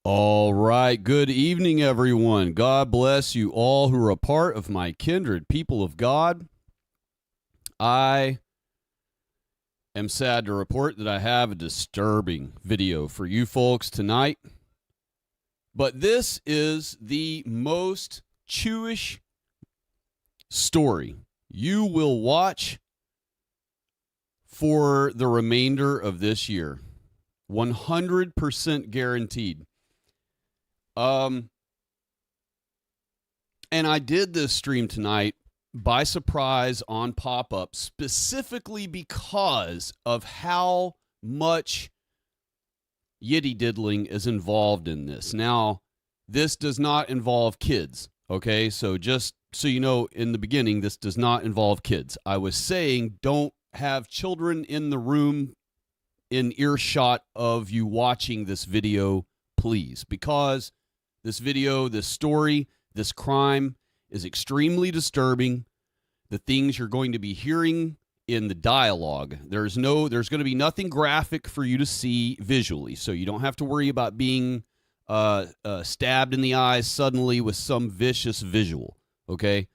All right. Good evening, everyone. God bless you all who are a part of my kindred people of God. I am sad to report that I have a disturbing video for you folks tonight. But this is the most Jewish story you will watch for the remainder of this year. 100% guaranteed. And I did this stream tonight by surprise on pop-up specifically because of how much yiddy diddling is involved in this. Now, this does not involve kids, okay? So just so you know, in the beginning, this does not involve kids. I was saying don't have children in the room in earshot of you watching this video, please, because this video, this story, this crime is extremely disturbing. The things you're going to be hearing in the dialogue, there's going to be nothing graphic for you to see visually, so you don't have to worry about being stabbed in the eyes suddenly with some vicious visual, okay?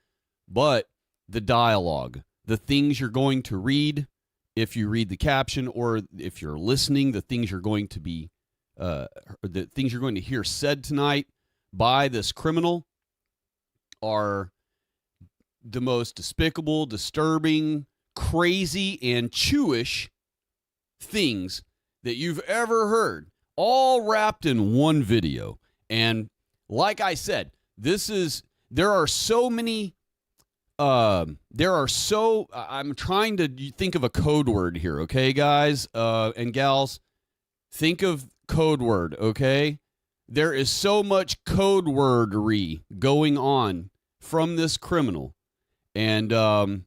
But the dialogue, the things you're going to read, if you read the caption or if you're listening, the things you're going to be, the things you're going to hear said tonight by this criminal are the most despicable, disturbing, crazy, and Jewish things that you've ever heard, all wrapped in one video. And like I said, there are so many, I'm trying to think of a code word here, okay, guys and gals? Think of code word, okay? There is so much code wordery going on from this criminal. And I'm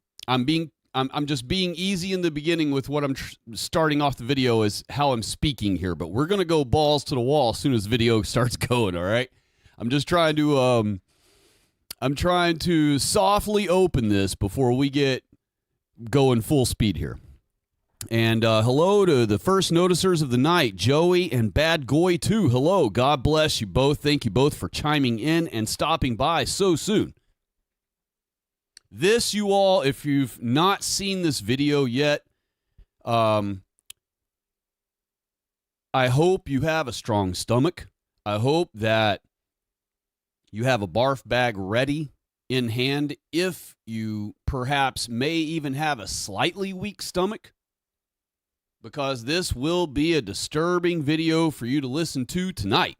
just being easy in the beginning with what I'm starting off the video as how I'm speaking here, but we're going to go balls to the wall as soon as the video starts going, all right? I'm just trying to softly open this before we get going full speed here. And hello to the first noticers of the night, Joey and Bad Goy too. Hello, God bless you both. Thank you both for chiming in and stopping by so soon. This, you all, if you've not seen this video yet, I hope you have a strong stomach. I hope that you have a barf bag ready in hand if you perhaps may even have a slightly weak stomach, because this will be a disturbing video for you to listen to tonight.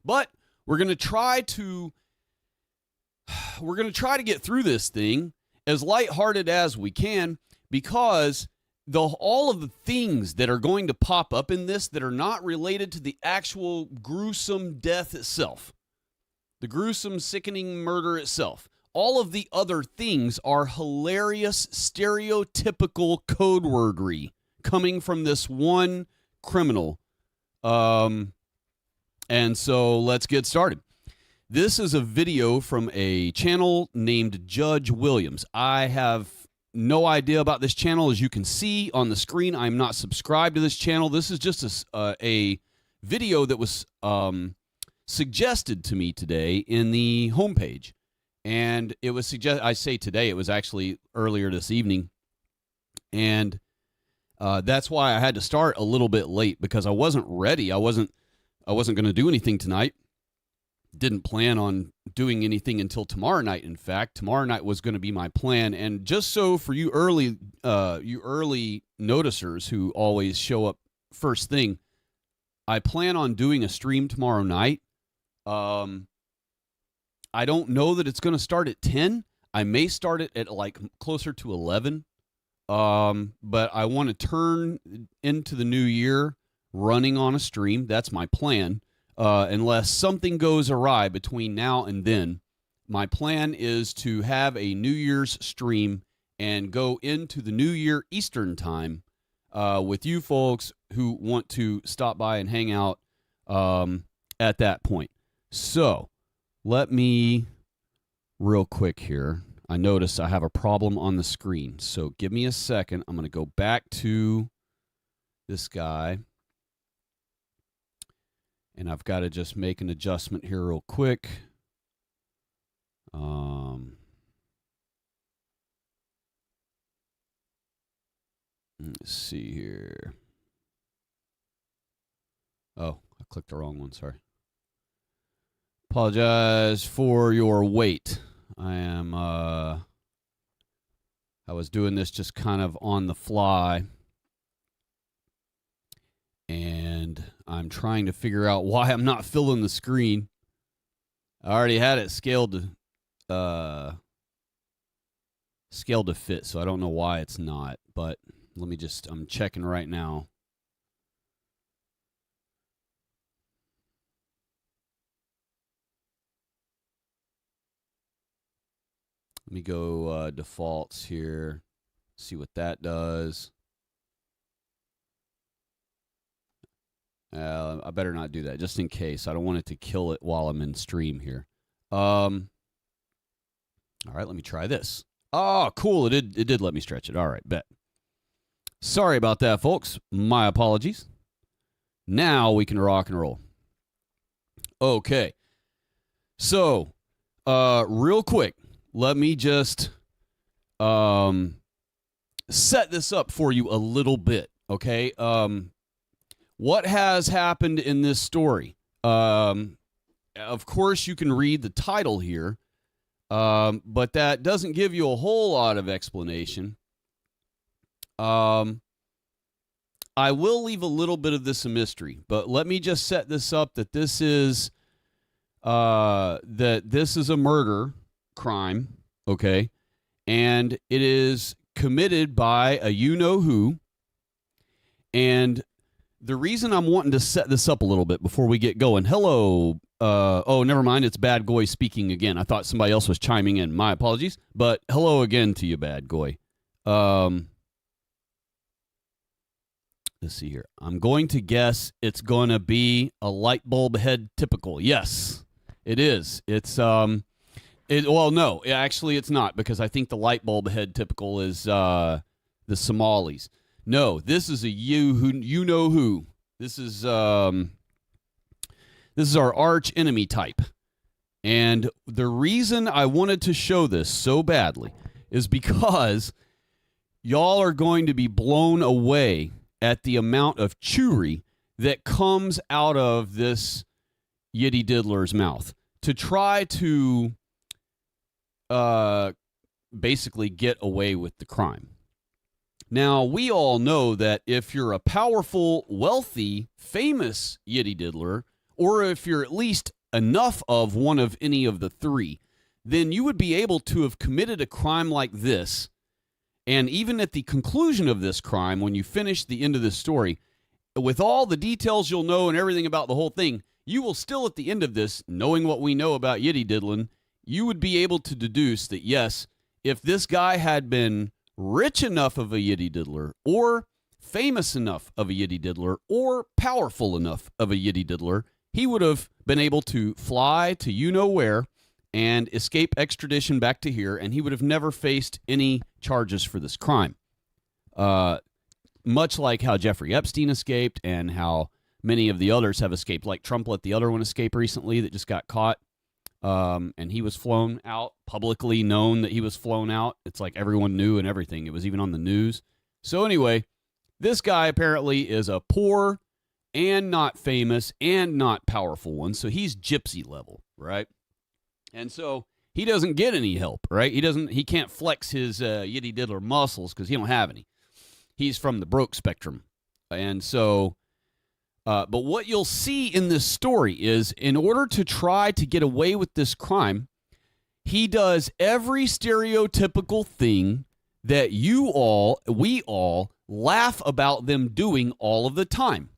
But we're going to try to get through this thing as lighthearted as we can, because all of the things that are going to pop up in this that are not related to the actual gruesome death itself, the gruesome, sickening murder itself, all of the other things are hilarious, stereotypical code wordery coming from this one criminal. And so let's get started. This is a video from a channel named Judge Williams. I have no idea about this channel. As you can see on the screen, I'm not subscribed to this channel. This is just a video that was suggested to me today in the homepage. And it was I say today, it was actually earlier this evening. And that's why I had to start a little bit late, because I wasn't ready. I wasn't going to do anything tonight. Didn't plan on doing anything until tomorrow night. In fact, tomorrow night was going to be my plan. And just so for you early noticers who always show up first thing, I plan on doing a stream tomorrow night. I don't know that it's going to start at 10. I may start it at like closer to 11. But I want to turn into the new year running on a stream. That's my plan. Unless something goes awry between now and then, my plan is to have a New Year's stream and go into the New Year Eastern time with you folks who want to stop by and hang out at that point. So let me real quick here. I notice I have a problem on the screen, so give me a second. I'm going to go back to this guy. And I've got to just make an adjustment here real quick. Let's see here. Oh, I clicked the wrong one. Sorry. Apologize for your wait. I was doing this just kind of on the fly. And I'm trying to figure out why I'm not filling the screen. I already had it scaled to fit, so I don't know why it's not. But I'm checking right now. Let me go defaults here, see what that does. I better not do that, just in case. I don't want it to kill it while I'm in stream here. All right, let me try this. Oh, cool. It did let me stretch it. All right, bet. Sorry about that, folks. My apologies. Now we can rock and roll. Okay. So, real quick, let me just set this up for you a little bit, okay? What has happened in this story? Of course, you can read the title here, but that doesn't give you a whole lot of explanation. I will leave a little bit of this a mystery, but let me just set this up that this is a murder crime, okay? And it is committed by a you-know-who, and the reason I'm wanting to set this up a little bit before we get going. Hello. Oh, never mind. It's Bad Goy speaking again. I thought somebody else was chiming in. My apologies. But hello again to you, Bad Goy. Let's see here. I'm going to guess it's going to be a light bulb head typical. Yes, it is. No, actually it's not, because I think the light bulb head typical is the Somalis. No, this is a you-know-who. This is our arch enemy type. And the reason I wanted to show this so badly is because y'all are going to be blown away at the amount of chewery that comes out of this Yiddy Diddler's mouth to try to basically get away with the crime. Now, we all know that if you're a powerful, wealthy, famous Yiddy Diddler, or if you're at least enough of one of any of the three, then you would be able to have committed a crime like this. And even at the conclusion of this crime, when you finish the end of this story, with all the details you'll know and everything about the whole thing, you will still at the end of this, knowing what we know about Yiddy Diddling, you would be able to deduce that, yes, if this guy had been rich enough of a Yiddy Diddler, or famous enough of a Yiddy Diddler, or powerful enough of a Yiddy Diddler, he would have been able to fly to you-know-where and escape extradition back to here, and he would have never faced any charges for this crime. Much like how Jeffrey Epstein escaped and how many of the others have escaped. Like Trump let the other one escape recently that just got caught. And he was flown out, publicly known that he was flown out. It's like everyone knew and everything. It was even on the news. So anyway, this guy apparently is a poor and not famous and not powerful one. So he's gypsy level, right? And so he doesn't get any help, right? He can't flex his Yiddy Diddler muscles because he don't have any. He's from the broke spectrum. And so but what you'll see in this story is, in order to try to get away with this crime, he does every stereotypical thing that we all laugh about them doing all of the time.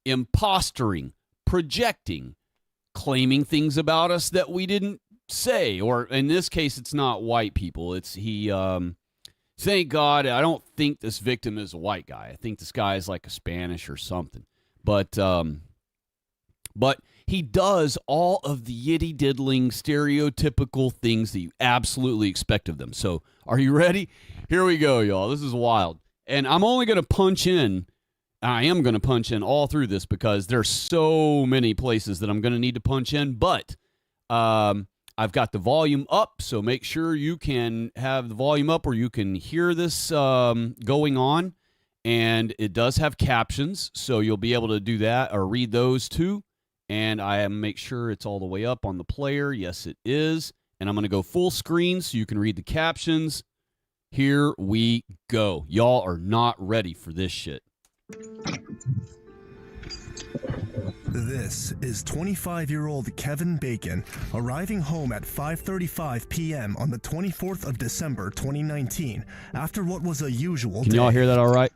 Impostoring, projecting, claiming things about us that we didn't say, or in this case, it's not white people. Thank God, I don't think this victim is a white guy. I think this guy is like a Spanish or something. But he does all of the Yiddy Diddling stereotypical things that you absolutely expect of them. So are you ready? Here we go, y'all. This is wild. And I'm only going to punch in I am going to punch in all through this because there's so many places that I'm going to need to punch in, but I've got the volume up, so make sure you can have the volume up where you can hear this going on, and it does have captions, so you'll be able to do that or read those too, and I make sure it's all the way up on the player. Yes, it is, and I'm going to go full screen so you can read the captions. Here we go. Y'all are not ready for this shit. This is 25-year-old Kevin Bacon arriving home at 5:35 p.m. on the 24th of December 2019 after what was a usual day. Can y'all hear that all right?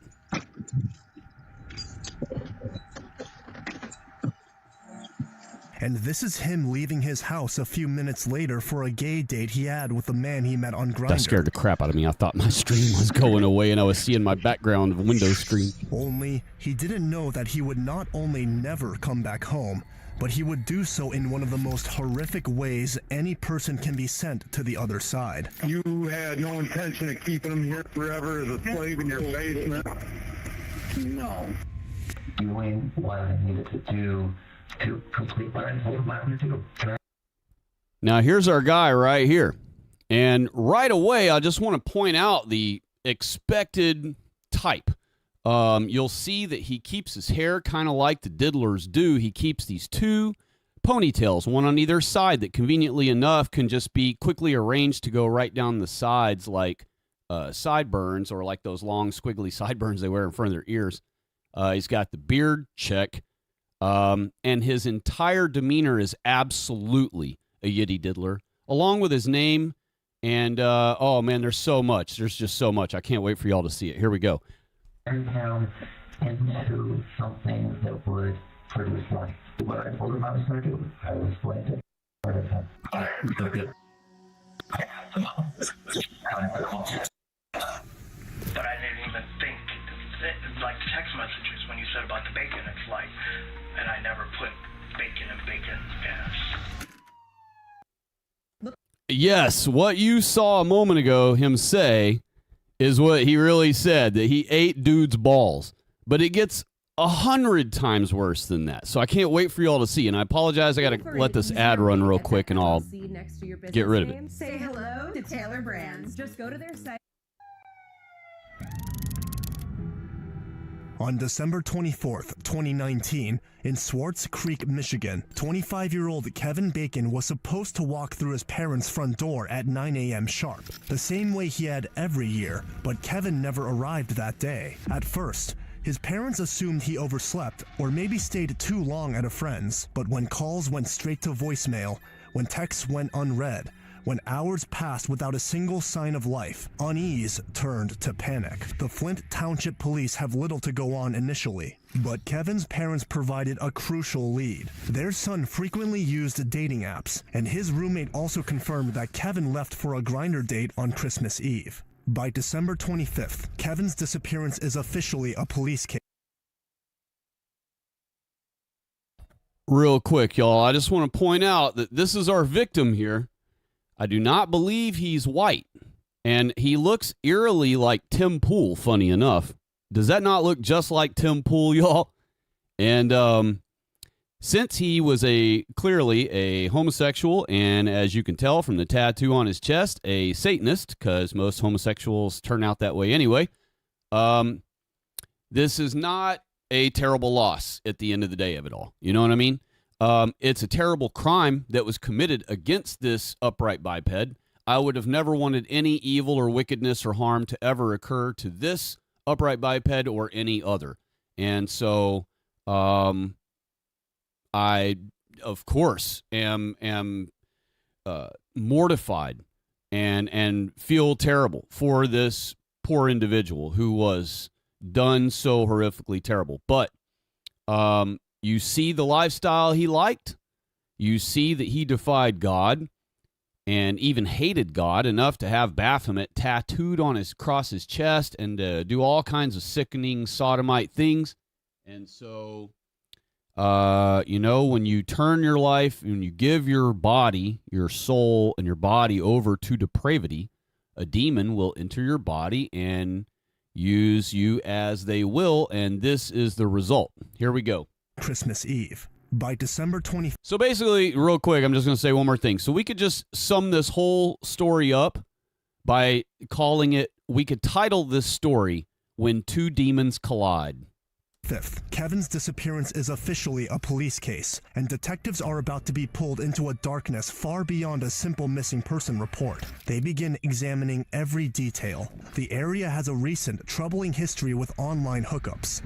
And this is him leaving his house a few minutes later for a gay date he had with a man he met on Grindr. That scared the crap out of me. I thought my stream was going away and I was seeing my background window screen. Only he didn't know that he would not only never come back home, but he would do so in one of the most horrific ways any person can be sent to the other side. You had no intention of keeping him here forever as a slave in your basement? No. Doing what I needed to do to complete what I told him I wanted to do. Now, here's our guy right here. And right away, I just want to point out the expected type. You'll see that he keeps his hair kind of like the diddlers do. He keeps these two ponytails, one on either side, that conveniently enough can just be quickly arranged to go right down the sides like sideburns, or like those long squiggly sideburns they wear in front of their ears. He's got the beard, check. And his entire demeanor is absolutely a yiddy diddler, along with his name. And, oh, man, there's so much. There's just so much. I can't wait for y'all to see it. Here we go. Turn down into something that would produce life. What I told him I was going to do, I was going to part of him. So good. But I didn't even think, like text messages when you said about the bacon, it's like, and I never put bacon and bacon, yes. Yes, what you saw a moment ago him say is what he really said, that he ate dude's balls. But it gets 100 times worse than that. So I can't wait for y'all to see. And I apologize, I got to let this ad run real quick and I'll get rid of it. Say hello to Taylor Brands. Just go to their site. On December 24th, 2019, in Swartz Creek, Michigan, 25-year-old Kevin Bacon was supposed to walk through his parents' front door at 9 a.m. sharp, the same way he had every year, but Kevin never arrived that day. At first, his parents assumed he overslept or maybe stayed too long at a friend's, but when calls went straight to voicemail, when texts went unread, when hours passed without a single sign of life, unease turned to panic. The Flint Township Police have little to go on initially, but Kevin's parents provided a crucial lead. Their son frequently used dating apps, and his roommate also confirmed that Kevin left for a Grindr date on Christmas Eve. By December 25th, Kevin's disappearance is officially a police case. Real quick, y'all, I just want to point out that this is our victim here. I do not believe he's white, and he looks eerily like Tim Pool, funny enough. Does that not look just like Tim Pool, y'all? And since he was clearly a homosexual, and as you can tell from the tattoo on his chest, a Satanist, because most homosexuals turn out that way anyway, this is not a terrible loss at the end of the day of it all. You know what I mean? It's a terrible crime that was committed against this upright biped. I would have never wanted any evil or wickedness or harm to ever occur to this upright biped or any other. And so I, of course, am mortified and feel terrible for this poor individual who was done so horrifically terrible. But you see the lifestyle he liked. You see that he defied God and even hated God enough to have Baphomet tattooed on across his chest and do all kinds of sickening sodomite things. And so, when you turn your life, when you give your body, your soul, and your body over to depravity, a demon will enter your body and use you as they will, and this is the result. Here we go. Christmas Eve. By December 25th, So basically, real quick, I'm just going to say one more thing. So we could just sum this whole story up by calling it, we could title this story, When Two Demons Collide. Kevin's disappearance is officially a police case, and detectives are about to be pulled into a darkness far beyond a simple missing person report. They begin examining every detail. The area has a recent, troubling history with online hookups.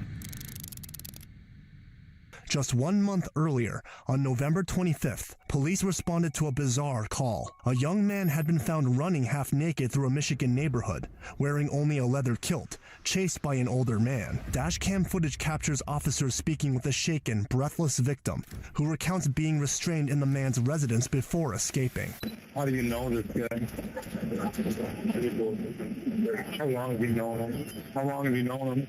Just 1 month earlier, on November 25th, police responded to a bizarre call. A young man had been found running half naked through a Michigan neighborhood, wearing only a leather kilt, chased by an older man. Dashcam footage captures officers speaking with a shaken, breathless victim, who recounts being restrained in the man's residence before escaping. How do you know this guy? How long have you known him? How long have you known him?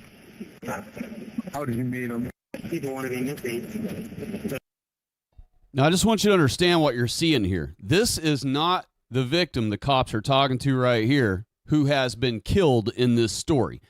How did you meet him? People want to be missing. Now, I just want you to understand what you're seeing here. This is not the victim the cops are talking to right here who has been killed in this story.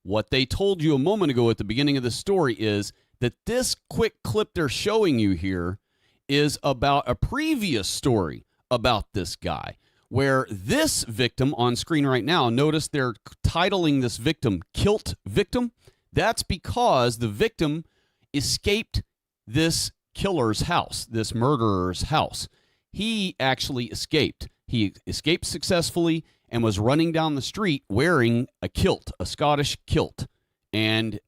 What they told you a moment ago at the beginning of the story is that this quick clip they're showing you here is about a previous story about this guy, where this victim on screen right now, notice they're titling this victim Kilt Victim. That's because the victim escaped this killer's house, this murderer's house. He actually escaped. He escaped successfully and was running down the street wearing a kilt, a Scottish kilt. And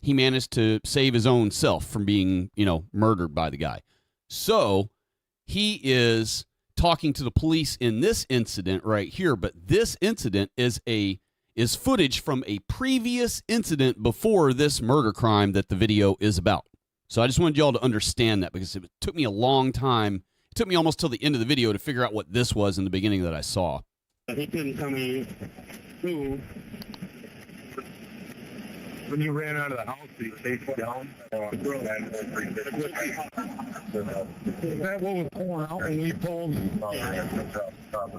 he managed to save his own self from being, murdered by the guy. So he is talking to the police in this incident right here, but this incident is footage from a previous incident before this murder crime that the video is about. So I just wanted y'all to understand that, because it took me a long time. It took me almost till the end of the video to figure out what this was in the beginning that I saw. He couldn't tell me who. When you ran out of the house, did he stay down? Is that what was going out when we told him? All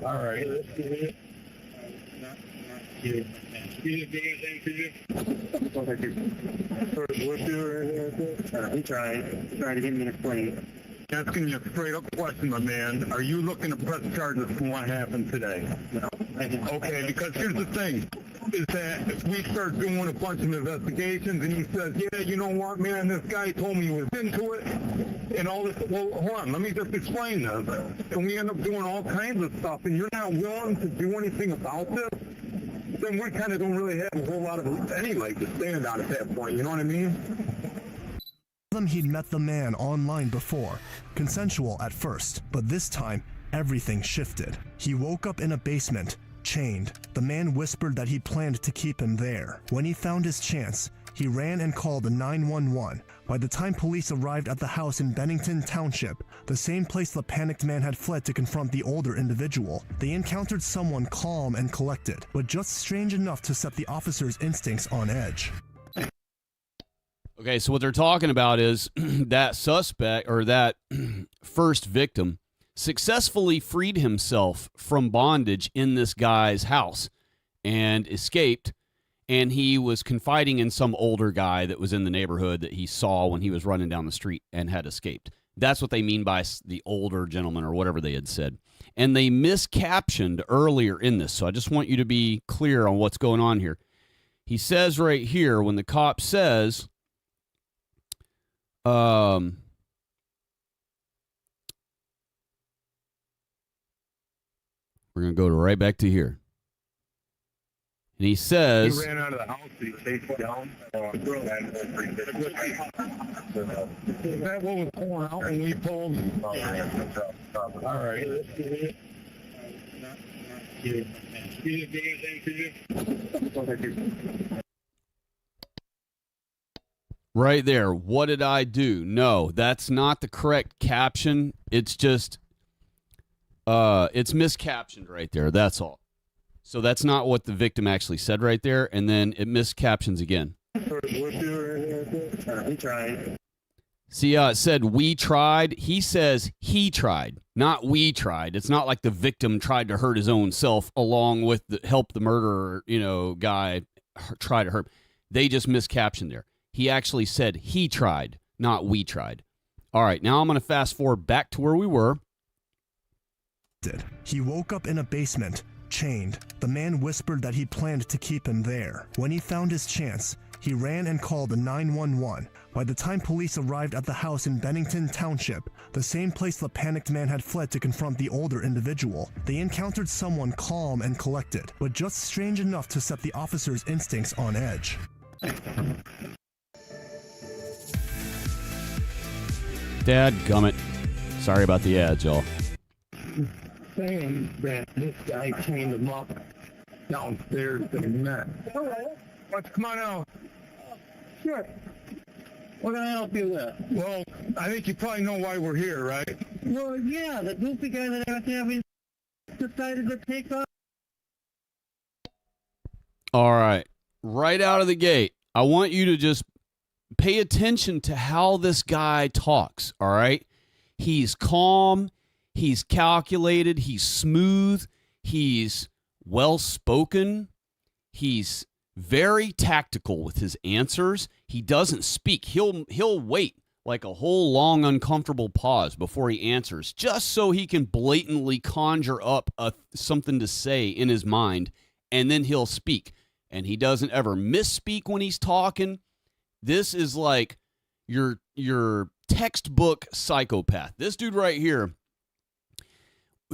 right. He didn't do anything to you? He tried to get me to explain. Asking you a straight up question, my man. Are you looking to press charges for what happened today? No. Okay, because here's the thing. Is that if we start doing a bunch of investigations and he says, yeah, you know what, man, this guy told me he was into it and all this, well, hold on, let me just explain this. And we end up doing all kinds of stuff and you're not willing to do anything about this, then we kind of don't really have a whole lot of any leg to stand on at that point, you know what I mean? He'd met the man online before, consensual at first, but this time, everything shifted. He woke up in a basement, chained. The man whispered that he planned to keep him there. When he found his chance, he ran and called 911. By the time police arrived at the house in Bennington Township, the same place the panicked man had fled to confront the older individual, they encountered someone calm and collected, but just strange enough to set the officers' instincts on edge. Okay, so what they're talking about is that suspect, or that first victim, successfully freed himself from bondage in this guy's house and escaped, and he was confiding in some older guy that was in the neighborhood that he saw when he was running down the street and had escaped. That's what they mean by the older gentleman, or whatever they had said. And they miscaptioned earlier in this, so I just want you to be clear on what's going on here. He says right here, when the cop says, we're going to go right back to here. And he says, He ran out of the house, did he stay down? Is that what was going out when we told him? All right. He didn't do anything to you? right there, what did I do? No, that's not the correct caption. It's just, it's miscaptioned right there. That's all. So that's not what the victim actually said right there. And then it miscaptions again. He tried. See how it said we tried? He says he tried, not we tried. It's not like the victim tried to hurt his own self along with help the murderer, guy try to hurt. They just miscaptioned there. He actually said he tried, not we tried. All right, now I'm going to fast forward back to where we were. He woke up in a basement, chained. The man whispered that he planned to keep him there. When he found his chance, he ran and called 911. By the time police arrived at the house in Bennington Township, the same place the panicked man had fled to confront the older individual, they encountered someone calm and collected, but just strange enough to set the officers' instincts on edge. Dadgummit. Sorry about the ads, y'all. Saying that this guy chained him up downstairs to the net. Hello. Let's come on out. Sure. What can I help you with? Well, I think you probably know why we're here, right? Well, yeah, the goofy guy that I was having decided to take off. All right. Right out of the gate, I want you to just pay attention to how this guy talks, all right? He's calm, he's calculated, he's smooth, he's well-spoken, he's very tactical with his answers. He doesn't speak. He'll wait like a whole long uncomfortable pause before he answers, just so he can blatantly conjure up something to say in his mind, and then he'll speak. And he doesn't ever misspeak when he's talking. This is like your textbook psychopath. This dude right here,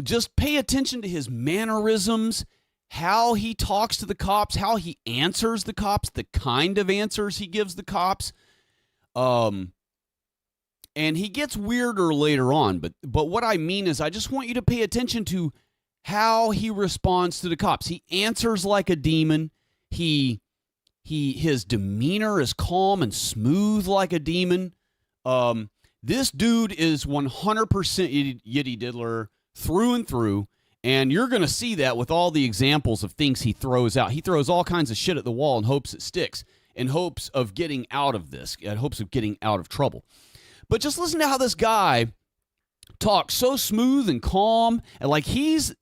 just pay attention to his mannerisms, how he talks to the cops, how he answers the cops, the kind of answers he gives the cops. And he gets weirder later on, but what I mean is I just want you to pay attention to how he responds to the cops. He answers like a demon. His demeanor is calm and smooth like a demon. This dude is 100% Yiddy Diddler through and through, and you're going to see that with all the examples of things he throws out. He throws all kinds of shit at the wall in hopes it sticks, in hopes of getting out of this, in hopes of getting out of trouble. But just listen to how this guy talks so smooth and calm, and like he's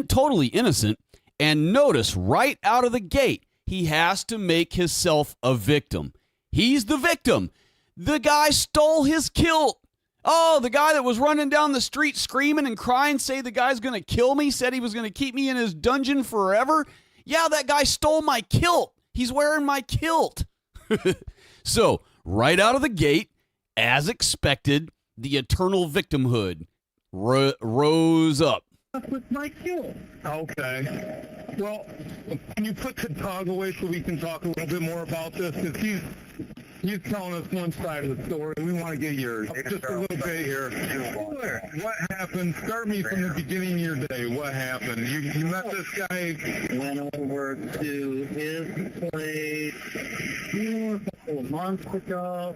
totally innocent, and notice right out of the gate, he has to make himself a victim. He's the victim. The guy stole his kilt. Oh, the guy that was running down the street screaming and crying, say the guy's going to kill me, said he was going to keep me in his dungeon forever. Yeah, that guy stole my kilt. He's wearing my kilt. So, right out of the gate, as expected, the eternal victimhood rose up. With my kill. Okay. Well, can you put the dog away so we can talk a little bit more about this? Because he's telling us one side of the story, and we want to get yours. Just a little bit here. Sure. What happened? Start me from the beginning of your day. What happened? You met this guy. Went over to his place a couple of months ago,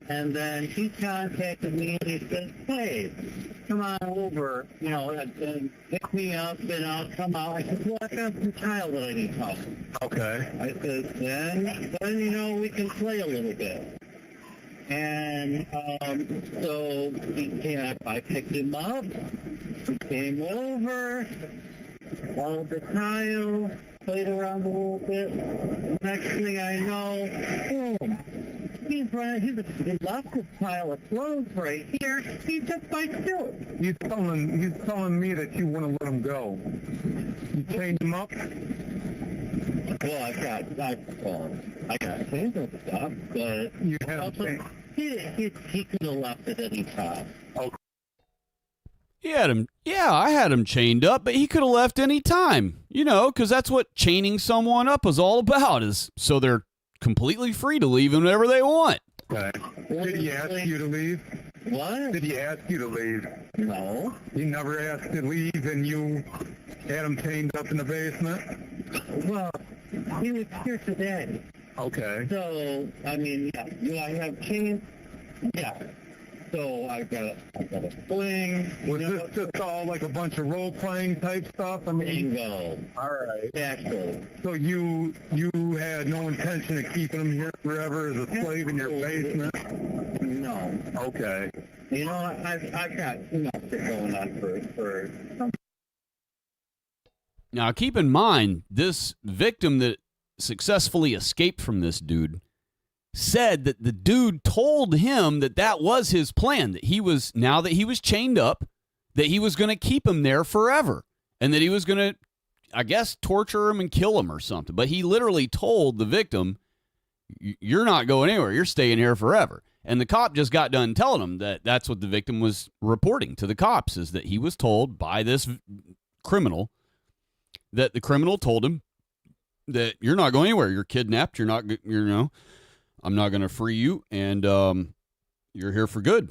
and then he contacted me and he said, hey, come on over, and pick me up and I'll come out. I said, well, I got some child that I need help. Okay. I said, then we can play a little bit. And so I picked him up, he came over, followed the tile, played around a little bit. Next thing I know, boom. He left his pile of clothes right here. He took my kilt. He's telling me that you want to let him go. You chained him up? Well, I got chains and stuff, but You had him he could have left at any time. He had him. Yeah, I had him chained up, but he could have left any time. Because that's what chaining someone up is all about, is so they're completely free to leave whenever they want. Okay. Did he ask you to leave? What? Did he ask you to leave? No. He never asked to leave, and you had him chained up in the basement? Well, he was here today. Okay. So, do I have chains? Yeah. So I got a sling. Was this just all like a bunch of role-playing type stuff? Bingo. All right. Exactly. So you had no intention of keeping him here forever as a slave in your basement? No. Okay. I've got enough going on for. Now, keep in mind, this victim that successfully escaped from this dude, said that the dude told him that that was his plan, that he was, now that he was chained up, that he was going to keep him there forever, and that he was going to, I guess, torture him and kill him or something. But he literally told the victim, you're not going anywhere, you're staying here forever. And the cop just got done telling him that that's what the victim was reporting to the cops, is that he was told by this criminal, that the criminal told him that you're not going anywhere, you're kidnapped, you're not, I'm not going to free you, and you're here for good.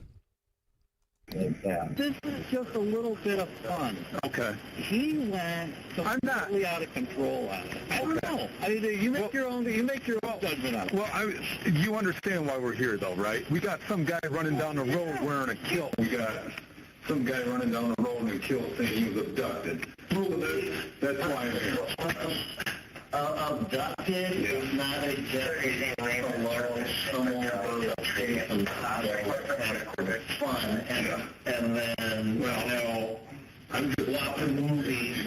This is just a little bit of fun. Okay. He went completely out of control at it. I don't know. I mean, you make your own judgment on it. Well, you understand why we're here, though, right? We got some guy running down the road wearing a kilt. We got some guy running down the road in a kilt saying he was abducted. That's why I'm here. Abducted is not exactly fun, and then, I'm just watching movies.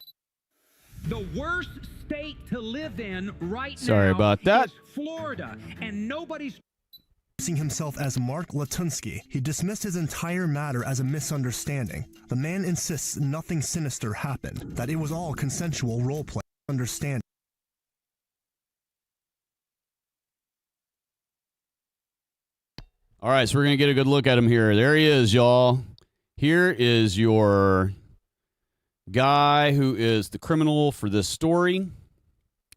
The worst state to live in right Sorry now about that. is Florida, and nobody's himself as Mark Latunsky, he dismissed his entire matter as a misunderstanding. The man insists nothing sinister happened, that it was all consensual roleplay. Understand. All right, so we're going to get a good look at him here. There he is, y'all. Here is your guy who is the criminal for this story.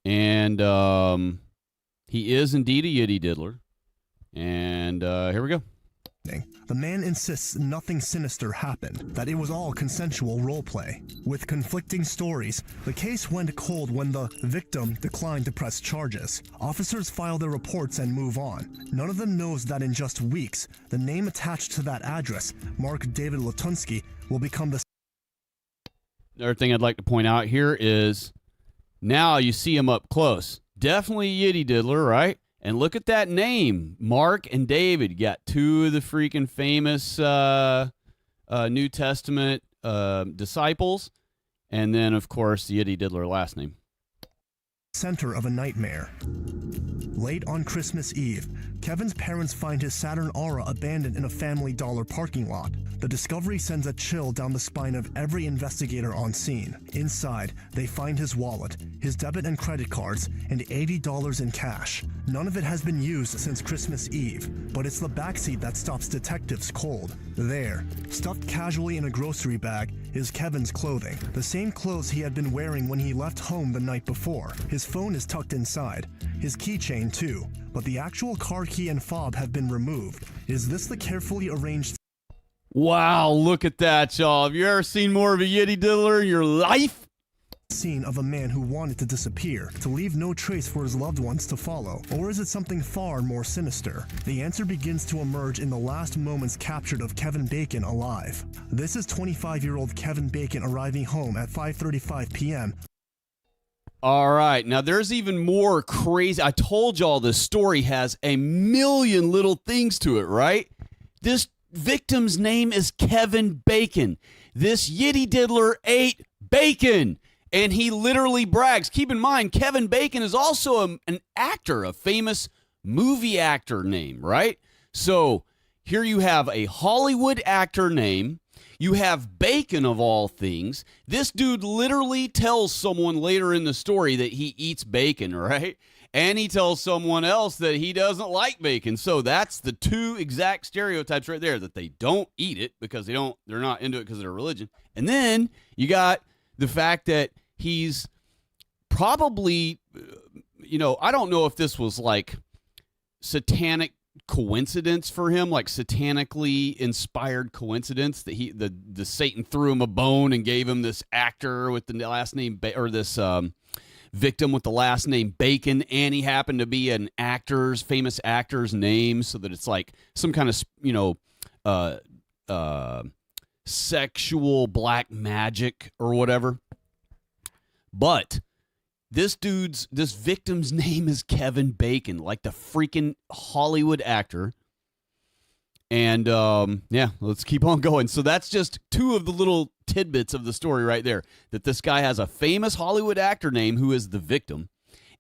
And he is indeed a yitty diddler. And here we go. The man insists nothing sinister happened, that it was all consensual roleplay. With conflicting stories, the case went cold when the victim declined to press charges. Officers file their reports and move on. None of them knows that in just weeks, the name attached to that address, Mark David Latunsky, will become the... Another thing I'd like to point out here is now you see him up close. Definitely a yitty diddler, right? And look at that name, Mark and David. You got two of the freaking famous New Testament disciples. And then, of course, the yitty diddler last name. Center of a nightmare. Late on Christmas Eve, Kevin's parents find his Saturn Aura abandoned in a Family Dollar parking lot. The discovery sends a chill down the spine of every investigator on scene. Inside, they find his wallet, his debit and credit cards, and $80 in cash. None of it has been used since Christmas Eve, but it's the backseat that stops detectives cold. There, stuffed casually in a grocery bag, is Kevin's clothing. The same clothes he had been wearing when he left home the night before. His phone is tucked inside. His keychain too. But the actual car key and fob have been removed. Is this the carefully arranged... Wow, look at that, y'all. Have you ever seen more of a yitty diddler in your life? Scene of a man who wanted to disappear, to leave no trace for his loved ones to follow? Or is it something far more sinister? The answer begins to emerge in the last moments captured of Kevin Bacon alive. This is 25-year-old Kevin Bacon arriving home at 5:35 p.m. All right, now there's even more crazy. I told y'all this story has a million little things to it, right? This victim's name is Kevin Bacon. This yitty diddler ate bacon. And he literally brags. Keep in mind, Kevin Bacon is also an actor, a famous movie actor name, right? So here you have a Hollywood actor name. You have bacon, of all things. This dude literally tells someone later in the story that he eats bacon, right? And he tells someone else that he doesn't like bacon. So that's the two exact stereotypes right there, that they don't eat it because they're not into it because of their religion. And then you got the fact that he's probably, I don't know if this was like satanic coincidence for him, like satanically inspired coincidence that the Satan threw him a bone and gave him this actor with the last name, or this victim with the last name Bacon, and he happened to be an famous actor's name, so that it's like some kind of, sexual black magic or whatever. But this victim's name is Kevin Bacon, like the freaking Hollywood actor. And let's keep on going. So that's just two of the little tidbits of the story right there, that this guy has a famous Hollywood actor name who is the victim,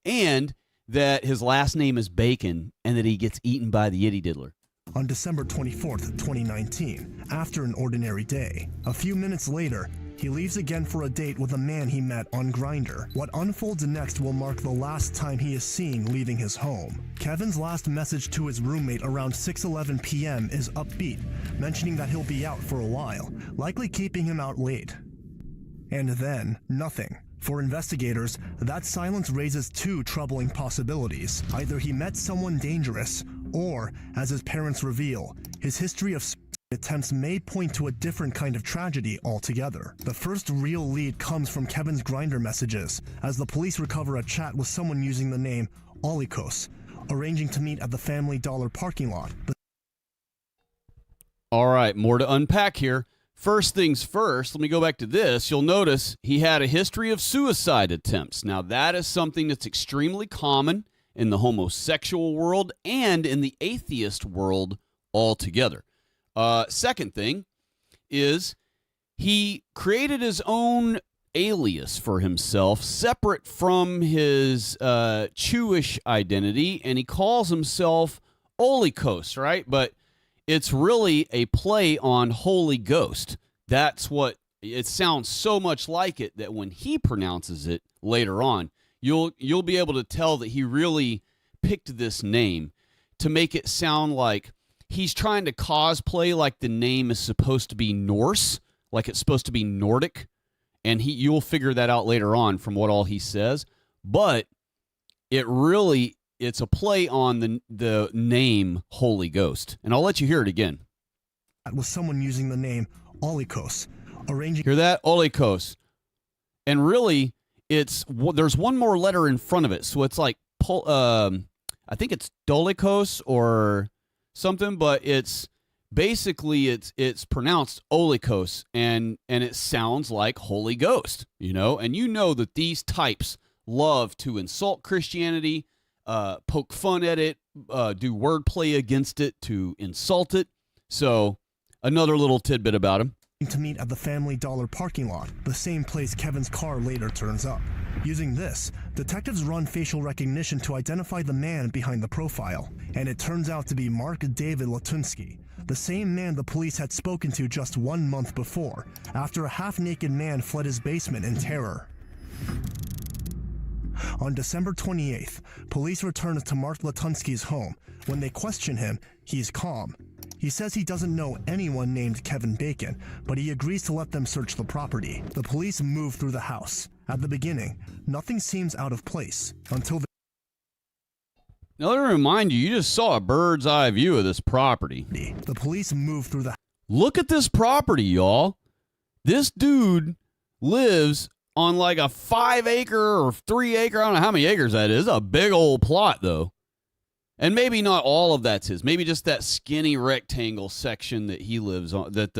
and that his last name is Bacon and that he gets eaten by the Yitty Diddler. On December 24th, 2019, after an ordinary day. A few minutes later, he leaves again for a date with a man he met on Grindr. What unfolds next will mark the last time he is seen leaving his home. Kevin's last message to his roommate around 6:11 p.m. is upbeat, mentioning that he'll be out for a while, likely keeping him out late. And then, nothing. For investigators, that silence raises two troubling possibilities. Either he met someone dangerous, or, as his parents reveal, his history of attempts may point to a different kind of tragedy altogether. The first real lead comes from Kevin's Grindr messages, as the police recover a chat with someone using the name Olikos, arranging to meet at the Family Dollar parking lot. All right, more to unpack here. First things first, let me go back to this. You'll notice he had a history of suicide attempts. Now, that is something that's extremely common in the homosexual world and in the atheist world altogether. Second thing is he created his own alias for himself, separate from his Jewish identity, and he calls himself Olikos, right? But it's really a play on Holy Ghost. That's what it sounds so much like it that when he pronounces it later on, you'll be able to tell that he really picked this name to make it sound like he's trying to cosplay like the name is supposed to be Norse, like it's supposed to be Nordic, and you'll figure that out later on from what all he says. But it's a play on the name Holy Ghost, and I'll let you hear it again. That was someone using the name Olikos, arranging. Hear that? Olikos, and really, there's one more letter in front of it, so it's like I think it's Dolikos or something, but it's basically it's pronounced Olikos, and it sounds like Holy Ghost, and you know that these types love to insult Christianity, poke fun at it, do wordplay against it, to insult it. So another little tidbit about him. To meet at the Family Dollar parking lot, the same place Kevin's car later turns up. Using this, detectives run facial recognition to identify the man behind the profile, and it turns out to be Mark David Latunsky, the same man the police had spoken to just 1 month before, after a half-naked man fled his basement in terror. On December 28th, police returned to Mark Latunsky's home. When they question him, he's calm. He says he doesn't know anyone named Kevin Bacon, but he agrees to let them search the property. The police move through the house. At the beginning, nothing seems out of place until Now, let me remind you, you just saw a bird's eye view of this property. The police move through the. Look at this property, y'all. This dude lives on like a 5-acre or 3-acre, I don't know how many acres that is. A big old plot, though. And maybe not all of that's his. Maybe just that skinny rectangle section that he lives on, that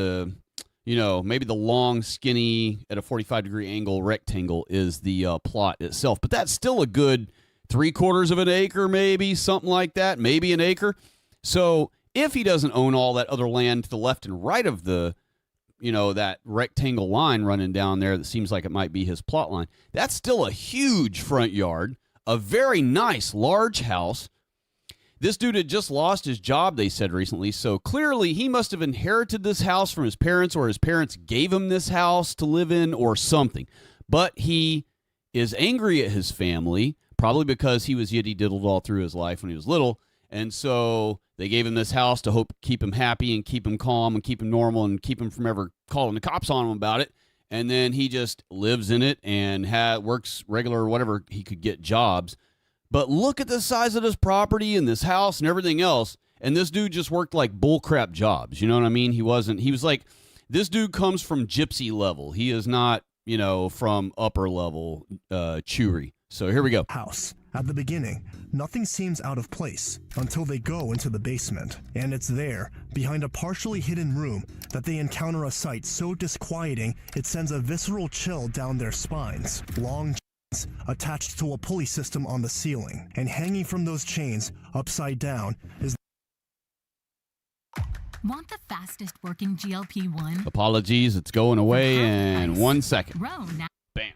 maybe the long, skinny, at a 45-degree angle rectangle is the plot itself. But that's still a good 3/4 of an acre, maybe, something like that, maybe an acre. So if he doesn't own all that other land to the left and right of the, that rectangle line running down there that seems like it might be his plot line, that's still a huge front yard, a very nice, large house. This dude had just lost his job, they said recently, so clearly he must have inherited this house from his parents, or his parents gave him this house to live in or something. But he is angry at his family, probably because he was yitty-diddled all through his life when he was little, and so they gave him this house to keep him happy and keep him calm and keep him normal and keep him from ever calling the cops on him about it. And then he just lives in it and works regular whatever he could get jobs. But look at the size of this property and this house and everything else. And this dude just worked like bullcrap jobs. You know what I mean? He was like, this dude comes from gypsy level. He is not, from upper level chewery. So here we go. House. At the beginning, nothing seems out of place until they go into the basement. And it's there, behind a partially hidden room, that they encounter a sight so disquieting it sends a visceral chill down their spines. Long attached to a pulley system on the ceiling, and hanging from those chains, upside down, is. Want the fastest working GLP-1? Apologies, it's going away in 1 second. Row now. Bam.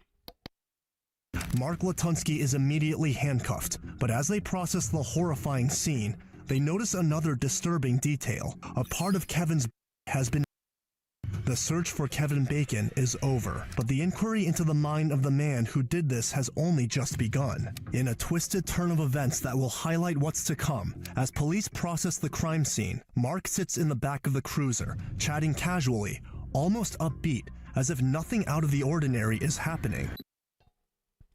Mark Latunsky is immediately handcuffed, but as they process the horrifying scene, they notice another disturbing detail. A part of Kevin's has been. The search for Kevin Bacon is over, but the inquiry into the mind of the man who did this has only just begun. In a twisted turn of events that will highlight what's to come, as police process the crime scene, Mark sits in the back of the cruiser, chatting casually, almost upbeat, as if nothing out of the ordinary is happening.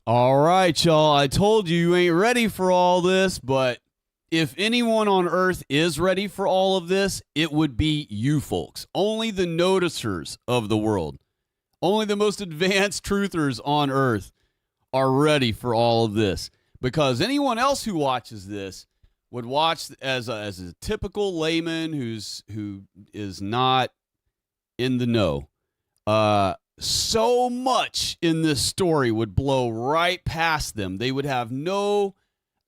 All right, y'all. I told you ain't ready for all this, but if anyone on Earth is ready for all of this, it would be you folks. Only the noticers of the world, only the most advanced truthers on Earth are ready for all of this. Because anyone else who watches this would watch as a typical layman who is not in the know. So much in this story would blow right past them. They would have no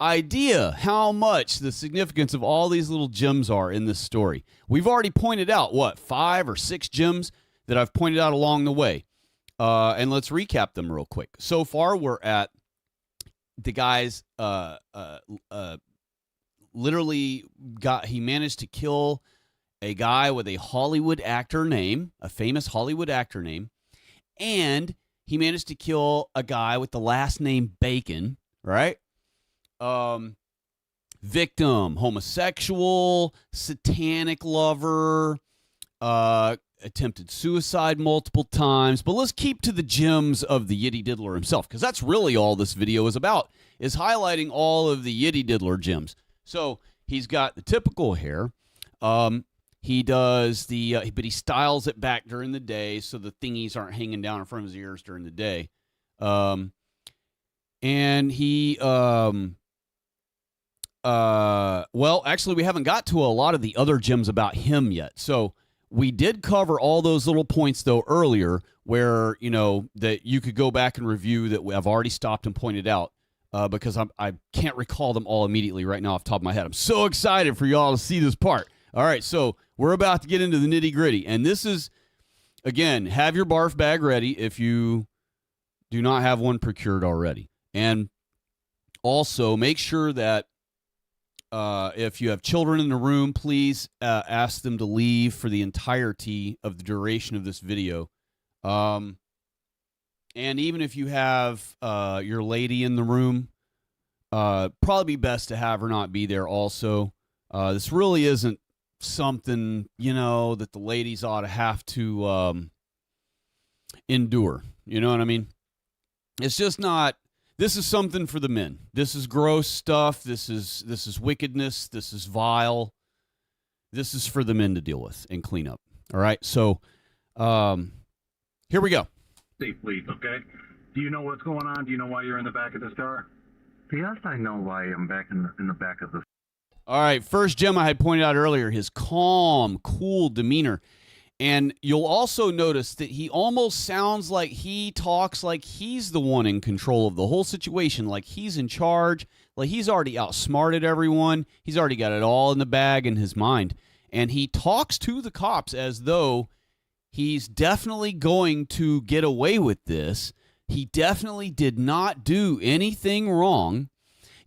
idea how much the significance of all these little gems are in this story. We've already pointed out, 5 or 6 gems that I've pointed out along the way. And let's recap them real quick. So far, we're at the guy's literally he managed to kill a guy with a Hollywood actor name, a famous Hollywood actor name, and he managed to kill a guy with the last name Bacon, right? Victim, homosexual, satanic lover, attempted suicide multiple times. But let's keep to the gems of the Yitty Diddler himself, because that's really all this video is about, is highlighting all of the Yitty Diddler gems. So he's got the typical hair. He does but he styles it back during the day so the thingies aren't hanging down in front of his ears during the day. And he, well, actually, we haven't got to a lot of the other gems about him yet. So we did cover all those little points, though, earlier where, that you could go back and review that I've already stopped and pointed out because I can't recall them all immediately right now off the top of my head. I'm so excited for y'all to see this part. All right, so we're about to get into the nitty-gritty. And this is, again, have your barf bag ready if you do not have one procured already. And also make sure that if you have children in the room, please ask them to leave for the entirety of the duration of this video. And even if you have your lady in the room, probably be best to have her not be there also. This really isn't something, that the ladies ought to have to endure. You know what I mean? It's just not. This is something for the men. This is gross stuff. This is wickedness. This is vile. This is for the men to deal with and clean up. All right. So, here we go. Please, okay? Do you know what's going on? Do you know why you're in the back of this car? Yes, I know why I'm back in the back of the. All right. First gem I had pointed out earlier, his calm, cool demeanor. And you'll also notice that he almost sounds like he talks like he's the one in control of the whole situation, like he's in charge, like he's already outsmarted everyone. He's already got it all in the bag in his mind. And he talks to the cops as though he's definitely going to get away with this. He definitely did not do anything wrong,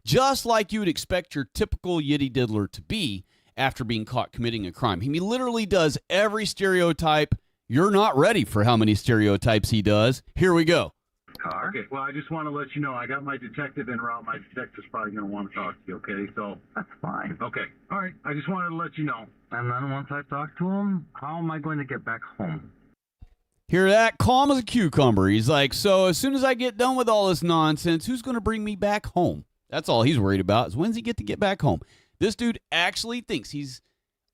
just like you would expect your typical Yitty Diddler to be after being caught committing a crime. He literally does every stereotype. You're not ready for how many stereotypes he does. Here we go. Car. Okay, well, I just want to let you know, I got my detective en route. My detective's probably going to want to talk to you, okay? So That's fine. Okay. All right. I just wanted to let you know. And then once I talk to him, how am I going to get back home? Hear that? Calm as a cucumber. He's like, so as soon as I get done with all this nonsense, who's going to bring me back home? That's all he's worried about, is when's he get to get back home? This dude actually thinks he's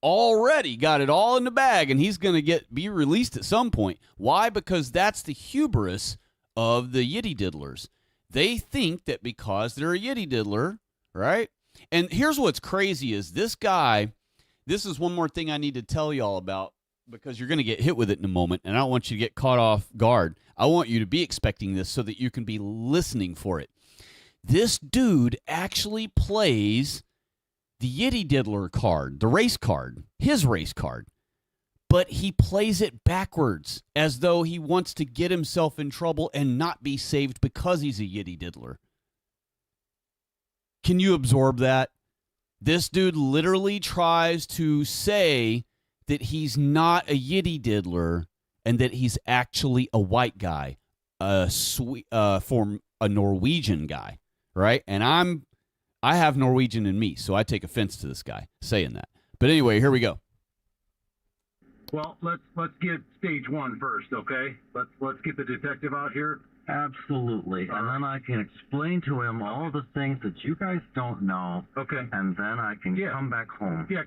already got it all in the bag and he's going to be released at some point. Why? Because that's the hubris of the Yitty Diddlers. They think that because they're a Yitty Diddler, right? And here's what's crazy is this guy, this is one more thing I need to tell y'all about because you're going to get hit with it in a moment and I don't want you to get caught off guard. I want you to be expecting this so that you can be listening for it. This dude actually plays the Yitty Diddler card, the race card, his race card, but he plays it backwards as though he wants to get himself in trouble and not be saved because he's a yitty diddler. Can you absorb that? This dude literally tries to say that he's not a yitty diddler and that he's actually a white guy, a Norwegian guy, right? And I have Norwegian in me, so I take offense to this guy saying that. But anyway, here we go. Well, let's get stage one first, okay? Let's get the detective out here. Absolutely. And then I can explain to him all the things that you guys don't know. Okay. And then I can come back home. Yeah.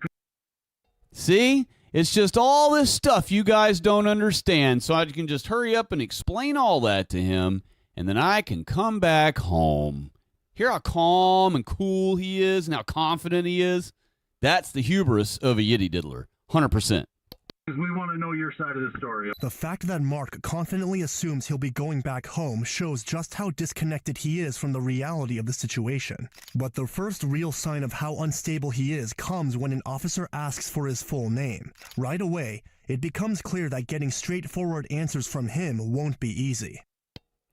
See? It's just all this stuff you guys don't understand, so I can just hurry up and explain all that to him, and then I can come back home. Hear how calm and cool he is and how confident he is? That's the hubris of a yitty diddler. 100%. Because we want to know your side of the story. The fact that Mark confidently assumes he'll be going back home shows just how disconnected he is from the reality of the situation. But the first real sign of how unstable he is comes when an officer asks for his full name. Right away, it becomes clear that getting straightforward answers from him won't be easy.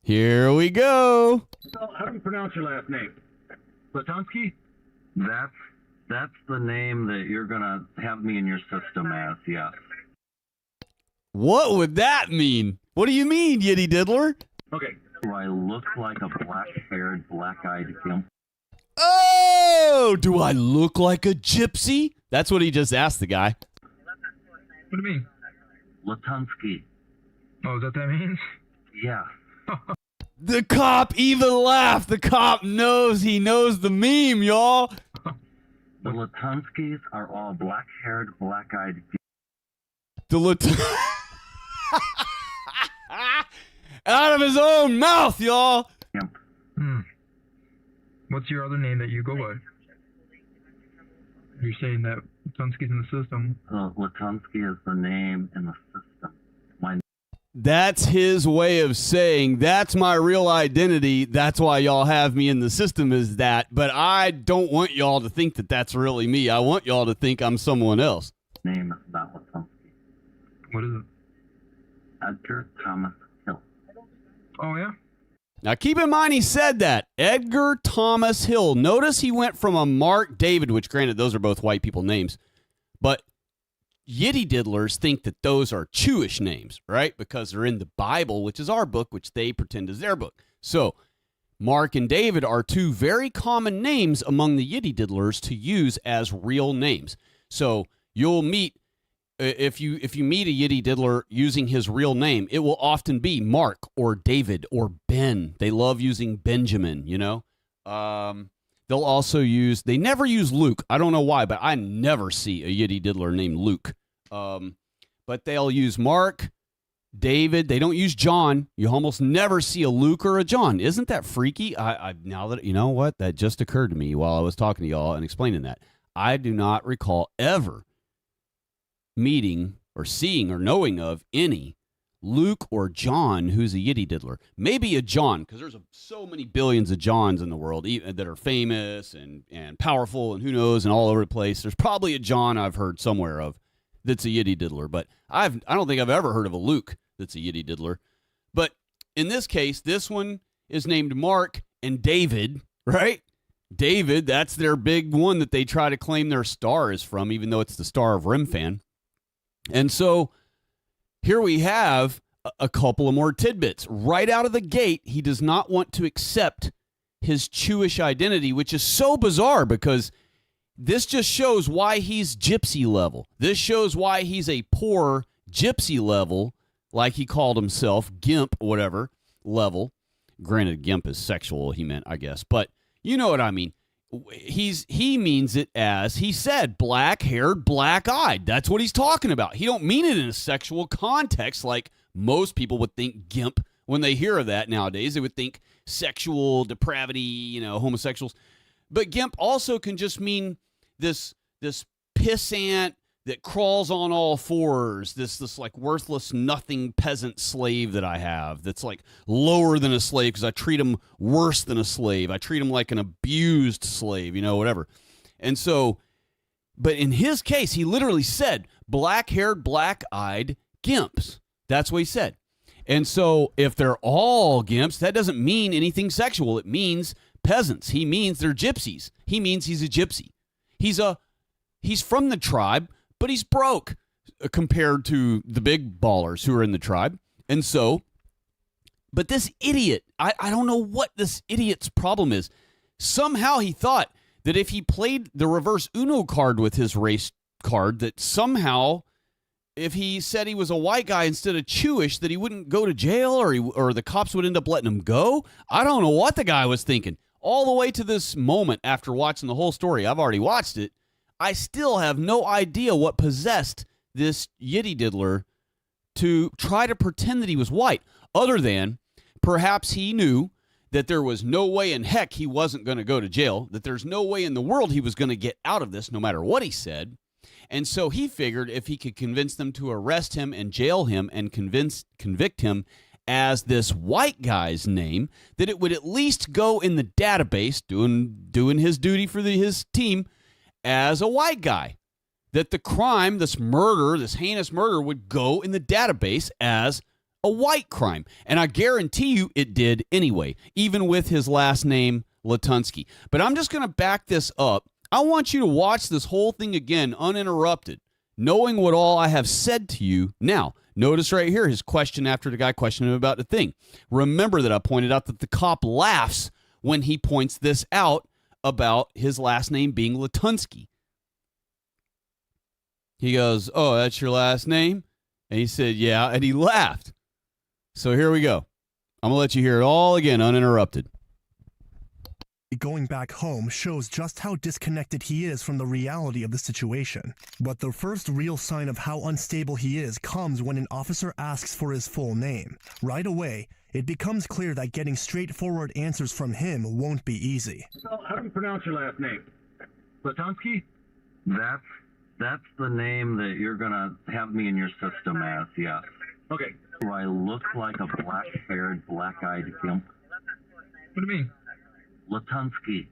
Here we go. So, how do you pronounce your last name? Latunsky? That's the name that you're going to have me in your system as, yes. What would that mean? What do you mean, yitty diddler? Okay. Do I look like a black-haired, black-eyed gimp? Oh, do I look like a gypsy? That's what he just asked the guy. What do you mean? Latunsky. Oh, is that what that means? Yeah. The cop even laughed. The cop knows he knows the meme, y'all. The Latunskys are all black-haired, black-eyed gimps. The out of his own mouth, y'all. Gimp. What's your other name that you go by? You're saying that Latunsky's in the system. Latunsky is the name in the system. That's his way of saying that's my real identity. That's why y'all have me in the system is that. But I don't want y'all to think that that's really me. I want y'all to think I'm someone else. Name is not Latunsky. What is it? Edgar Thomas Hill. Oh, yeah? Now, keep in mind he said that. Edgar Thomas Hill. Notice he went from a Mark David, which granted, those are both white people names. But yitty diddlers think that those are Jewish names, right? Because they're in the Bible, which is our book, which they pretend is their book. So, Mark and David are two very common names among the yitty diddlers to use as real names. So, you'll meet... If you meet a yitty diddler using his real name, it will often be Mark or David or Ben. They love using Benjamin, you know. They'll also they never use Luke. I don't know why, but I never see a yitty diddler named Luke. But they'll use Mark, David. They don't use John. You almost never see a Luke or a John. Isn't that freaky? I now that you know what, that just occurred to me while I was talking to y'all and explaining that. I do not recall ever meeting or seeing or knowing of any Luke or John who's a yitty diddler. Maybe a John, because there's so many billions of Johns in the world that are famous and powerful and who knows and all over the place. There's probably a John I've heard somewhere of that's a yitty diddler, but I don't think I've ever heard of a Luke that's a yitty diddler. But in this case, this one is named Mark and David, right? David, that's their big one that they try to claim their star is from, even though it's the Star of Rimfan. And so here we have a couple of more tidbits. Right out of the gate, he does not want to accept his Jewish identity, which is so bizarre because this just shows why he's gypsy level. This shows why he's a poor gypsy level, like he called himself, gimp, whatever, level. Granted, gimp is sexual, he meant, I guess. But you know what I mean. He means it as he said, black-haired, black-eyed. That's what he's talking about. He don't mean it in a sexual context like most people would think gimp when they hear of that nowadays. They would think sexual depravity, homosexuals. But gimp also can just mean this pissant that crawls on all fours, this like worthless nothing peasant slave that I have that's like lower than a slave because I treat him worse than a slave. I treat him like an abused slave, whatever. And so, but in his case, he literally said black-haired, black-eyed gimps. That's what he said. And so if they're all gimps, that doesn't mean anything sexual. It means peasants. He means they're gypsies. He means he's a gypsy. He's from the tribe, but he's broke compared to the big ballers who are in the tribe. And so, but this idiot, I don't know what this idiot's problem is. Somehow he thought that if he played the reverse Uno card with his race card, that somehow if he said he was a white guy instead of Jewish, that he wouldn't go to jail or the cops would end up letting him go. I don't know what the guy was thinking. All the way to this moment after watching the whole story, I've already watched it. I still have no idea what possessed this yitty diddler to try to pretend that he was white, other than perhaps he knew that there was no way in heck he wasn't going to go to jail, that there's no way in the world he was going to get out of this no matter what he said. And so he figured if he could convince them to arrest him and jail him and convict him as this white guy's name, that it would at least go in the database, doing his duty for his team as a white guy. That the crime, this murder, this heinous murder, would go in the database as a white crime. And I guarantee you it did anyway, even with his last name, Latunsky. But I'm just going to back this up. I want you to watch this whole thing again, uninterrupted, knowing what all I have said to you. Now, notice right here his question after the guy questioned him about the thing. Remember that I pointed out that the cop laughs when he points this out about his last name being Latunsky. He goes, "Oh, that's your last name?" And he said, "Yeah," and he laughed. So here we go. I'm going to let you hear it all again, uninterrupted. Going back home shows just how disconnected he is from the reality of the situation. But the first real sign of how unstable he is comes when an officer asks for his full name. Right away, it becomes clear that getting straightforward answers from him won't be easy. So, how do you pronounce your last name? Latunsky? That's the name that you're gonna have me in your system as, yes. Okay. Do I look like a black-haired, black-eyed gimp? What do you mean? Latunsky.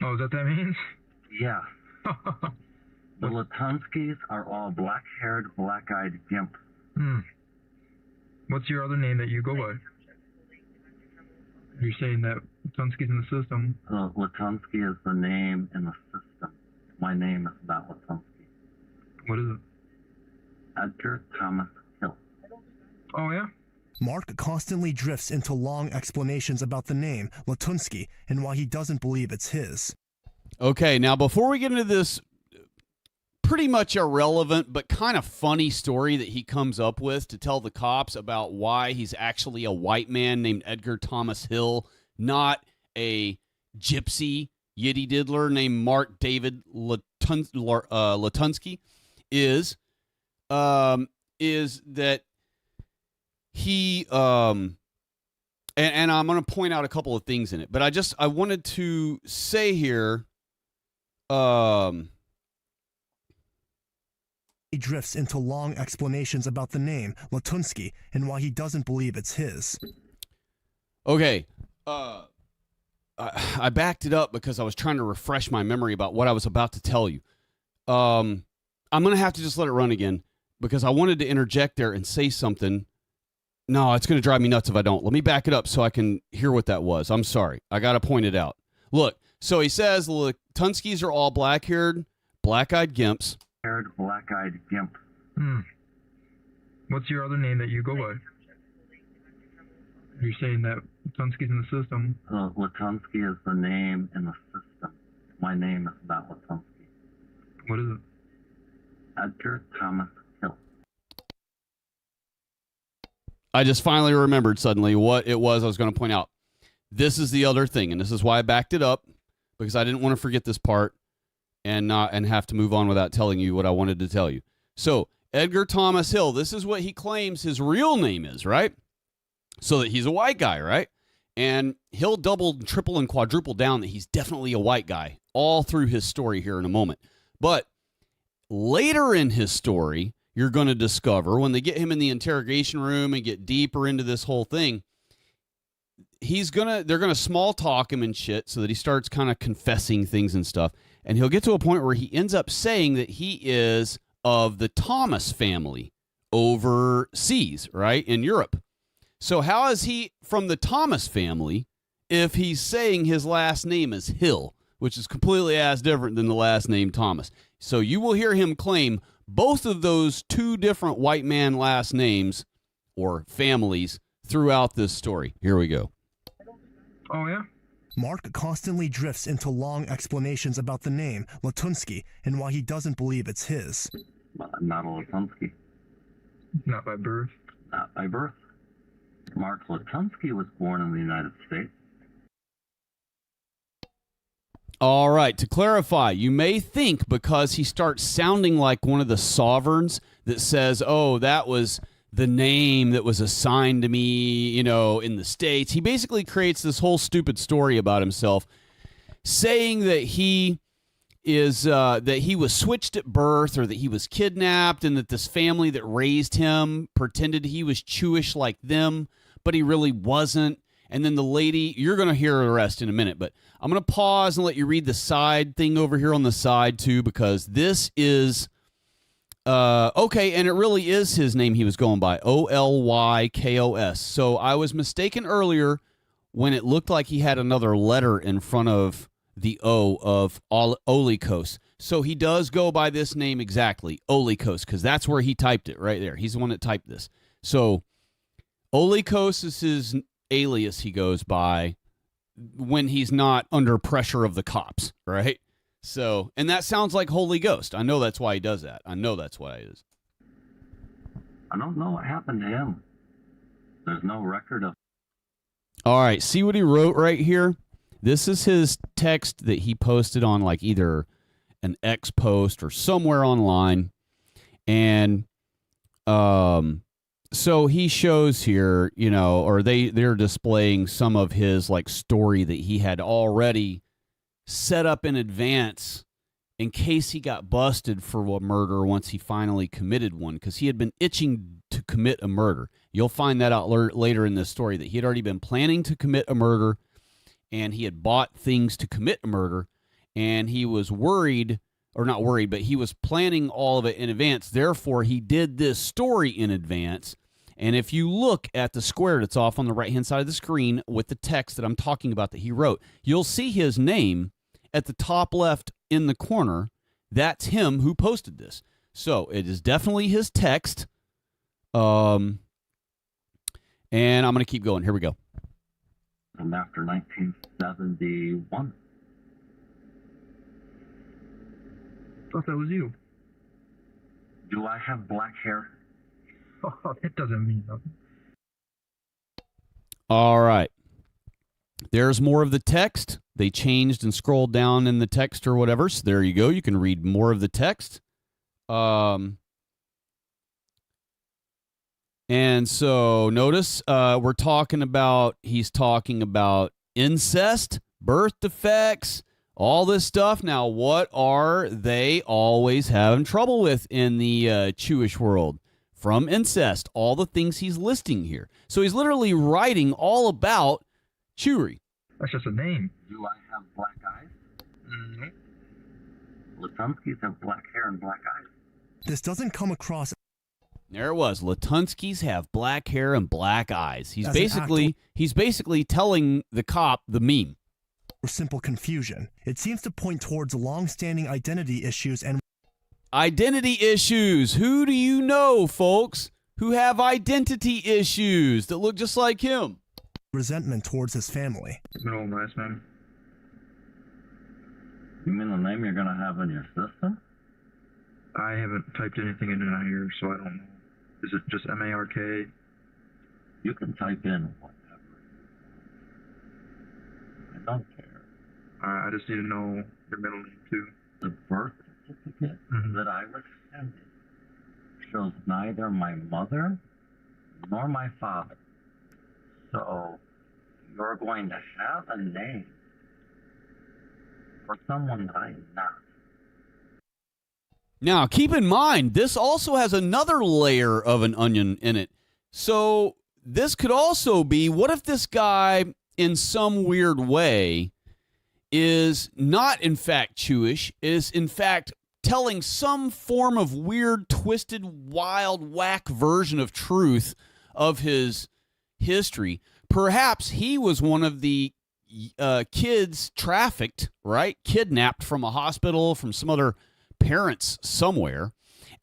Oh, is that what that means? Yeah. The Latunskys are all black-haired, black-eyed gimp. What's your other name that you go by? You're saying that Latunsky's in the system. Latunsky is the name in the system. My name is not Latunsky. What is it? Edgar Thomas Hill. Oh, yeah? Mark constantly drifts into long explanations about the name, Latunsky, and why he doesn't believe it's his. Okay, now before we get into this pretty much irrelevant but kind of funny story that he comes up with to tell the cops about why he's actually a white man named Edgar Thomas Hill, not a gypsy yitty diddler named Mark David Latunsky, is that he and I'm going to point out a couple of things in it, but I wanted to say here he drifts into long explanations about the name Latunsky and why he doesn't believe it's his. Okay, I backed it up because I was trying to refresh my memory about what I was about to tell you. I'm going to have to just let it run again because I wanted to interject there and say something. No, it's going to drive me nuts if I don't. Let me back it up so I can hear what that was. I'm sorry. I got to point it out. Look, so he says the Latunskys are all black-haired, black-eyed gimps. Haired, black-eyed gimp. What's your other name that you go by? You're saying that Latunsky's in the system. Latunsky is the name in the system. My name is not Latunsky. What is it? Edgar Thomas Hill. I just finally remembered suddenly what it was I was going to point out. This is the other thing, and this is why I backed it up, because I didn't want to forget this part and have to move on without telling you what I wanted to tell you. So, Edgar Thomas Hill, this is what he claims his real name is, right? So that he's a white guy, right? And he'll double, triple, and quadruple down that he's definitely a white guy all through his story here in a moment. But later in his story, you're going to discover when they get him in the interrogation room and get deeper into this whole thing, they're going to small talk him and shit so that he starts kind of confessing things and stuff. And he'll get to a point where he ends up saying that he is of the Thomas family overseas, right, in Europe. So how is he from the Thomas family if he's saying his last name is Hill, which is completely as different than the last name Thomas? So you will hear him claim both of those two different white man last names or families throughout this story. Here we go. Oh, yeah? Mark constantly drifts into long explanations about the name Latunsky and why he doesn't believe it's his. I'm not a Latunsky. Not by birth? Not by birth. Mark Latunsky was born in the United States. All right, to clarify, you may think because he starts sounding like one of the sovereigns that says, oh, that was the name that was assigned to me, you know, in the States. He basically creates this whole stupid story about himself, saying that he is that he was switched at birth or that he was kidnapped and that this family that raised him pretended he was Jewish like them, but he really wasn't. And then the lady, you're going to hear the rest in a minute, but I'm going to pause and let you read the side thing over here on the side too, because this is, okay, and it really is his name he was going by, Olykos. So I was mistaken earlier when it looked like he had another letter in front of the O of Olykos. So he does go by this name exactly, Olykos, because that's where he typed it right there. He's the one that typed this. So Olykos is his alias he goes by when he's not under pressure of the cops, right? So, and that sounds like Holy Ghost. I know that's why he does that. I know that's why it is. I don't know what happened to him. There's no record of... All right, see what he wrote right here? This is his text that he posted on like either an X post or somewhere online. And so he shows here, you know, or they're displaying some of his like story that he had already set up in advance in case he got busted for a murder once he finally committed one, because he had been itching to commit a murder. You'll find that out later in this story that he had already been planning to commit a murder, and he had bought things to commit a murder, and he was worried, or not worried, but he was planning all of it in advance. Therefore, he did this story in advance. And if you look at the square that's off on the right-hand side of the screen with the text that I'm talking about that he wrote, you'll see his name at the top left in the corner. That's him who posted this. So it is definitely his text. And I'm going to keep going. Here we go. And after 1971. Thought that was you. Do I have black hair? Oh, it doesn't mean nothing. All right. There's more of the text. They changed and scrolled down in the text or whatever. So there you go. You can read more of the text. And so notice he's talking about incest, birth defects, all this stuff. Now, what are they always having trouble with in the Jewish world? From incest, all the things he's listing here. So he's literally writing all about Jewry. That's just a name. Do I have black eyes? Mm-hmm. Latunskys have black hair and black eyes. This doesn't come across. There it was. Latunskys have black hair and black eyes. He's basically telling the cop the meme. Or simple confusion. It seems to point towards long-standing identity issues and identity issues. Who do you know, folks, who have identity issues that look just like him? Resentment towards his family. Middle and last name. You mean the name you're going to have in your system? I haven't typed anything in here, so I don't know. Is it just M-A-R-K? You can type in whatever. I don't care. I just need to know your middle name, too. The birth certificate that I was sent shows neither my mother nor my father. So you're going to have a name for someone that I'm not. Now, keep in mind, this also has another layer of an onion in it. So this could also be, what if this guy, in some weird way, is not in fact Jewish, is in fact telling some form of weird, twisted, wild, whack version of truth of his history. Perhaps he was one of the kids trafficked, right? Kidnapped from a hospital, from some other parents somewhere,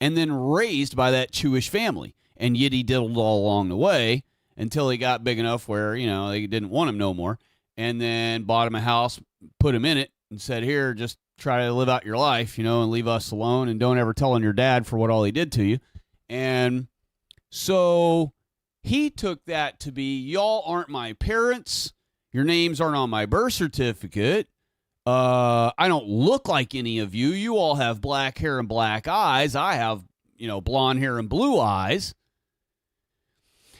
and then raised by that Jewish family and yiddy-diddled all along the way until he got big enough where, they didn't want him no more, and then bought him a house, put him in it, and said, here, just try to live out your life, and leave us alone, and don't ever tell on your dad for what all he did to you. And so he took that to be, y'all aren't my parents. Your names aren't on my birth certificate. I don't look like any of you. You all have black hair and black eyes. I have, blonde hair and blue eyes.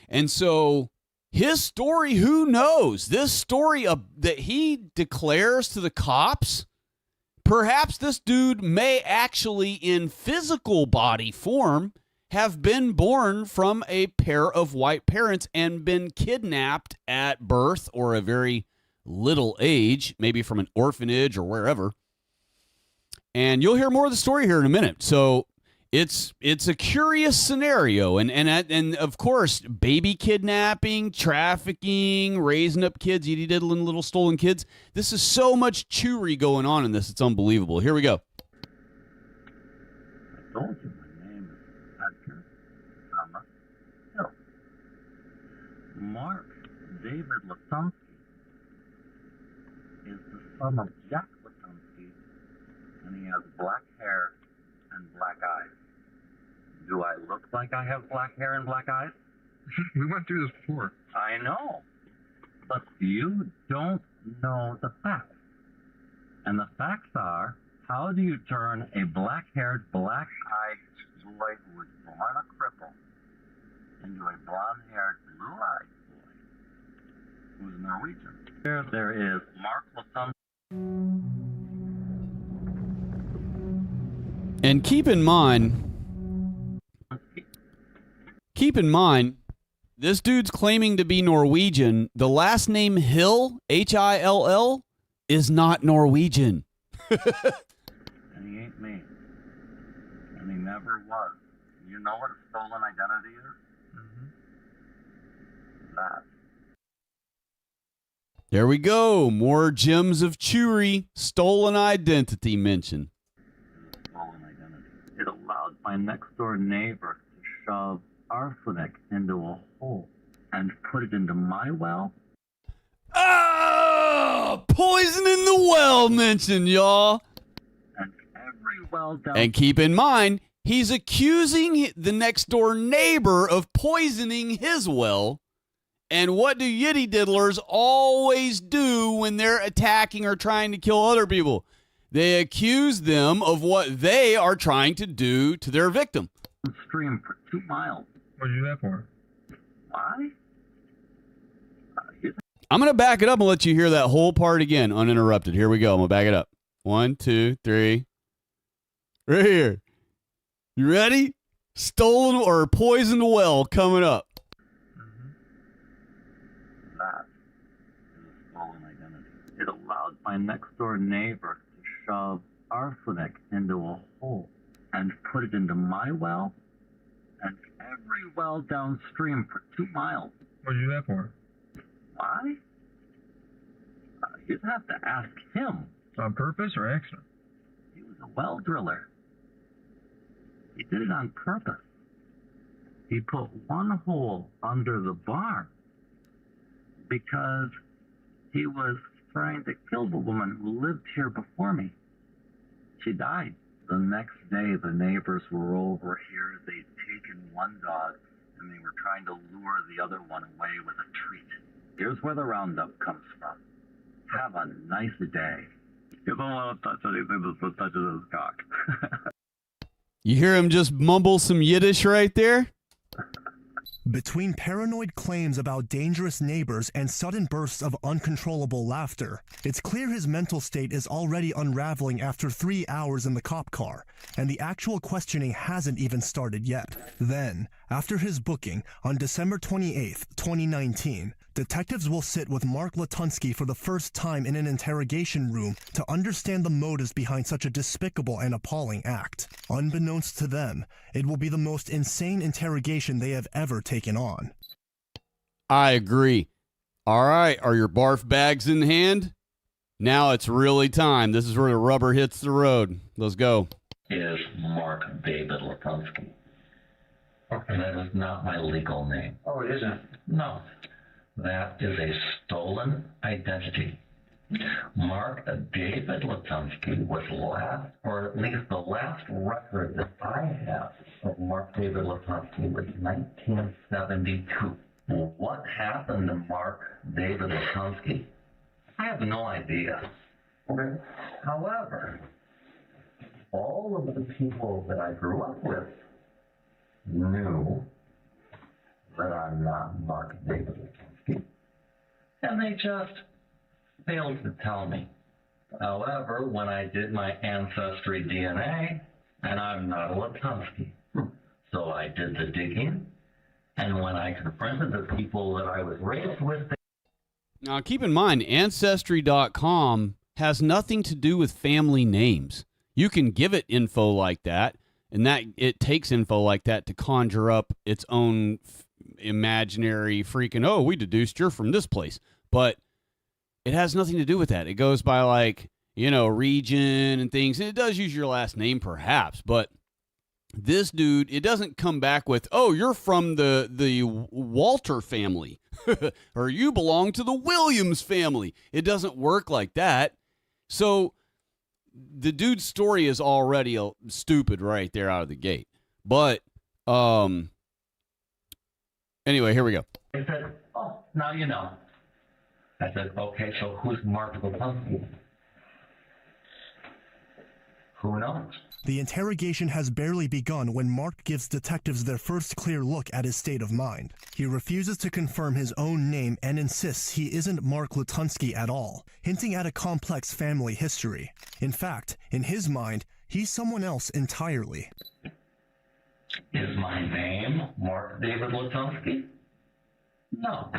And so his story, who knows? This story that he declares to the cops, perhaps this dude may actually, in physical body form, have been born from a pair of white parents and been kidnapped at birth or a very little age, maybe from an orphanage or wherever. And you'll hear more of the story here in a minute. So it's a curious scenario. And of course, baby kidnapping, trafficking, raising up kids, yiddy-diddling little stolen kids. This is so much Chewy going on in this. It's unbelievable. Here we go. I told you my name is Edgar Thomas Hill. Mark David Latumsky is the son of Jack Latumsky, and he has black hair and black eyes. Do I look like I have black hair and black eyes? We went through this before. I know. But you don't know the facts. And the facts are, how do you turn a black-haired, black-eyed boy who was born a cripple into a blonde-haired, blue-eyed boy who's Norwegian? There is Mark Latumsky. And keep in mind, this dude's claiming to be Norwegian. The last name Hill, Hill, is not Norwegian. And he ain't me. And he never was. You know what a stolen identity is? That. There we go. More gems of Chewy. Stolen identity mentioned. Stolen identity. It allowed my next door neighbor to shove arsenic into a hole and put it into my well. Oh, poison in the well mentioned, y'all. And every well down. And keep in mind, he's accusing the next door neighbor of poisoning his well. And what do yiddy diddlers always do when they're attacking or trying to kill other people? They accuse them of what they are trying to do to their victim. Stream for 2 miles. What did you do that for? Why? I'm going to back it up and let you hear that whole part again, uninterrupted. Here we go. I'm going to back it up. 1, 2, 3. Right here. You ready? Stolen or poisoned well coming up. That is a stolen identity. It allowed my next door neighbor to shove arsenic into a hole and put it into my well and every well downstream for 2 miles. What did you do that for? Why? You'd have to ask him. On purpose or accident? He was a well driller. He did it on purpose. He put one hole under the barn because he was trying to kill the woman who lived here before me. She died. The next day, the neighbors were over here. They'd taken one dog, and they were trying to lure the other one away with a treat. Here's where the roundup comes from. Have a nice day. You don't want to touch anything that touches his cock. You hear him just mumble some Yiddish right there? Between paranoid claims about dangerous neighbors and sudden bursts of uncontrollable laughter, it's clear his mental state is already unraveling after 3 hours in the cop car, and the actual questioning hasn't even started yet. Then, after his booking on December 28th, 2019, Detectives will sit with Mark Latunsky for the first time in an interrogation room to understand the motives behind such a despicable and appalling act. Unbeknownst to them, it will be the most insane interrogation they have ever taken on. I agree. All right, are your barf bags in hand? Now it's really time. This is where the rubber hits the road. Let's go. Is Mark David Latunsky. Okay. That is not my legal name. Oh, it isn't? No. That is a stolen identity. Mark David Latunsky was last, or at least the last record that I have of Mark David Latunsky was 1972. What happened to Mark David Latunsky? I have no idea. Okay. However, all of the people that I grew up with knew that I'm not Mark David Latunsky. And they just failed to tell me. However, when I did my ancestry DNA, and I'm not a Latunsky. So I did the digging, and when I confronted the people that I was raised with... Now, keep in mind, Ancestry.com has nothing to do with family names. You can give it info like that, and that it takes info like that to conjure up its own imaginary freaking, oh, we deduced you're from this place. But it has nothing to do with that. It goes by, like, you know, region and things. And it does use your last name, perhaps. But this dude, it doesn't come back with, oh, you're from the Walter family. Or you belong to the Williams family. It doesn't work like that. So the dude's story is already stupid right there out of the gate. But anyway, here we go. They said, oh, now you know. I said, okay, so who's Mark Latunsky? Who knows? The interrogation has barely begun when Mark gives detectives their first clear look at his state of mind. He refuses to confirm his own name and insists he isn't Mark Latunsky at all, hinting at a complex family history. In fact, in his mind, he's someone else entirely. Is my name Mark David Latunsky? No.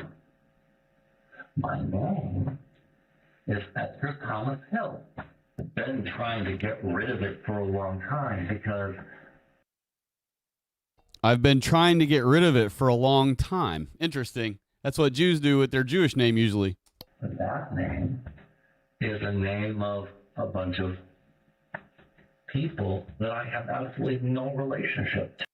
My name is Edgar Thomas Hill. I've been trying to get rid of it for a long time because... I've been trying to get rid of it for a long time. Interesting. That's what Jews do with their Jewish name usually. That name is a name of a bunch of people that I have absolutely no relationship to.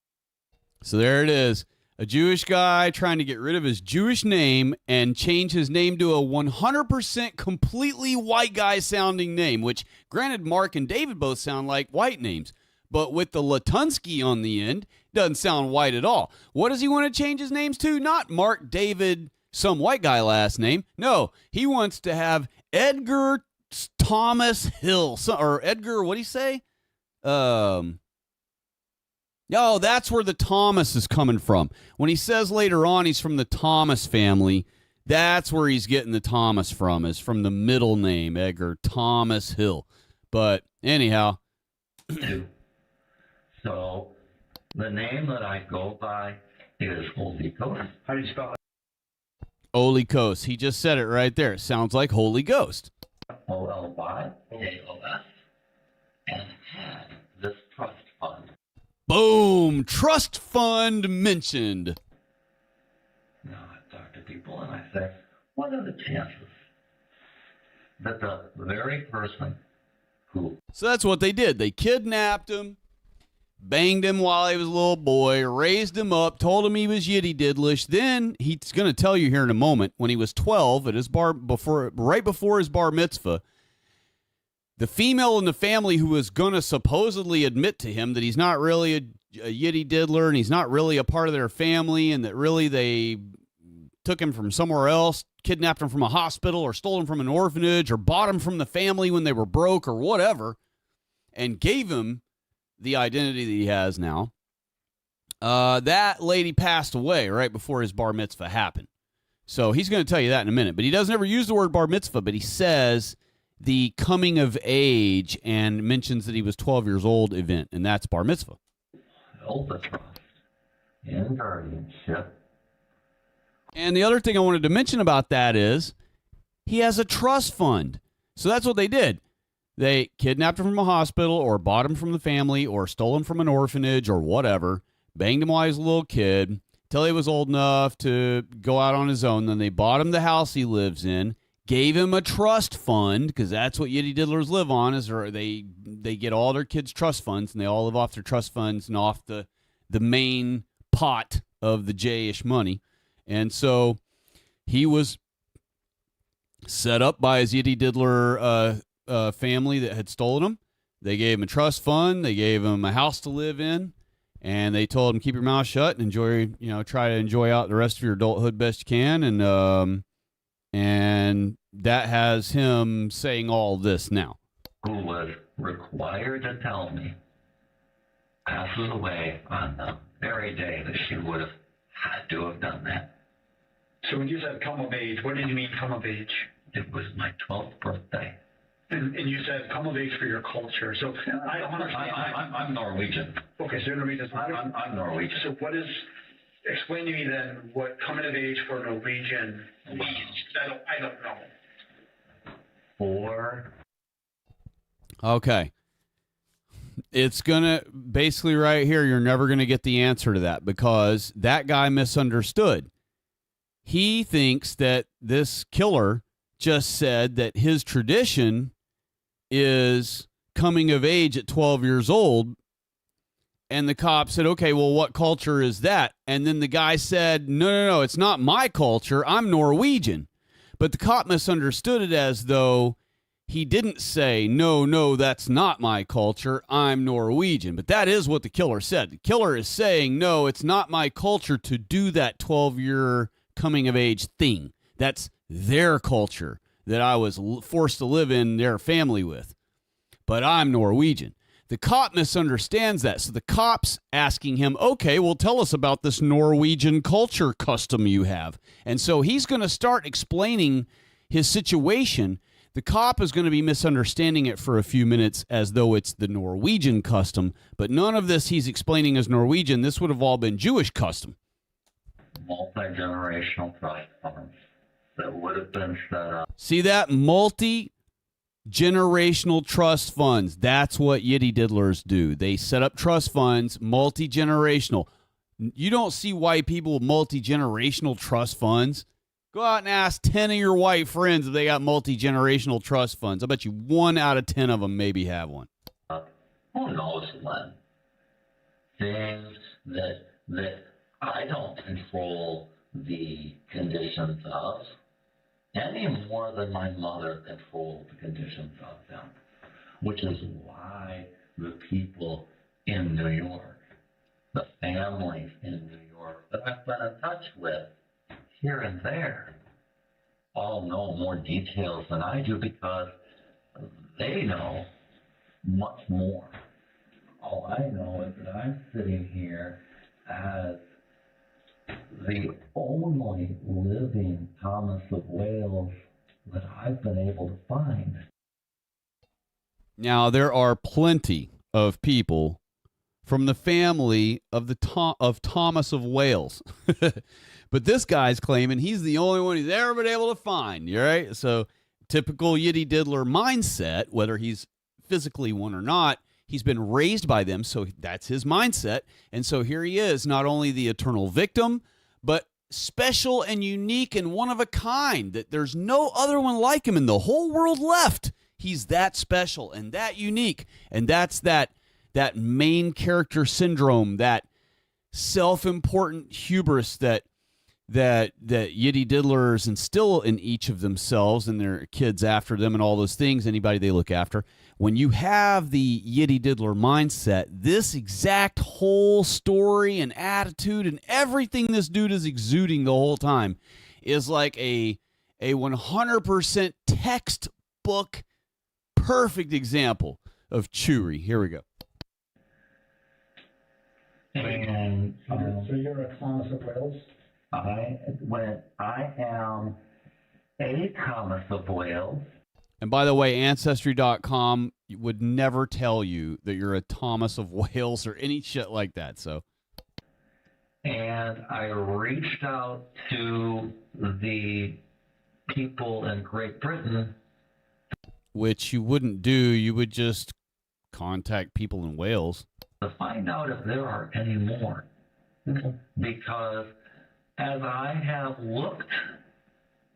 So there it is. A Jewish guy trying to get rid of his Jewish name and change his name to a 100% completely white guy sounding name, which, granted, Mark and David both sound like white names. But with the Latunsky on the end, doesn't sound white at all. What does he want to change his names to? Not Mark David, some white guy last name. No, he wants to have Edgar Thomas Hill. Or Edgar, what do you say? Oh, that's where the Thomas is coming from. When he says later on he's from the Thomas family, that's where he's getting the Thomas from, is from the middle name, Edgar Thomas Hill. But anyhow. So the name that I go by is Olikos. How do you spell it? Olikos. He just said it right there. It sounds like Holy Ghost. Olykaos. And had this trust fund. Boom! Trust fund mentioned. Now I talk to people and I say, what are the chances that the very person who... So that's what they did. They kidnapped him, banged him while he was a little boy, raised him up, told him he was yiddy diddlish. Then he's going to tell you here in a moment, when he was 12 at his right before his bar mitzvah, the female in the family who was going to supposedly admit to him that he's not really a yiddy diddler and he's not really a part of their family and that really they took him from somewhere else, kidnapped him from a hospital or stole him from an orphanage or bought him from the family when they were broke or whatever, and gave him the identity that he has now. That lady passed away right before his bar mitzvah happened. So he's going to tell you that in a minute. But he doesn't ever use the word bar mitzvah, but he says the coming of age and mentions that he was 12 years old event, and that's bar mitzvah. Albatross in guardianship. And the other thing I wanted to mention about that is he has a trust fund. So that's what they did. They kidnapped him from a hospital or bought him from the family or stole him from an orphanage or whatever, banged him while he was a little kid till he was old enough to go out on his own. Then they bought him the house he lives in, gave him a trust fund, because that's what yitty diddlers live on, is they get all their kids' trust funds, and they all live off their trust funds and off the main pot of the J-ish money. And so he was set up by his yitty diddler family that had stolen him. They gave him a trust fund. They gave him a house to live in. And they told him, keep your mouth shut and try to enjoy out the rest of your adulthood best you can. And that has him saying all this now. Who was required to tell me passes away on the very day that she would have had to have done that. So when you said come of age, what did you mean come of age? It was my 12th birthday. And you said come of age for your culture. So I don't understand. I'm Norwegian. Okay, so you're Norwegian. I'm Norwegian. So explain to me then what coming of age for Norwegian means. I don't know. Okay. It's going to, basically right here, you're never going to get the answer to that because that guy misunderstood. He thinks that this killer just said that his tradition is coming of age at 12 years old. And the cop said, okay, well, what culture is that? And then the guy said, no, it's not my culture. I'm Norwegian. But the cop misunderstood it as though he didn't say, no, that's not my culture. I'm Norwegian. But that is what the killer said. The killer is saying, no, it's not my culture to do that 12-year coming of age thing. That's their culture that I was forced to live in their family with. But I'm Norwegian. The cop misunderstands that. So the cop's asking him, okay, well, tell us about this Norwegian culture custom you have. And so he's going to start explaining his situation. The cop is going to be misunderstanding it for a few minutes as though it's the Norwegian custom. But none of this he's explaining as Norwegian. This would have all been Jewish custom. Multi-generational trust funds that would have been set up. See that? Multi-generational trust funds. That's what yitty diddlers do. They set up trust funds, multi-generational. You don't see white people with multi-generational trust funds. Go out and ask 10 of your white friends if they got multi-generational trust funds. I bet you 1 out of 10 of them maybe have one. Who knows when? Things that I don't control the conditions of any more than my mother controlled the conditions of them, which is why the people in New York, the families in New York that I've been in touch with here and there, all know more details than I do because they know much more. All I know is that I'm sitting here as the only living Thomas of Wales that I've been able to find. Now, there are plenty of people from the family of Thomas of Wales. But this guy's claiming he's the only one he's ever been able to find. Right? So typical yitty diddler mindset, whether he's physically one or not, he's been raised by them, so that's his mindset. And so here he is, not only the eternal victim, but special and unique and one of a kind, that there's no other one like him in the whole world left. He's that special and that unique. And that's that main character syndrome, that self-important hubris that yitty diddlers instill in each of themselves and their kids after them and all those things, anybody they look after. When you have the yitty diddler mindset, this exact whole story and attitude and everything this dude is exuding the whole time is like a 100% textbook perfect example of Chewy. Here we go. And so you're a Thomas of Wales? I am a Thomas of Wales. And by the way, Ancestry.com would never tell you that you're a Thomas of Wales or any shit like that. So, And I reached out to the people in Great Britain. Which you wouldn't do. You would just contact people in Wales To find out if there are any more. Because as I have looked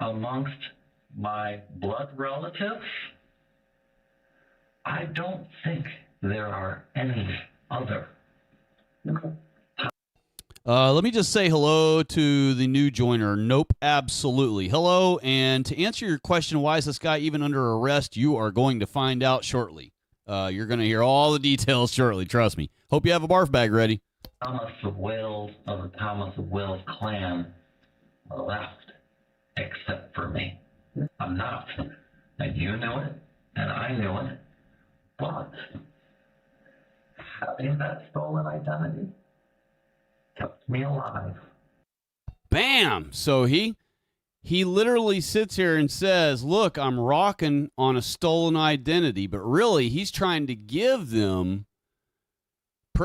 amongst my blood relatives, I don't think there are any other. Let me just say hello to the new joiner. Nope, absolutely. Hello, and to answer your question, why is this guy even under arrest, you are going to find out shortly. You're going to hear all the details shortly, trust me. Hope you have a barf bag ready. Thomas of Wales, of the Thomas of Wales clan, left, except for me. I'm not. And you knew it, and I knew it. But having that stolen identity kept me alive. Bam! So he literally sits here and says, look, I'm rocking on a stolen identity, but really he's trying to give them,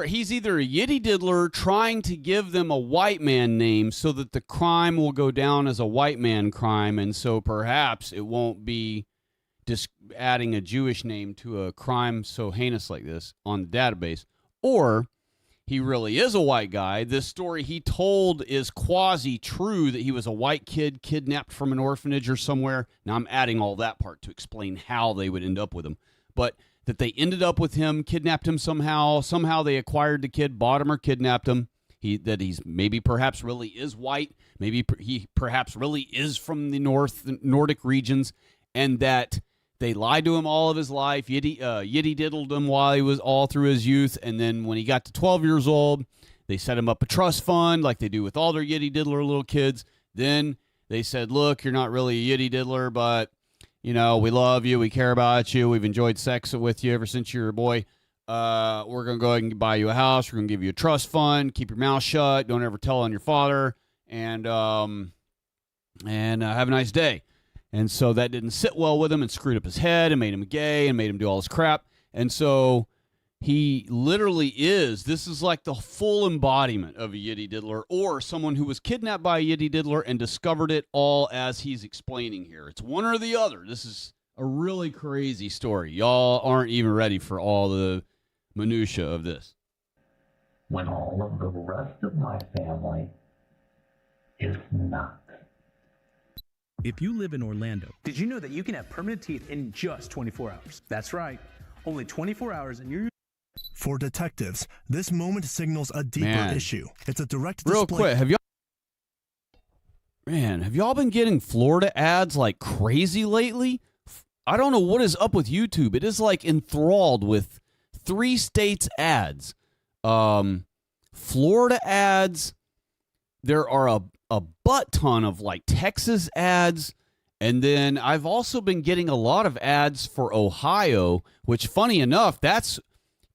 he's either a yitty diddler trying to give them a white man name so that the crime will go down as a white man crime, and so perhaps it won't be just adding a Jewish name to a crime so heinous like this on the database, or he really is a white guy. This story he told is quasi-true, that he was a white kid kidnapped from an orphanage or somewhere. Now, I'm adding all that part to explain how they would end up with him. But that they ended up with him, kidnapped him somehow. Somehow they acquired the kid, bought him or kidnapped him. That he's maybe perhaps really is white. Maybe he perhaps really is from the Nordic regions. And that they lied to him all of his life, yitty diddled him while he was all through his youth, and then when he got to 12 years old, they set him up a trust fund like they do with all their yitty diddler little kids. Then they said, look, you're not really a yitty diddler, but, you know, we love you, we care about you, we've enjoyed sex with you ever since you were a boy. We're going to go ahead and buy you a house, we're going to give you a trust fund, keep your mouth shut, don't ever tell on your father, and have a nice day. And so that didn't sit well with him and screwed up his head and made him gay and made him do all this crap. And so he literally is, this is like the full embodiment of a yitty diddler, or someone who was kidnapped by a yitty diddler and discovered it all as he's explaining here. It's one or the other. This is a really crazy story. Y'all aren't even ready for all the minutia of this. When all of the rest of my family is not. If you live in Orlando, did you know that you can have permanent teeth in just 24 hours? That's right. Only 24 hours and you're... For detectives, this moment signals a deeper issue. It's a direct Real display... quick, have y'all been getting Florida ads like crazy lately? I don't know what is up with YouTube. It is like enthralled with 3 states ads. Florida ads. There are a butt ton of like Texas ads, and then I've also been getting a lot of ads for Ohio, which funny enough, that's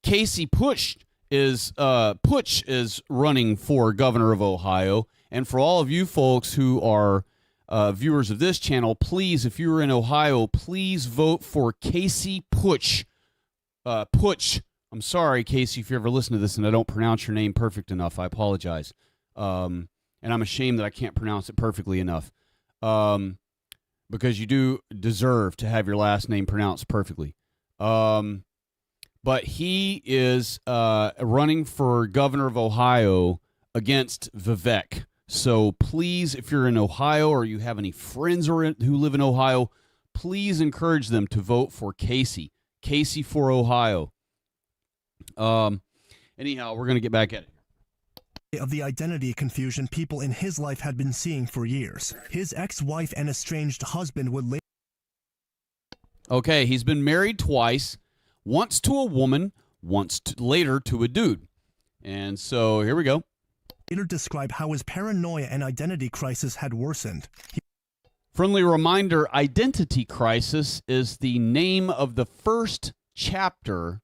Casey Putsch is running for governor of Ohio. And for all of you folks who are viewers of this channel, please, if you're in Ohio, please vote for Casey Putsch. Putsch. I'm sorry, Casey, if you ever listen to this and I don't pronounce your name perfect enough, I apologize. And I'm ashamed that I can't pronounce it perfectly enough, because you do deserve to have your last name pronounced perfectly. But he is running for governor of Ohio against Vivek. So please, if you're in Ohio or you have any friends who live in Ohio, please encourage them to vote for Casey. Casey for Ohio. Anyhow, we're going to get back at it. Of the identity confusion people in his life had been seeing for years. His ex-wife and estranged husband would later... Okay, he's been married twice, once to a woman, later to a dude. And so here we go. Later describe how his paranoia and identity crisis had worsened. Friendly reminder, Identity Crisis is the name of the first chapter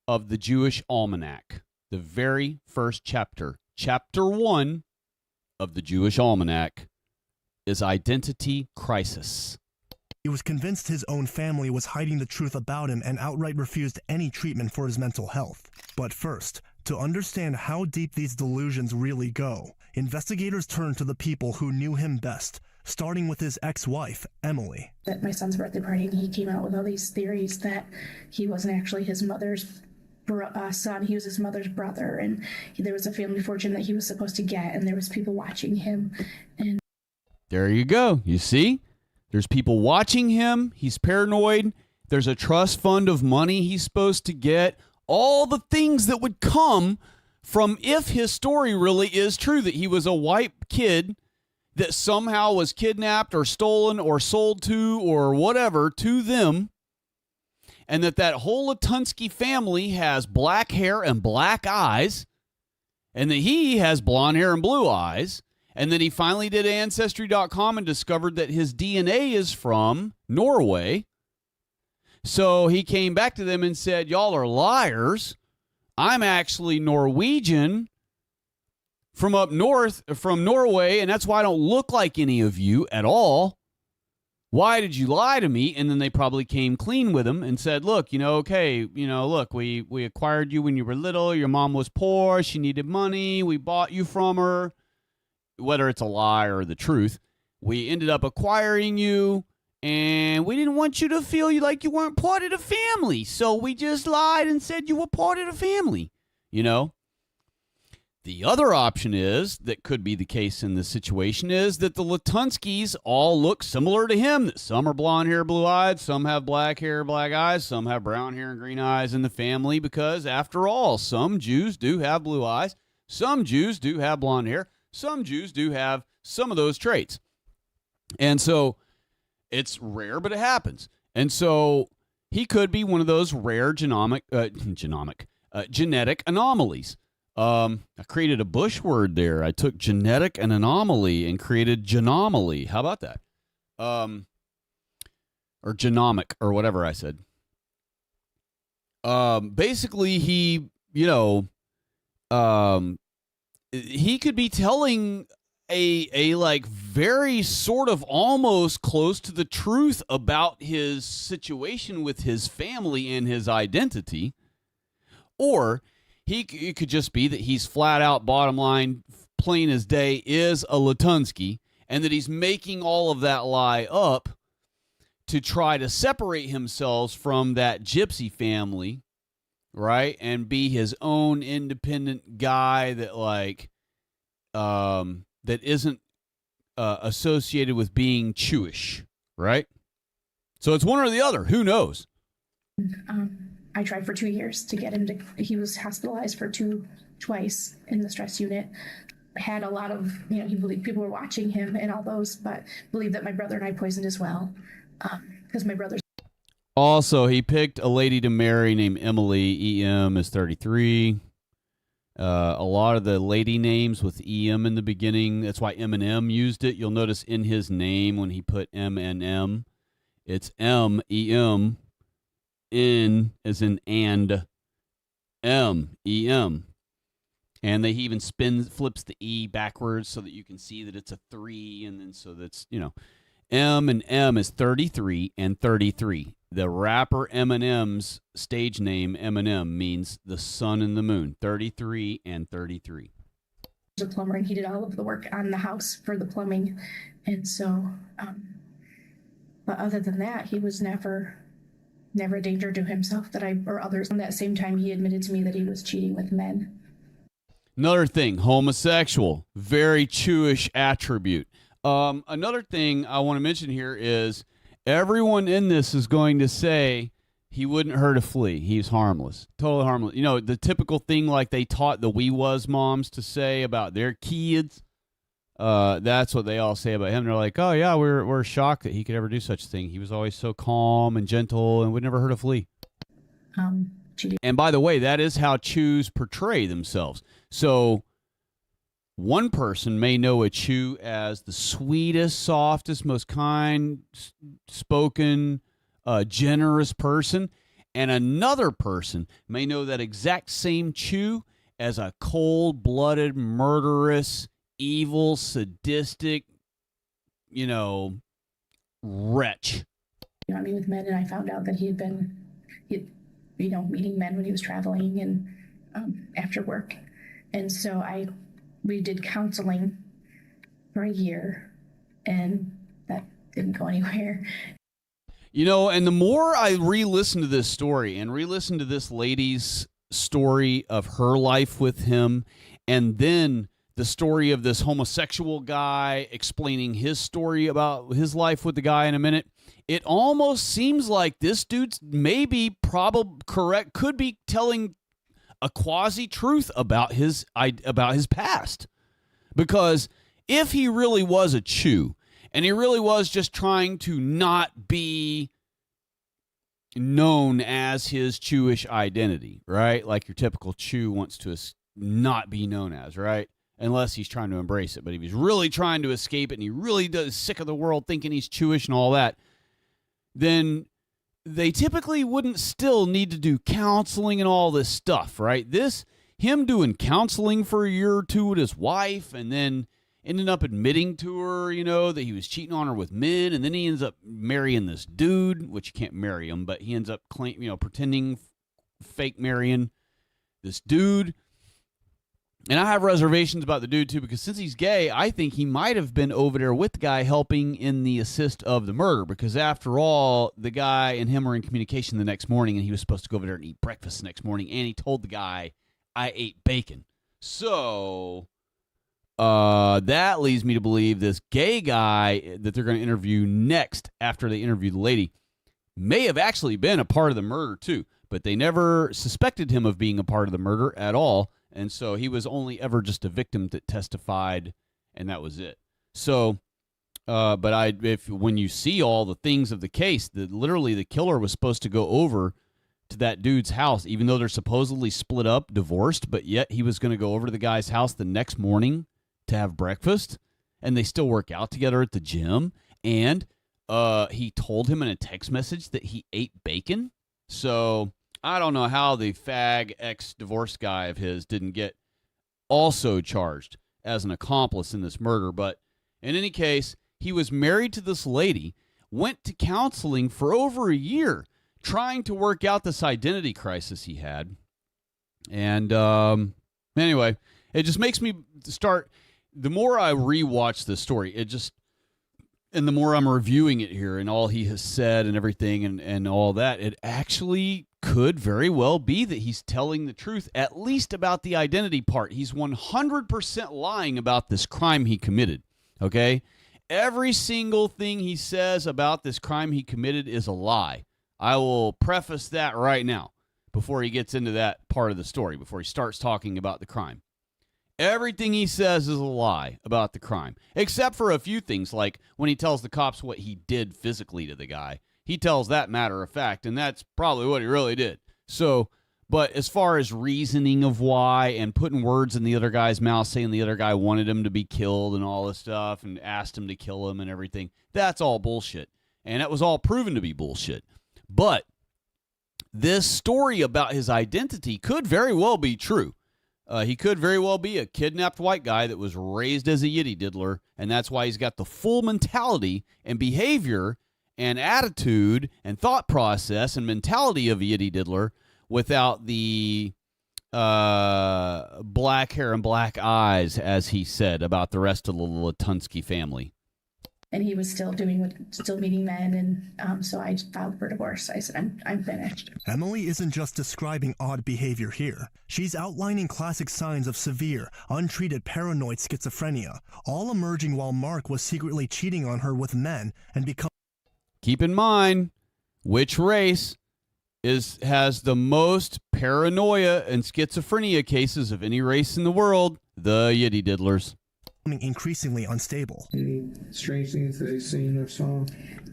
of the Jewish Almanac. The very first chapter. Chapter 1 of the Jewish Almanac is Identity Crisis. He was convinced his own family was hiding the truth about him and outright refused any treatment for his mental health. But first, To understand how deep these delusions really go, investigators turned to the people who knew him best, starting with his ex-wife, Emily. At my son's birthday party, he came out with all these theories that he wasn't actually his mother's son, he was his mother's brother, and there was a family fortune that he was supposed to get, and there was people watching him. And there you go. You see? There's people watching him. He's paranoid. There's a trust fund of money he's supposed to get. All the things that would come from if his story really is true, that he was a white kid that somehow was kidnapped or stolen or sold to or whatever to them, and that whole Latunsky family has black hair and black eyes, and that he has blonde hair and blue eyes, and then he finally did Ancestry.com and discovered that his DNA is from Norway. So he came back to them and said, y'all are liars. I'm actually Norwegian from up north, from Norway, and that's why I don't look like any of you at all. Why did you lie to me? And then they probably came clean with him and said, look, look, we acquired you when you were little. Your mom was poor. She needed money. We bought you from her. Whether it's a lie or the truth, we ended up acquiring you, and we didn't want you to feel like you weren't part of the family. So we just lied and said you were part of the family, The other option is, that could be the case in this situation, is that the Latunskys all look similar to him. That some are blonde hair, blue eyed, some have black hair, black eyes, some have brown hair and green eyes in the family, because after all, some Jews do have blue eyes, some Jews do have blonde hair, some Jews do have some of those traits. And so it's rare, but it happens. And so he could be one of those rare genetic anomalies. I created a Bush word there. I took genetic and anomaly and created genomaly. How about that? Or genomic, or whatever I said. Basically, he could be telling a like very sort of almost close to the truth about his situation with his family and his identity, or it could just be that he's flat out, bottom line, plain as day, is a Latunsky, and that he's making all of that lie up to try to separate himself from that gypsy family, right? And be his own independent guy that that isn't associated with being Jewish, right? So it's one or the other. Who knows? I tried for 2 years to get him to, he was hospitalized for twice in the stress unit. Had a lot of, he believed people were watching him and all those, but believed that my brother and I poisoned as well. Because my brother's. Also, he picked a lady to marry named Emily. EM is 33. A lot of the lady names with EM in the beginning, that's why Eminem used it. You'll notice in his name when he put MNM, it's M-E-M. N as in and, M-E-M. And he even flips the E backwards so that you can see that it's a 3, and then so that's, M and M is 33 and 33. The rapper Eminem's stage name, Eminem, means the sun and the moon, 33 and 33. A plumber, and he did all of the work on the house for the plumbing. And so, but other than that, he was never a danger to himself or others. At that same time, he admitted to me that he was cheating with men. Another thing, homosexual, very Jewish attribute. Another thing I want to mention here is everyone in this is going to say he wouldn't hurt a flea. He's harmless, totally harmless. The typical thing like they taught the We Was moms to say about their kids. That's what they all say about him. They're like, oh yeah, we're shocked that he could ever do such a thing. He was always so calm and gentle and would never hurt a flea. And by the way, that is how Jews portray themselves. So one person may know a Jew as the sweetest, softest, most kind-spoken, generous person, and another person may know that exact same Jew as a cold-blooded, murderous, evil, sadistic, wretch. I mean, with men, and I found out that he had been, meeting men when he was traveling, and after work. And so we did counseling for a year, and that didn't go anywhere. You know, and the more I re-listen to this story and re-listen to this lady's story of her life with him, and then the story of this homosexual guy explaining his story about his life with the guy in a minute, it almost seems like this dude's maybe correct, could be telling a quasi-truth about his past. Because if he really was a Chew, and he really was just trying to not be known as his Chewish identity, right? Like your typical Chew wants to not be known as, right? Unless he's trying to embrace it. But if he's really trying to escape it and he really is sick of the world thinking he's Chewish and all that, then they typically wouldn't still need to do counseling and all this stuff, right? Him doing counseling for a year or two with his wife and then ended up admitting to her, that he was cheating on her with men, and then he ends up marrying this dude, which you can't marry him, but he ends up pretending fake marrying this dude. And I have reservations about the dude too, because since he's gay, I think he might have been over there with the guy helping in the assist of the murder, because after all, the guy and him were in communication the next morning, and he was supposed to go over there and eat breakfast the next morning, and he told the guy, "I ate bacon." So that leads me to believe this gay guy that they're going to interview next after they interview the lady may have actually been a part of the murder too, but they never suspected him of being a part of the murder at all, and so he was only ever just a victim that testified, and that was it. So, when you see all the things of the case, literally the killer was supposed to go over to that dude's house, even though they're supposedly split up, divorced, but yet he was going to go over to the guy's house the next morning to have breakfast, and they still work out together at the gym, and he told him in a text message that he ate bacon. So I don't know how the fag ex-divorced guy of his didn't get also charged as an accomplice in this murder, but in any case, he was married to this lady, went to counseling for over a year, trying to work out this identity crisis he had, and anyway, it just makes me start. The more I rewatch this story, and the more I'm reviewing it here and all he has said and everything and all that, it actually could very well be that he's telling the truth, at least about the identity part. He's 100% lying about this crime he committed, okay? Every single thing he says about this crime he committed is a lie. I will preface that right now before he gets into that part of the story, before he starts talking about the crime. Everything he says is a lie about the crime, except for a few things, like when he tells the cops what he did physically to the guy. He tells that matter of fact, and that's probably what he really did. So, but as far as reasoning of why and putting words in the other guy's mouth, saying the other guy wanted him to be killed and all this stuff and asked him to kill him and everything, that's all bullshit. And that was all proven to be bullshit. But this story about his identity could very well be true. He could very well be a kidnapped white guy that was raised as a yitty diddler, and that's why he's got the full mentality and behavior and attitude and thought process and mentality of a yitty diddler without the black hair and black eyes, as he said about the rest of the Latunsky family. And he was still meeting men, and so I filed for divorce. I said, I'm finished. Emily isn't just describing odd behavior here. She's outlining classic signs of severe, untreated paranoid schizophrenia, all emerging while Mark was secretly cheating on her with men and becoming... Keep in mind, which race has the most paranoia and schizophrenia cases of any race in the world? The yitty diddlers. Increasingly unstable. Any strange things that they've seen or saw?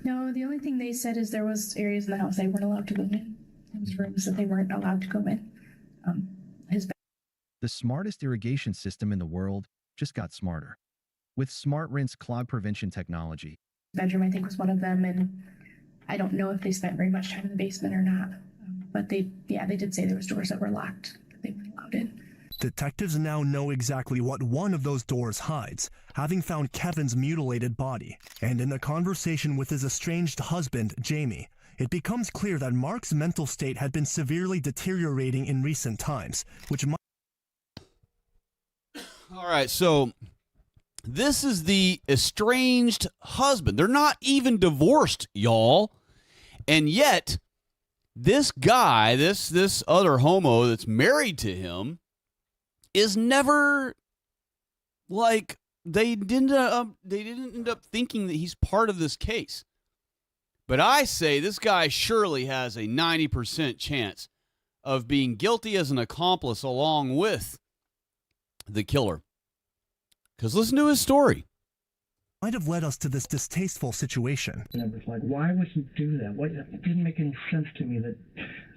No, the only thing they said is there was areas in the house they weren't allowed to go in. There was rooms that they weren't allowed to go in. The smartest irrigation system in the world just got smarter. With Smart Rinse clog prevention technology. Bedroom, I think, was one of them, and I don't know if they spent very much time in the basement or not. But they did say there was doors that were locked that they weren't allowed in. Detectives now know exactly what one of those doors hides, having found Kevin's mutilated body. And in a conversation with his estranged husband, Jamie, it becomes clear that Mark's mental state had been severely deteriorating in recent times, which might... All right, so this is the estranged husband. They're not even divorced, y'all. And yet, this guy, this other homo that's married to him, is never, like, they didn't end up thinking that he's part of this case. But I say this guy surely has a 90% chance of being guilty as an accomplice along with the killer. Because listen to his story. Might have led us to this distasteful situation. And it was like, why would he do that? It didn't make any sense to me that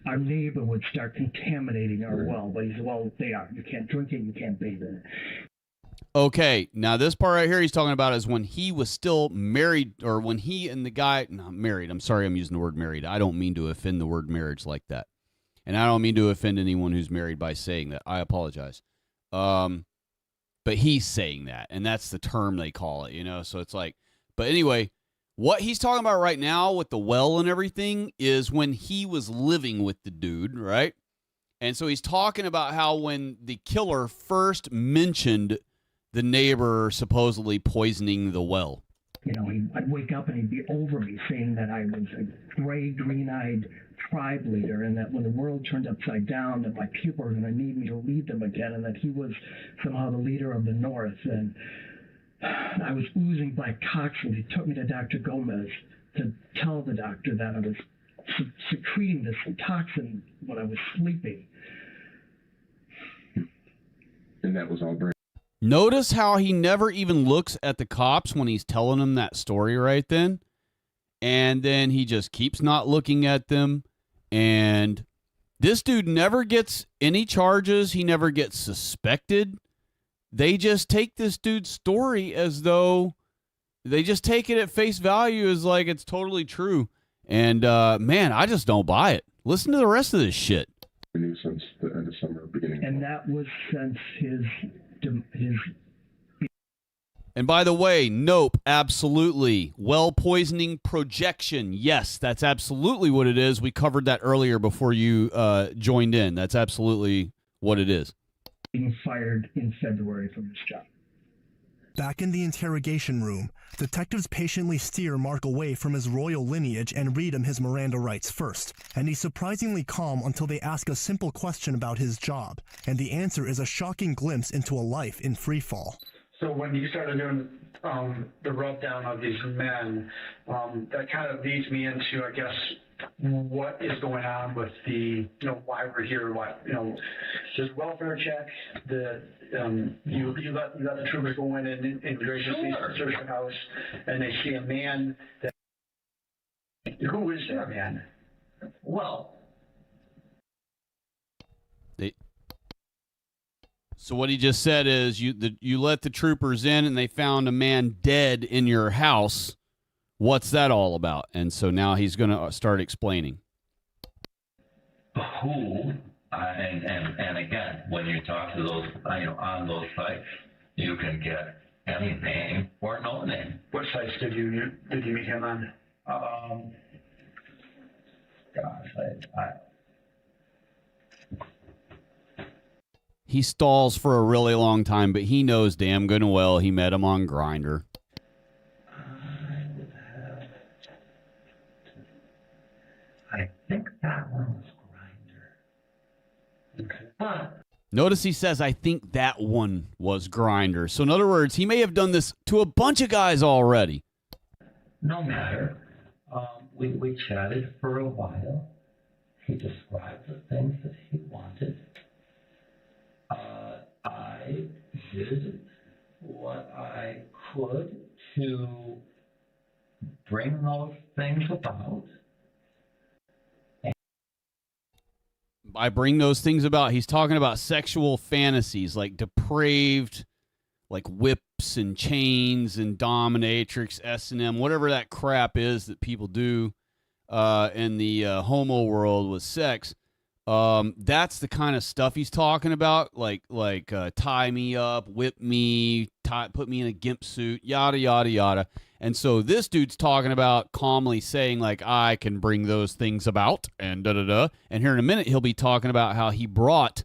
our neighbor would start contaminating our well. But he said, well, they are. You can't drink it. You can't bathe in it. Okay, now this part right here he's talking about is when he was still married, or when he and the guy, not married, I'm sorry I'm using the word married. I don't mean to offend the word marriage like that. And I don't mean to offend anyone who's married by saying that. I apologize. But he's saying that, and that's the term they call it, you know? So it's like, but anyway, what he's talking about right now with the well and everything is when he was living with the dude, right? And so he's talking about how when the killer first mentioned the neighbor supposedly poisoning the well. You know, I'd wake up and he'd be over me saying that I was a gray, green-eyed tribe leader, and that when the world turned upside down, that my people were going to need me to lead them again, and that he was somehow the leader of the North. And I was oozing black toxins. He took me to Dr. Gomez to tell the doctor that I was secreting this toxin when I was sleeping. And that was all brain. Notice how he never even looks at the cops when he's telling them that story right then. And then he just keeps not looking at them. And this dude never gets any charges. He never gets suspected. They just take this dude's story as though they just take it at face value as like it's totally true. And, man, I just don't buy it. Listen to the rest of this shit. We knew since the end of summer, beginning. And that was since his. And by the way, nope, absolutely. Well poisoning projection. Yes, that's absolutely what it is. We covered that earlier before you joined in. That's absolutely what it is. Being fired in February from his job. Back in the interrogation room, detectives patiently steer Mark away from his royal lineage and read him his Miranda rights first. And he's surprisingly calm until they ask a simple question about his job. And the answer is a shocking glimpse into a life in freefall. So when you started doing the rub down of these men, that kind of leads me into, I guess, what is going on with the, why we're here, just welfare check, you let the troopers go in and graciously search the house, and they see a man that, who is that man? Well, so what he just said is you let the troopers in and they found a man dead in your house. What's that all about? And so now he's going to start explaining. Who, and again, when you talk to those, on those sites, you can get any name or no name. What sites did you meet him on? He stalls for a really long time, but he knows damn good and well he met him on Grindr. I think that one was Grindr. But notice he says, I think that one was Grindr. So in other words, he may have done this to a bunch of guys already. No matter. We chatted for a while. He described the things that he wanted. I did what I could to bring those things about. By bring those things about, he's talking about sexual fantasies, like depraved, like whips and chains and dominatrix, S&M, whatever that crap is that people do in the homo world with sex. That's the kind of stuff he's talking about, like tie me up, whip me, put me in a gimp suit, yada, yada, yada. And so this dude's talking about calmly saying, like, I can bring those things about and da-da-da. And here in a minute, he'll be talking about how he brought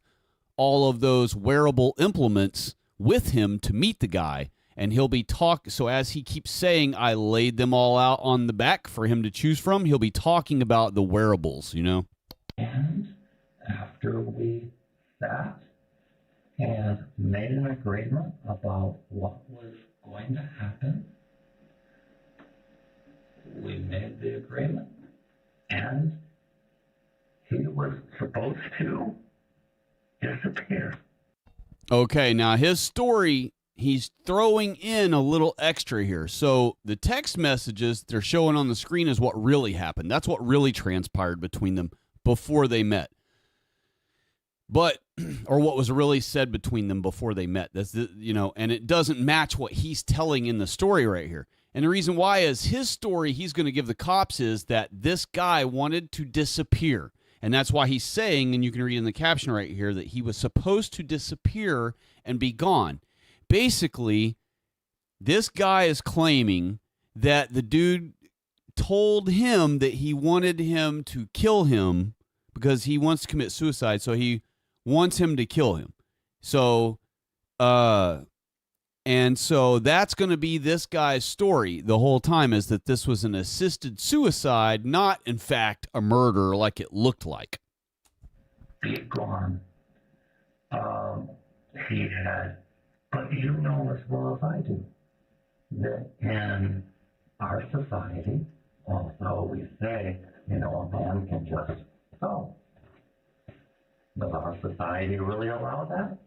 all of those wearable implements with him to meet the guy. And he'll be so as he keeps saying, I laid them all out on the back for him to choose from, he'll be talking about the wearables, you know? And after we sat and made an agreement about what was going to happen, we made the agreement, and he was supposed to disappear. Okay, now his story, he's throwing in a little extra here. So the text messages they're showing on the screen is what really happened. That's what really transpired between them before they met. But, or what was really said between them before they met. That's the, you know, and it doesn't match what he's telling in the story right here. And the reason why is his story he's going to give the cops is that this guy wanted to disappear. And that's why he's saying, and you can read in the caption right here, that he was supposed to disappear and be gone. Basically, this guy is claiming that the dude told him that he wanted him to kill him because he wants to commit suicide, so he wants him to kill him. So, and so that's going to be this guy's story the whole time, is that this was an assisted suicide, not, in fact, a murder like it looked like. Be gone. He had, but you know as well as I do, that in our society, although we say, you know, a man can just go, does our society really allow that?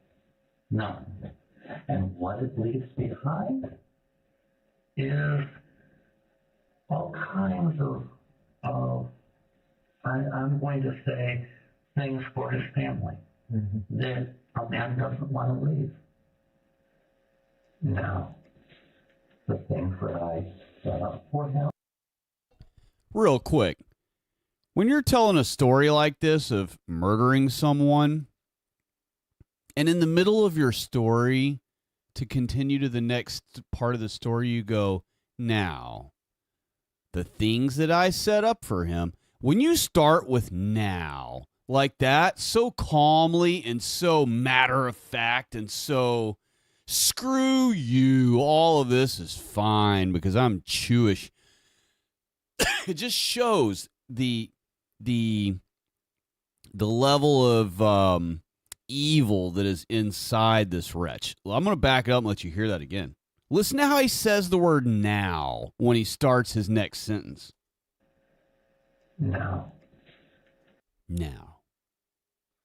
No. And what it leaves behind is all kinds of I'm going to say, things for his family that a man doesn't want to leave. Now, the things that I set up for him. Real quick, when you're telling a story like this of murdering someone, and in the middle of your story, to continue to the next part of the story, you go, now, the things that I set up for him, when you start with now, like that, so calmly and so matter of fact and so screw you, all of this is fine because I'm Jewish. It just shows the level of evil that is inside this wretch. Well, I'm going to back it up and let you hear that again. Listen to how he says the word now when he starts his next sentence. Now. Now.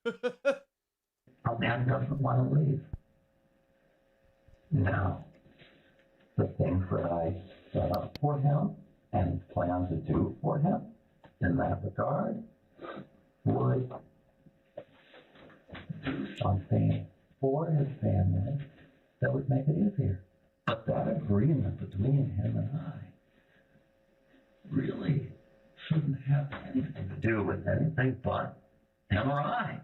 A man doesn't want to leave. Now. The things that I set up for him and plan to do for him in that regard would do something for his family that would make it easier. But that agreement between him and I really shouldn't have anything to do with anything but him or I.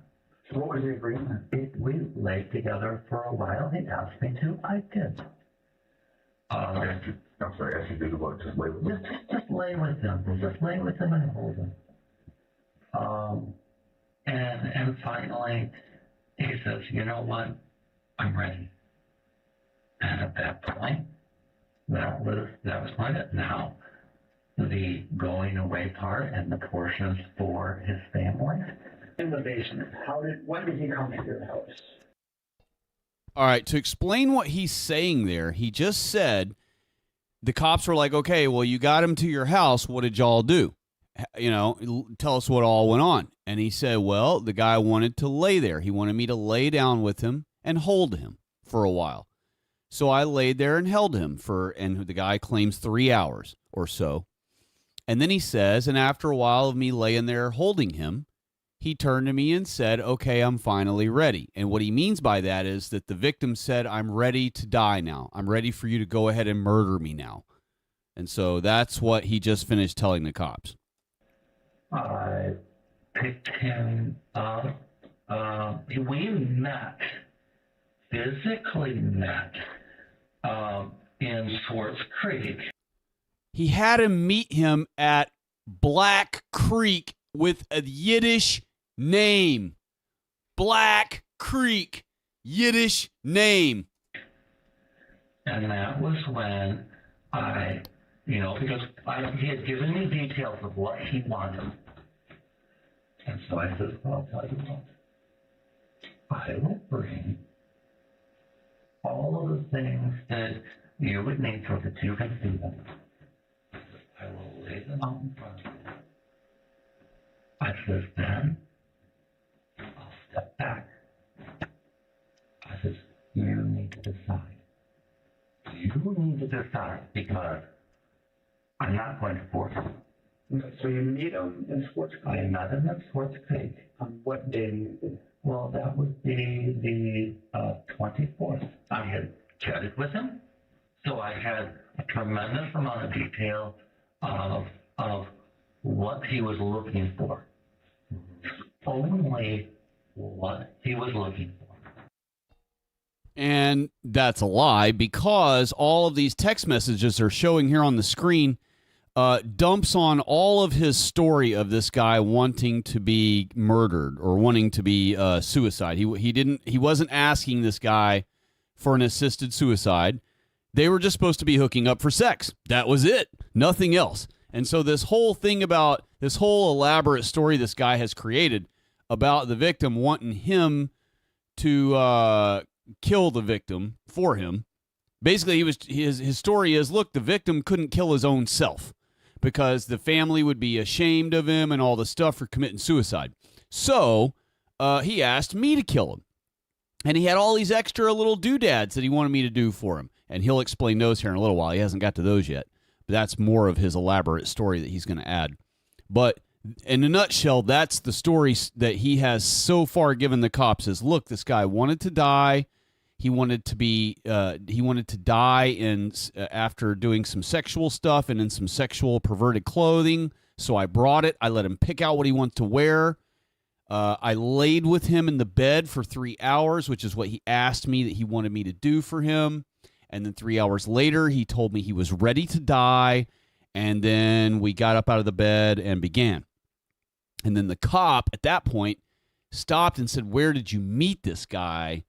So what was the agreement? We laid together for a while. He asked me to. I did. I'm sorry, I should do the work. Just lay with him. Just lay with him. Just lay with him and hold him. And finally, he says, you know what? I'm ready. And at that point, that was not it. Now, the going away part and the portions for his family. In the basement, when did he come to your house? All right, to explain what he's saying there, he just said the cops were like, okay, well, you got him to your house. What did y'all do? You know, tell us what all went on. And he said, well, the guy wanted to lay there. He wanted me to lay down with him and hold him for a while. So I laid there and held him and the guy claims 3 hours or so. And then he says, and after a while of me laying there holding him, he turned to me and said, okay, I'm finally ready. And what he means by that is that the victim said, I'm ready to die now. I'm ready for you to go ahead and murder me now. And so that's what he just finished telling the cops. I picked him up. We physically met in Swartz Creek. he had him meet him at Black Creek with a Yiddish name. Black Creek, Yiddish name. And that was when I, because he had given me details of what he wanted. And so I said, well, I'll tell you what. I will bring all of the things that you would need so that you can do them. I will lay them out in front of you. I says, then I'll step back. I says, you need to decide. You need to decide because I'm not going to force you. So you meet him in Swartz Creek? I met him at Swartz Creek. On what day? Well, that would be the 24th. I had chatted with him, so I had a tremendous amount of detail of what he was looking for. Only what he was looking for. And that's a lie, because all of these text messages are showing here on the screen dumps on all of his story of this guy wanting to be murdered or wanting to be suicide. He wasn't asking this guy for an assisted suicide. They were just supposed to be hooking up for sex. That was it. Nothing else. And so this whole thing about this whole elaborate story this guy has created about the victim wanting him to kill the victim for him. Basically, his story is, look, the victim couldn't kill his own self because the family would be ashamed of him and all the stuff for committing suicide. So he asked me to kill him. And he had all these extra little doodads that he wanted me to do for him. And he'll explain those here in a little while. He hasn't got to those yet. But that's more of his elaborate story that he's going to add. But in a nutshell, that's the story that he has so far given the cops is, look, this guy wanted to die. He wanted to die after doing some sexual stuff and in some sexual perverted clothing. So I brought it. I let him pick out what he wants to wear. I laid with him in the bed for 3 hours, which is what he asked me that he wanted me to do for him. And then 3 hours later, he told me he was ready to die. And then we got up out of the bed and began. And then the cop at that point stopped and said, where did you meet this guy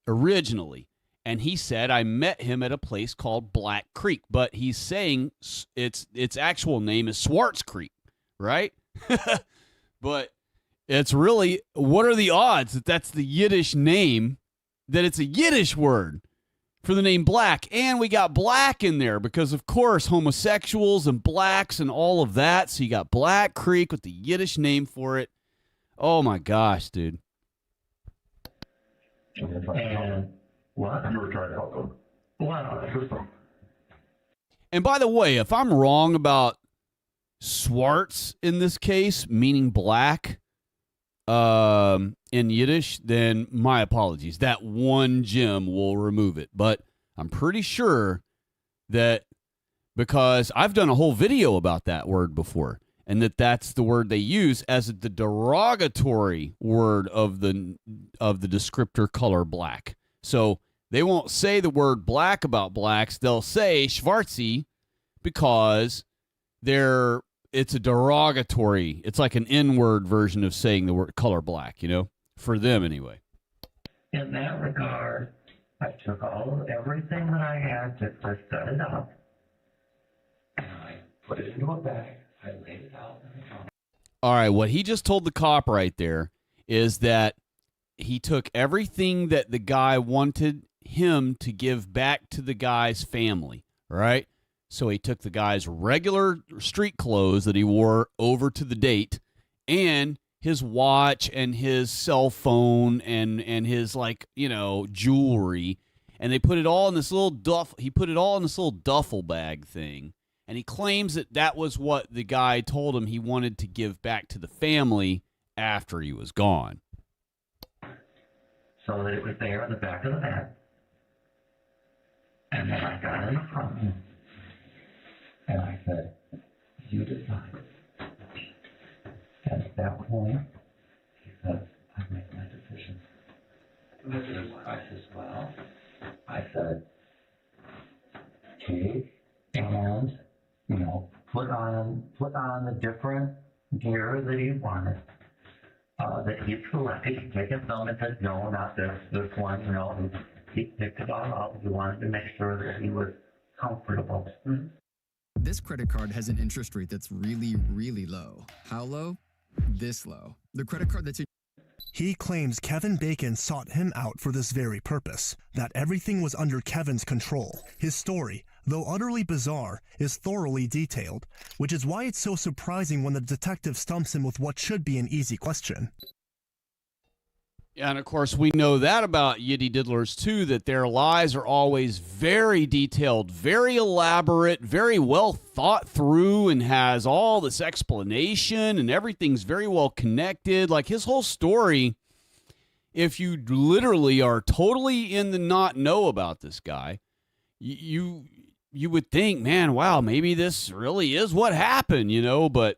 originally? And he said, I met him at a place called Black Creek. But he's saying its actual name is Swartz Creek, right? But it's really, what are the odds that that's the Yiddish name, that it's a Yiddish word for the name Black? And we got black in there because, of course, homosexuals and blacks and all of that. So you got Black Creek with the Yiddish name for it. Oh, my gosh, dude. And what? You were trying to help them. Wow. And by the way, if I'm wrong about Swartz in this case, meaning black, in Yiddish, then my apologies. That one gem will remove it. But I'm pretty sure that, because I've done a whole video about that word before, and that's the word they use as the derogatory word of the descriptor color black. So they won't say the word black about blacks. They'll say Schwarzi because it's a derogatory. It's like an N-word version of saying the word color black, for them anyway. In that regard, I took everything that I had to set it up, and I put it into a bag. I laid it out in the front. All right, what he just told the cop right there is that he took everything that the guy wanted him to give back to the guy's family, right? So he took the guy's regular street clothes that he wore over to the date, and his watch and his cell phone and his jewelry, and they put it all in this little duffel bag thing. And he claims that was what the guy told him he wanted to give back to the family after he was gone. So that it was there in the back of the bag. And then I got in the front. And I said, you decide. And at that point, he said, I've made my decision. I said, Kate and put on the different gear that he wanted, that he selected. He took a film and said, no, not this one, he picked it all out. He wanted to make sure that he was comfortable. This credit card has an interest rate that's really, really low. How low? This low. The credit card that's in... He claims Kevin Bacon sought him out for this very purpose, that everything was under Kevin's control. His story, though utterly bizarre, is thoroughly detailed, which is why it's so surprising when the detective stumps him with what should be an easy question. Yeah, and of course we know that about Yiddy Diddlers too, that their lies are always very detailed, very elaborate, very well thought through, and has all this explanation, and everything's very well connected. Like his whole story, if you literally are totally in the not know about this guy, you would think, man, wow, maybe this really is what happened, but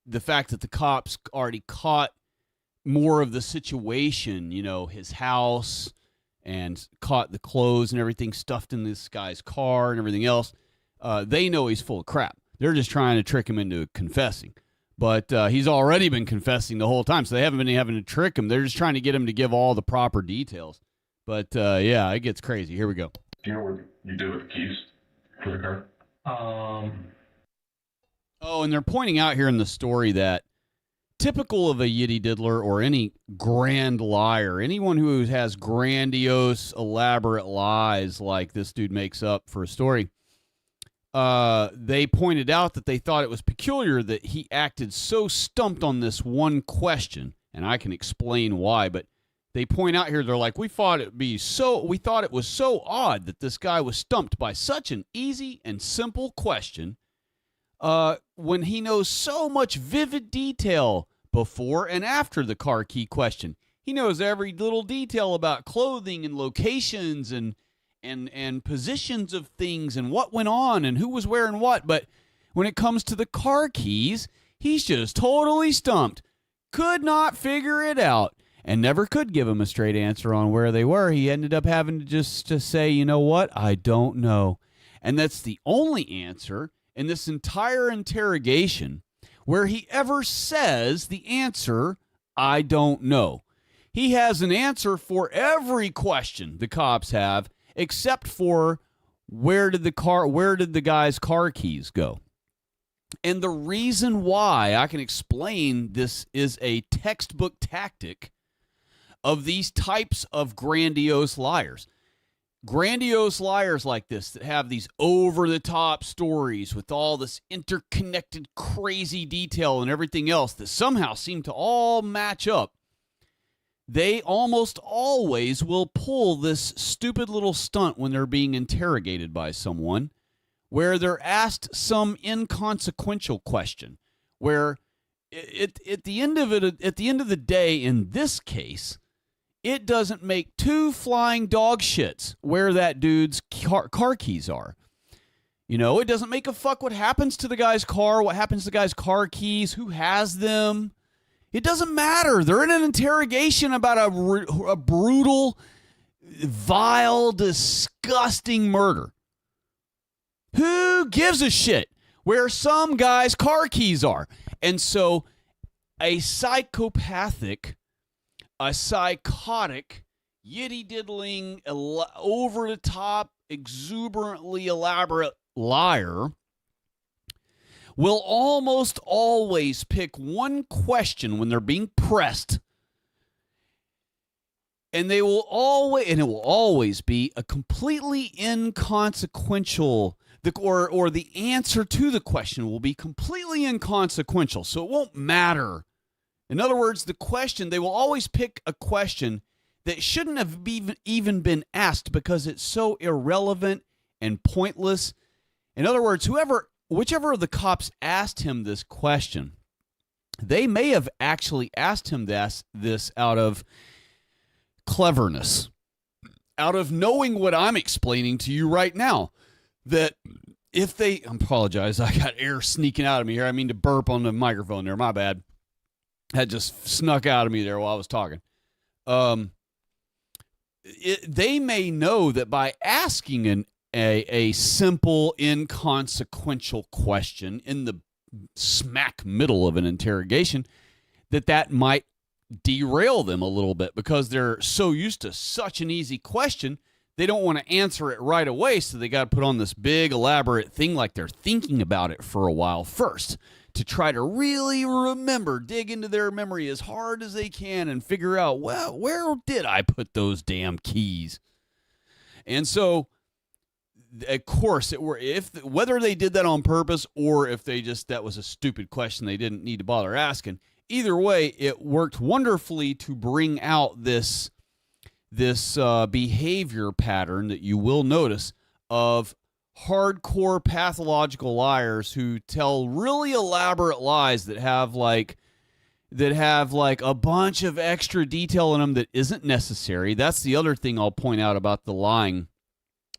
the fact that the cops already caught more of the situation, his house, and caught the clothes and everything stuffed in this guy's car and everything else, they know he's full of crap. They're just trying to trick him into confessing. But he's already been confessing the whole time, so they haven't been having to trick him. They're just trying to get him to give all the proper details. But, yeah, it gets crazy. Here we go. Do you know what you did with the keys for the car? Oh, and they're pointing out here in the story that typical of a Yiddy Diddler or any grand liar, anyone who has grandiose, elaborate lies like this dude makes up for a story, they pointed out that they thought it was peculiar that he acted so stumped on this one question, and I can explain why, but they point out here, they're like, we thought it was so odd that this guy was stumped by such an easy and simple question, when he knows so much vivid detail before and after the car key question. He knows every little detail about clothing and locations and positions of things and what went on and who was wearing what. But when it comes to the car keys, he's just totally stumped. Could not figure it out and never could give him a straight answer on where they were. He ended up having to say, you know what? I don't know. And that's the only answer in this entire interrogation where he ever says the answer, I don't know. He has an answer for every question the cops have, except for where did the guy's car keys go? And the reason why I can explain this is a textbook tactic of these types of grandiose liars. Grandiose liars like this that have these over-the-top stories with all this interconnected crazy detail and everything else that somehow seem to all match up, they almost always will pull this stupid little stunt when they're being interrogated by someone where they're asked some inconsequential question where at the end of the day, in this case, it doesn't make two flying dog shits where that dude's car keys are. It doesn't make a fuck what happens to the guy's car, what happens to the guy's car keys, who has them. It doesn't matter. They're in an interrogation about a brutal, vile, disgusting murder. Who gives a shit where some guy's car keys are? And so a psychotic, yiddy-diddling, over-the-top, exuberantly elaborate liar will almost always pick one question when they're being pressed, and it will always be a completely inconsequential, or the answer to the question will be completely inconsequential, so it won't matter. In other words, they will always pick a question that shouldn't have even been asked because it's so irrelevant and pointless. In other words, whichever of the cops asked him this question, they may have actually asked him this out of cleverness, out of knowing what I'm explaining to you right now, that if I apologize, I got air sneaking out of me here. I mean to burp on the microphone there. My bad. That just snuck out of me there while I was talking. They may know that by asking a simple, inconsequential question in the smack middle of an interrogation, that might derail them a little bit because they're so used to such an easy question. They don't want to answer it right away, so they got to put on this big, elaborate thing like they're thinking about it for a while first to try to really remember, dig into their memory as hard as they can and figure out, well, where did I put those damn keys? And so, of course, whether they did that on purpose or if that was a stupid question they didn't need to bother asking, either way, it worked wonderfully to bring out this behavior pattern that you will notice of hardcore pathological liars who tell really elaborate lies that have like a bunch of extra detail in them that isn't necessary. That's the other thing I'll point out about the lying.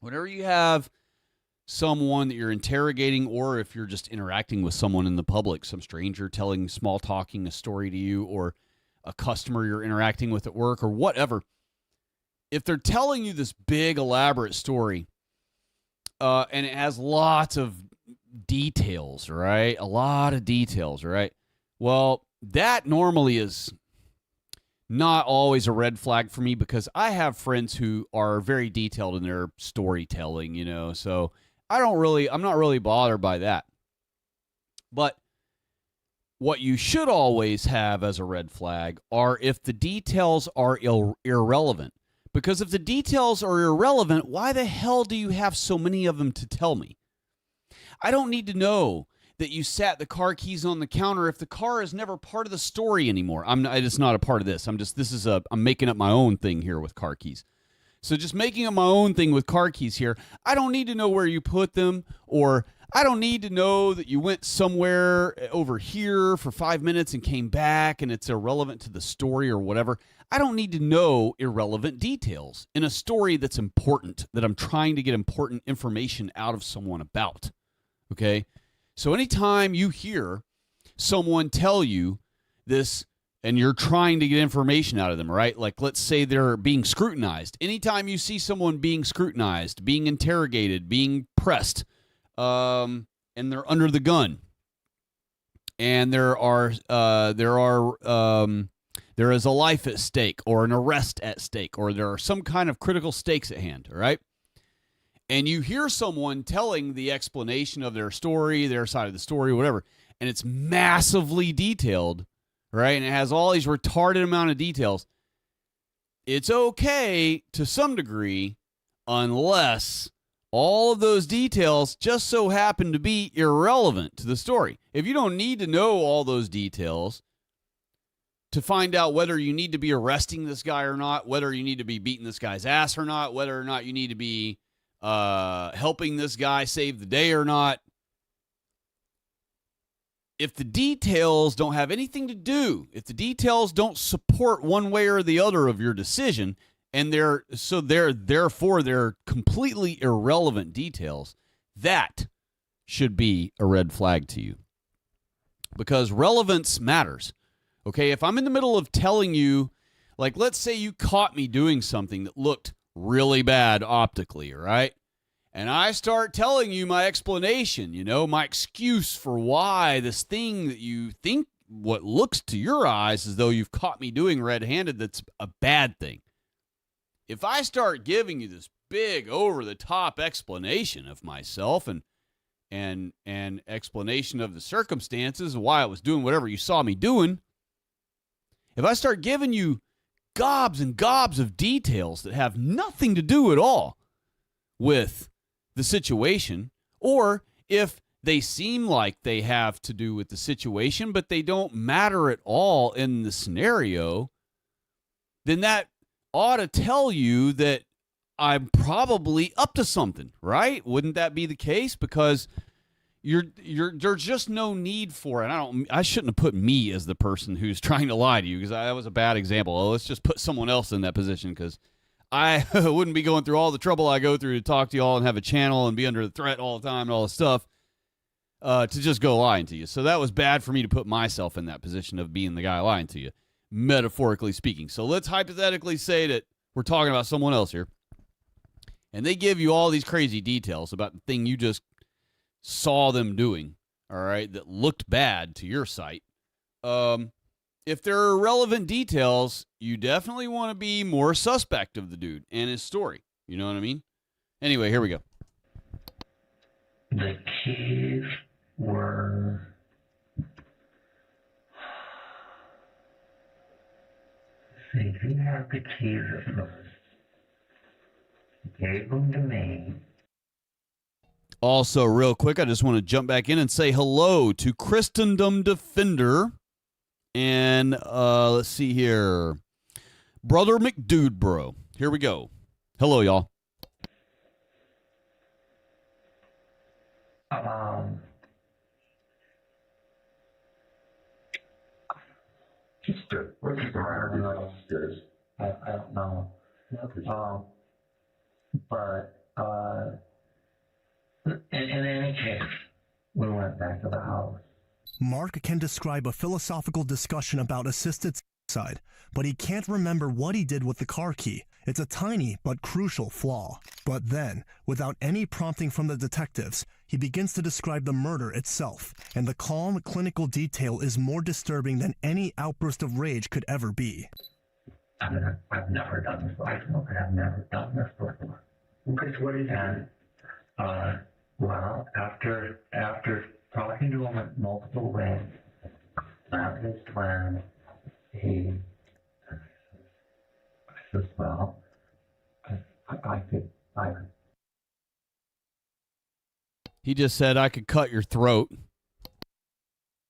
Whenever you have someone that you're interrogating, or if you're just interacting with someone in the public, some stranger small talking a story to you, or a customer you're interacting with at work or whatever, if they're telling you this big elaborate story, and it has lots of details, right? A lot of details, right? Well, that normally is not always a red flag for me because I have friends who are very detailed in their storytelling, so I'm not really bothered by that. But what you should always have as a red flag are if the details are irrelevant. Because if the details are irrelevant, why the hell do you have so many of them to tell me? I don't need to know that you sat the car keys on the counter if the car is never part of the story anymore. It's not a part of this. I'm making up my own thing here with car keys. So just making up my own thing with car keys here, I don't need to know where you put them, or I don't need to know that you went somewhere over here for 5 minutes and came back and it's irrelevant to the story or whatever. I don't need to know irrelevant details in a story that's important, that I'm trying to get important information out of someone about. Okay? So anytime you hear someone tell you this and you're trying to get information out of them, right? Like, let's say they're being scrutinized. Anytime you see someone being scrutinized, being interrogated, being pressed, and they're under the gun, and there is a life at stake or an arrest at stake, or there are some kind of critical stakes at hand, all right? And you hear someone telling the explanation of their story, their side of the story, whatever, and it's massively detailed, right? And it has all these retarded amount of details. It's okay to some degree unless all of those details just so happen to be irrelevant to the story. If you don't need to know all those details to find out whether you need to be arresting this guy or not, whether you need to be beating this guy's ass or not, whether or not you need to be helping this guy save the day or not, if the details don't have anything to do, if the details don't support one way or the other of your decision, and therefore they're completely irrelevant details, that should be a red flag to you. Because relevance matters. Okay, if I'm in the middle of telling you, like, let's say you caught me doing something that looked really bad optically, right? And I start telling you my explanation, my excuse for why this thing that you think what looks to your eyes as though you've caught me doing red-handed, that's a bad thing. If I start giving you this big over-the-top explanation of myself and explanation of the circumstances and why I was doing whatever you saw me doing, if I start giving you gobs and gobs of details that have nothing to do at all with the situation, or if they seem like they have to do with the situation, but they don't matter at all in the scenario, then that ought to tell you that I'm probably up to something, right? Wouldn't that be the case? Because there's just no need for it. I shouldn't have put me as the person who's trying to lie to you, because that was a bad example. Well, let's just put someone else in that position, because I wouldn't be going through all the trouble I go through to talk to you all and have a channel and be under the threat all the time and all this stuff to just go lying to you. So that was bad for me to put myself in that position of being the guy lying to you, metaphorically speaking. So let's hypothetically say that we're talking about someone else here. and they give you all these crazy details about the thing you just saw them doing, all right, that looked bad to your sight. If there are relevant details, you definitely want to be more suspect of the dude and his story. You know what I mean? Anyway, here we go. The keys were... See, he had the keys at first. He gave them to me. Also, real quick, I just want to jump back in and say hello to Christendom Defender. And let's see here. Brother McDude Bro. Here we go. Hello, y'all. We're just around upstairs. I don't know. But in any case, we went back to the house. Mark can describe a philosophical discussion about assisted suicide, but he can't remember what he did with the car key. It's a tiny but crucial flaw. But then, without any prompting from the detectives, he begins to describe the murder itself, and the calm, clinical detail is more disturbing than any outburst of rage could ever be. I've never done this. I've never done this before. Okay, what is that? Well, after talking to him in multiple ways, that is when he says, well, I could. He just said, I could cut your throat.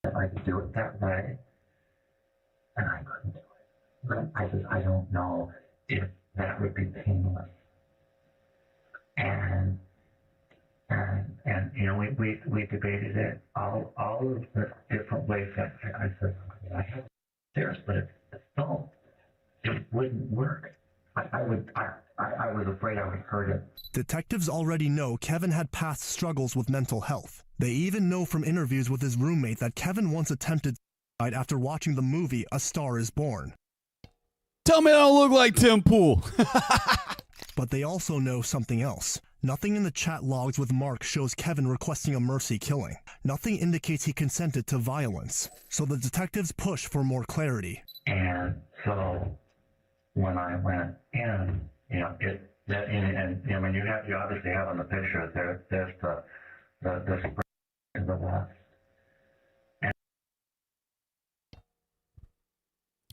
I could do it that way, and I couldn't do it. But I said, I don't know if that would be painless. And you know, we debated it, all of the different ways that I said, I have stairs, but it's still, it wouldn't work. I was afraid I would hurt him. Detectives already know Kevin had past struggles with mental health. They even know from interviews with his roommate that Kevin once attempted suicide after watching the movie A Star is Born. Tell me I don't look like Tim Pool. But they also know something else. Nothing in the chat logs with Mark shows Kevin requesting a mercy killing. Nothing indicates he consented to violence. So the detectives push for more clarity. And so when I went in, you know, and you know, when you obviously have on the picture there's the spring in the west.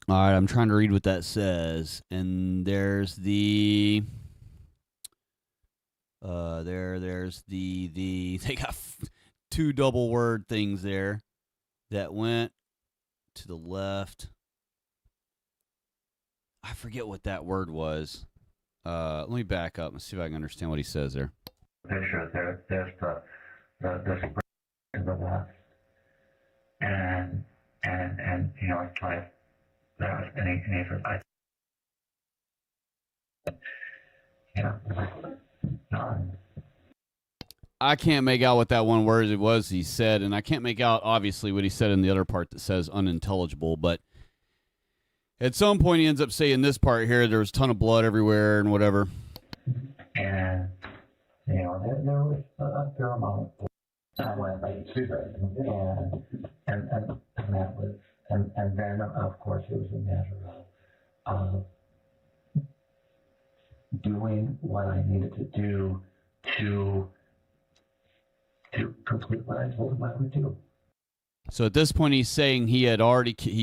All right, I'm trying to read what that says. And there's the... there's the they got two double word things there that went to the left. I forget what that word was. Let me back up and see if I can understand what he says there. Picture there's the spring in the west, and you know, it's like that, and he said, I can't make out what that one word it was he said, and I can't make out, obviously, what he said in the other part that says unintelligible, but at some point he ends up saying this part here, there was a ton of blood everywhere and whatever. And, you know, there was a fair amount of blood. I went like to that, and that was, and then, of course, it was a matter of doing what I needed to do to complete what I told him I would do. So at this point, he's saying he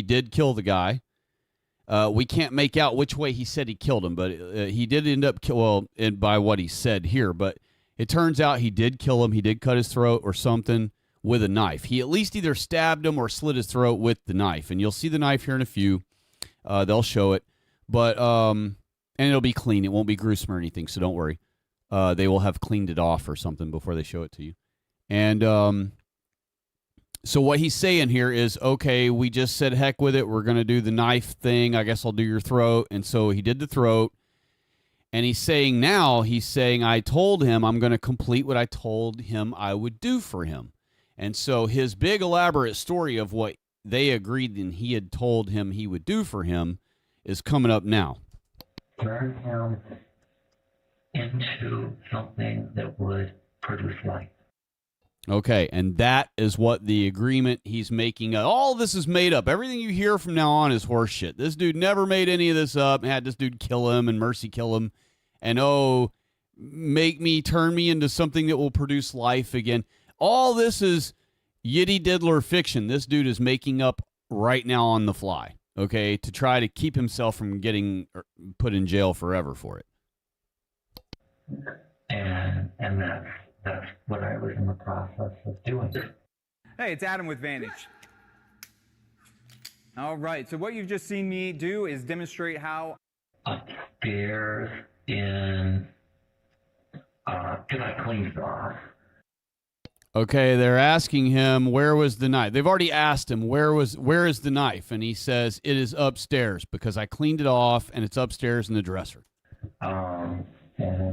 did kill the guy. We can't make out which way he said he killed him, but he did end up by what he said here. But it turns out he did kill him. He did cut his throat or something with a knife. He at least either stabbed him or slit his throat with the knife. And you'll see the knife here in a few. They'll show it, but and it'll be clean. It won't be gruesome or anything, so don't worry. They will have cleaned it off or something before they show it to you. And so what he's saying here is, okay, we just said heck with it. We're going to do the knife thing. I guess I'll do your throat. And so he did the throat. And he's saying I told him I'm going to complete what I told him I would do for him. And so his big elaborate story of what they agreed and he had told him he would do for him is coming up now. Turn him into something that would produce life. Okay, and that is what the agreement he's making. All this is made up. Everything you hear from now on is horseshit. This dude never made any of this up. Had this dude kill him and Mercy kill him. And turn me into something that will produce life again. All this is yitty diddler fiction. This dude is making up right now on the fly, okay, to try to keep himself from getting put in jail forever for it. And that's what I was in the process of doing. Hey, it's Adam with Vantage. All right, so what you've just seen me do is demonstrate how upstairs in because I cleaned it off. Okay, they're asking him where was the knife. They've already asked him where is the knife, and he says it is upstairs because I cleaned it off and it's upstairs in the dresser. And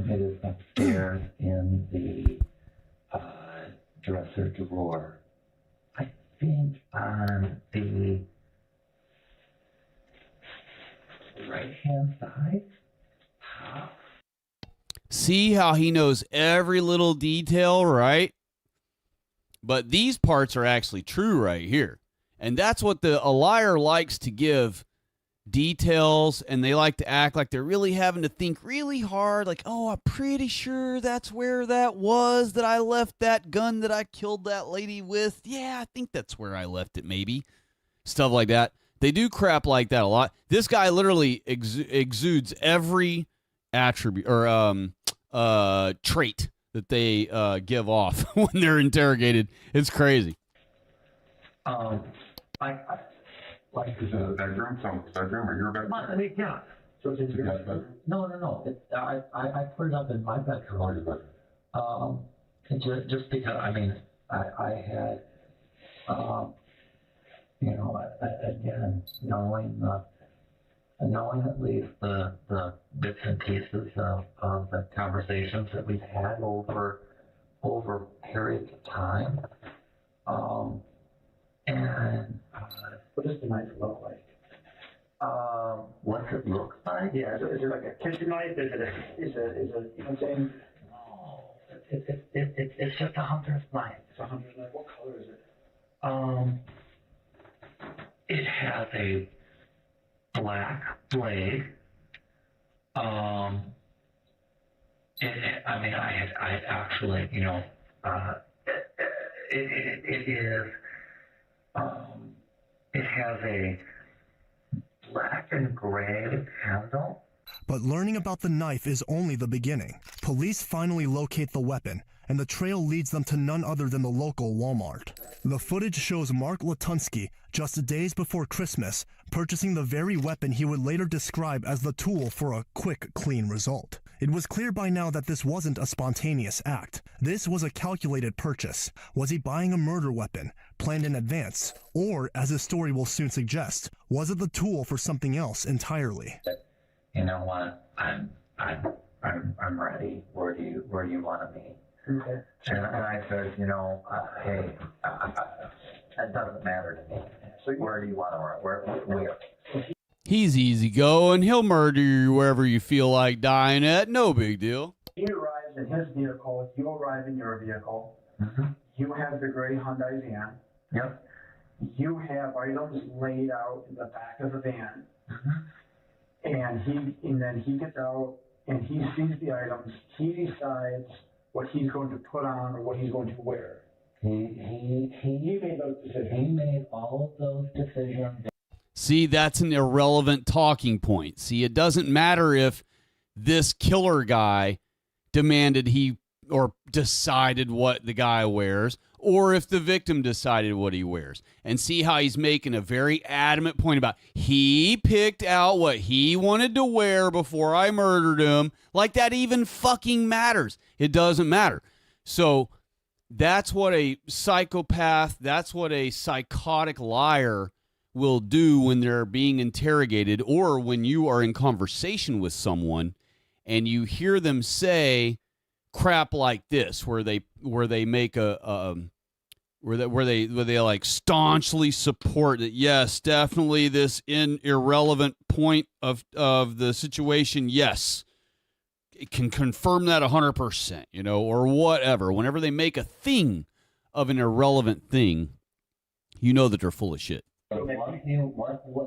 it is upstairs in the dresser drawer. I think on the right-hand side. See how he knows every little detail, right? But these parts are actually true right here. And that's what a liar likes to give details, and they like to act like they're really having to think really hard, like, oh, I'm pretty sure that's where that was, that I left that gun that I killed that lady with. Yeah, I think that's where I left it, maybe. Stuff like that. They do crap like that a lot. This guy literally exudes every attribute or trait that they give off when they're interrogated. It's crazy. Like, is it a bedroom? Someone's bedroom or your bedroom? Yeah. So it's your bedroom? No. I put it up in my bedroom. Oh, your bedroom. Just because, I mean, I had, again, knowing at least the bits and pieces of the conversations that we've had over periods of time, and what does the knife look like? What's it look like? Yeah, is it like a kitchen knife? Is it you know what I'm saying? No, it's just a hunter's knife. It's a hunter's knife. What color is it? It has a black blade. I actually, it is. It has a black and gray handle. But learning about the knife is only the beginning. Police finally locate the weapon, and the trail leads them to none other than the local Walmart. The footage shows Mark Latunsky, just days before Christmas, purchasing the very weapon he would later describe as the tool for a quick, clean result. It was clear by now that this wasn't a spontaneous act. This was a calculated purchase. Was he buying a murder weapon, planned in advance? Or, as his story will soon suggest, was it the tool for something else entirely? You know what? I'm ready. Where do you want to meet? Okay. And I said, hey, that doesn't matter to me. So where do you want to where? He's easygoing. He'll murder you wherever you feel like dying at. No big deal. He arrives in his vehicle. You arrive in your vehicle. Mm-hmm. You have the gray Hyundai van. Yep. You have items laid out in the back of the van. Mm-hmm. And then he gets out and he sees the items. He decides what he's going to put on or what he's going to wear. He made those decisions. He made all of those decisions. See, that's an irrelevant talking point. See, it doesn't matter if this killer guy demanded or decided what the guy wears, or if the victim decided what he wears. And see how he's making a very adamant point about he picked out what he wanted to wear before I murdered him. Like that even fucking matters. It doesn't matter. So that's what a psychopath, that's what a psychotic liar will do when they're being interrogated, or when you are in conversation with someone and you hear them say crap like this, where they make where they like staunchly support that, yes, definitely this irrelevant point of the situation, yes, can confirm that 100%, you know, or whatever. Whenever they make a thing of an irrelevant thing, you know that they're full of shit. What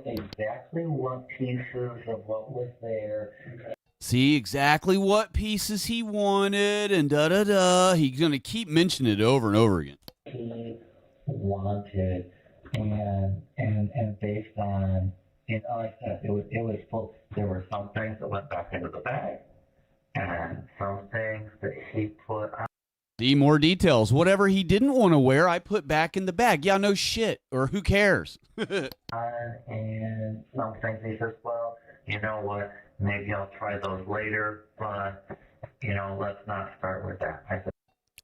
exactly what pieces of what was there? See exactly what pieces he wanted and da-da-da. He's going to keep mentioning it over and over again. He wanted, and based on, you know, like I said, it was full. There were some things that went back into the bag, and some things that he put on. See more details. Whatever he didn't want to wear, I put back in the bag. Yeah, no shit. Or who cares? And some things he says, well, you know what? Maybe I'll try those later, but, you know, let's not start with that. I said,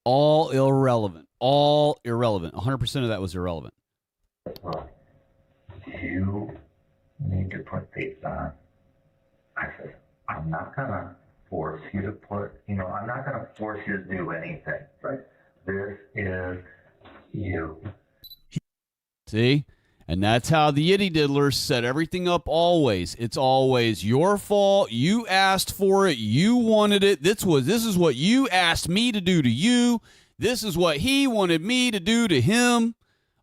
all irrelevant. All irrelevant. 100% of that was irrelevant. look, you need to put these on. I said, I'm not going to force you to put, you know, I'm not going to force you to do anything. Right. This is you. See? And that's how the Yitty Diddlers set everything up always. It's always your fault. You asked for it. You wanted it. This is what you asked me to do to you. This is what he wanted me to do to him.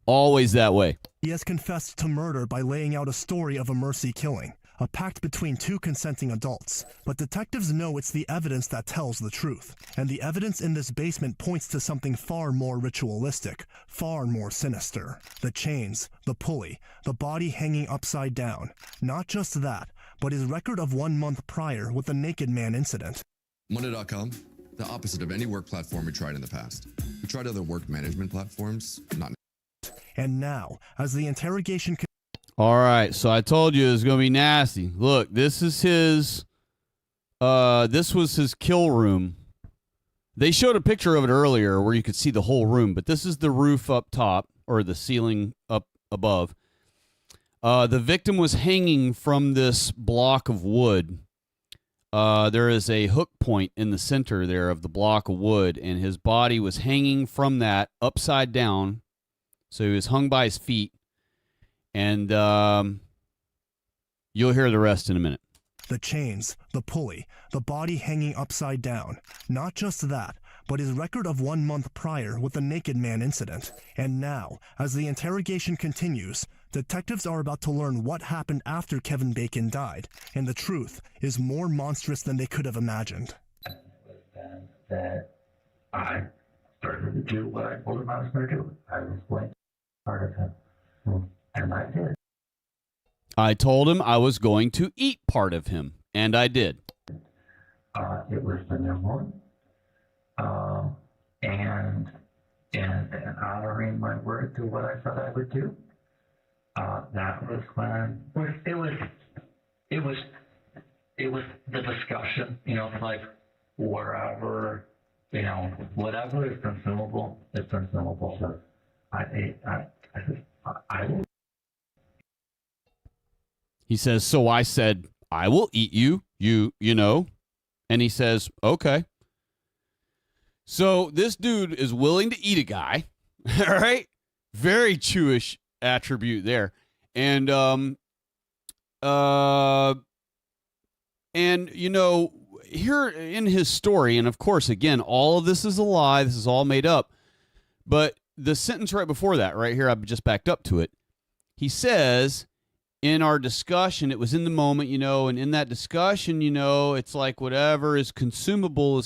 Always that way. He has confessed to murder by laying out a story of a mercy killing, a pact between two consenting adults. But detectives know it's the evidence that tells the truth. And the evidence in this basement points to something far more ritualistic, far more sinister. The chains, the pulley, the body hanging upside down. Not just that, but his record of 1 month prior with the naked man incident. Monday.com, the opposite of any work platform we tried in the past. We tried other work management platforms, not. And now, as the interrogation all right, so I told you it was going to be nasty. Look, this is his, this was his kill room. They showed a picture of it earlier where you could see the whole room, but this is the roof up top, or the ceiling up above. The victim was hanging from this block of wood. There is a hook point in the center there of the block of wood, and his body was hanging from that upside down. So he was hung by his feet. And you'll hear the rest in a minute. The chains, the pulley, the body hanging upside down. Not just that, but his record of 1 month prior with the naked man incident. And now, as the interrogation continues, detectives are about to learn what happened after Kevin Bacon died. And the truth is more monstrous than they could have imagined. That I started to do what I told him I was going to do. I was going to be part of him. And I did. I told him I was going to eat part of him, and I did. It was the new moon, and honoring my word to what I said I would do. That was when it was the discussion. You know, like wherever, you know, whatever is consumable is consumable. So I will. He says, so I said, I will eat you, you know. And he says, okay. So this dude is willing to eat a guy. All right. Very Jewish attribute there. And, you know, here in his story, and of course, again, all of this is a lie. This is all made up. But the sentence right before that, right here, I've just backed up to it. He says, in our discussion, it was in the moment, you know, and in that discussion, you know, it's like whatever is consumable,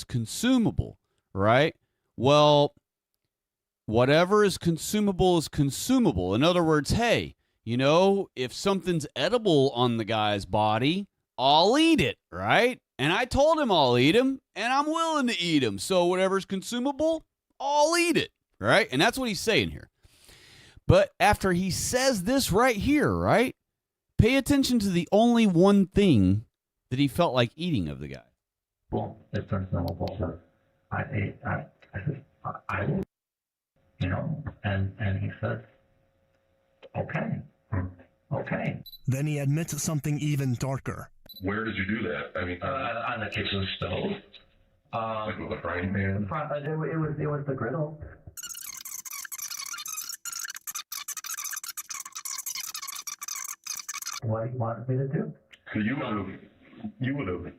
right? Well, whatever is consumable is consumable. In other words, hey, you know, if something's edible on the guy's body, I'll eat it, right? And I told him I'll eat him, and I'm willing to eat him. So whatever's consumable, I'll eat it, right? And that's what he's saying here. But after he says this right here, right? Pay attention to the only one thing that he felt like eating of the guy. Well, it's consumable. So I will, you know, and he said, okay. Okay. Then he admits something even darker. Where did you do that? I mean, on the kitchen stove. Like with a frying pan? It was the griddle. What do you want me to do? So you would have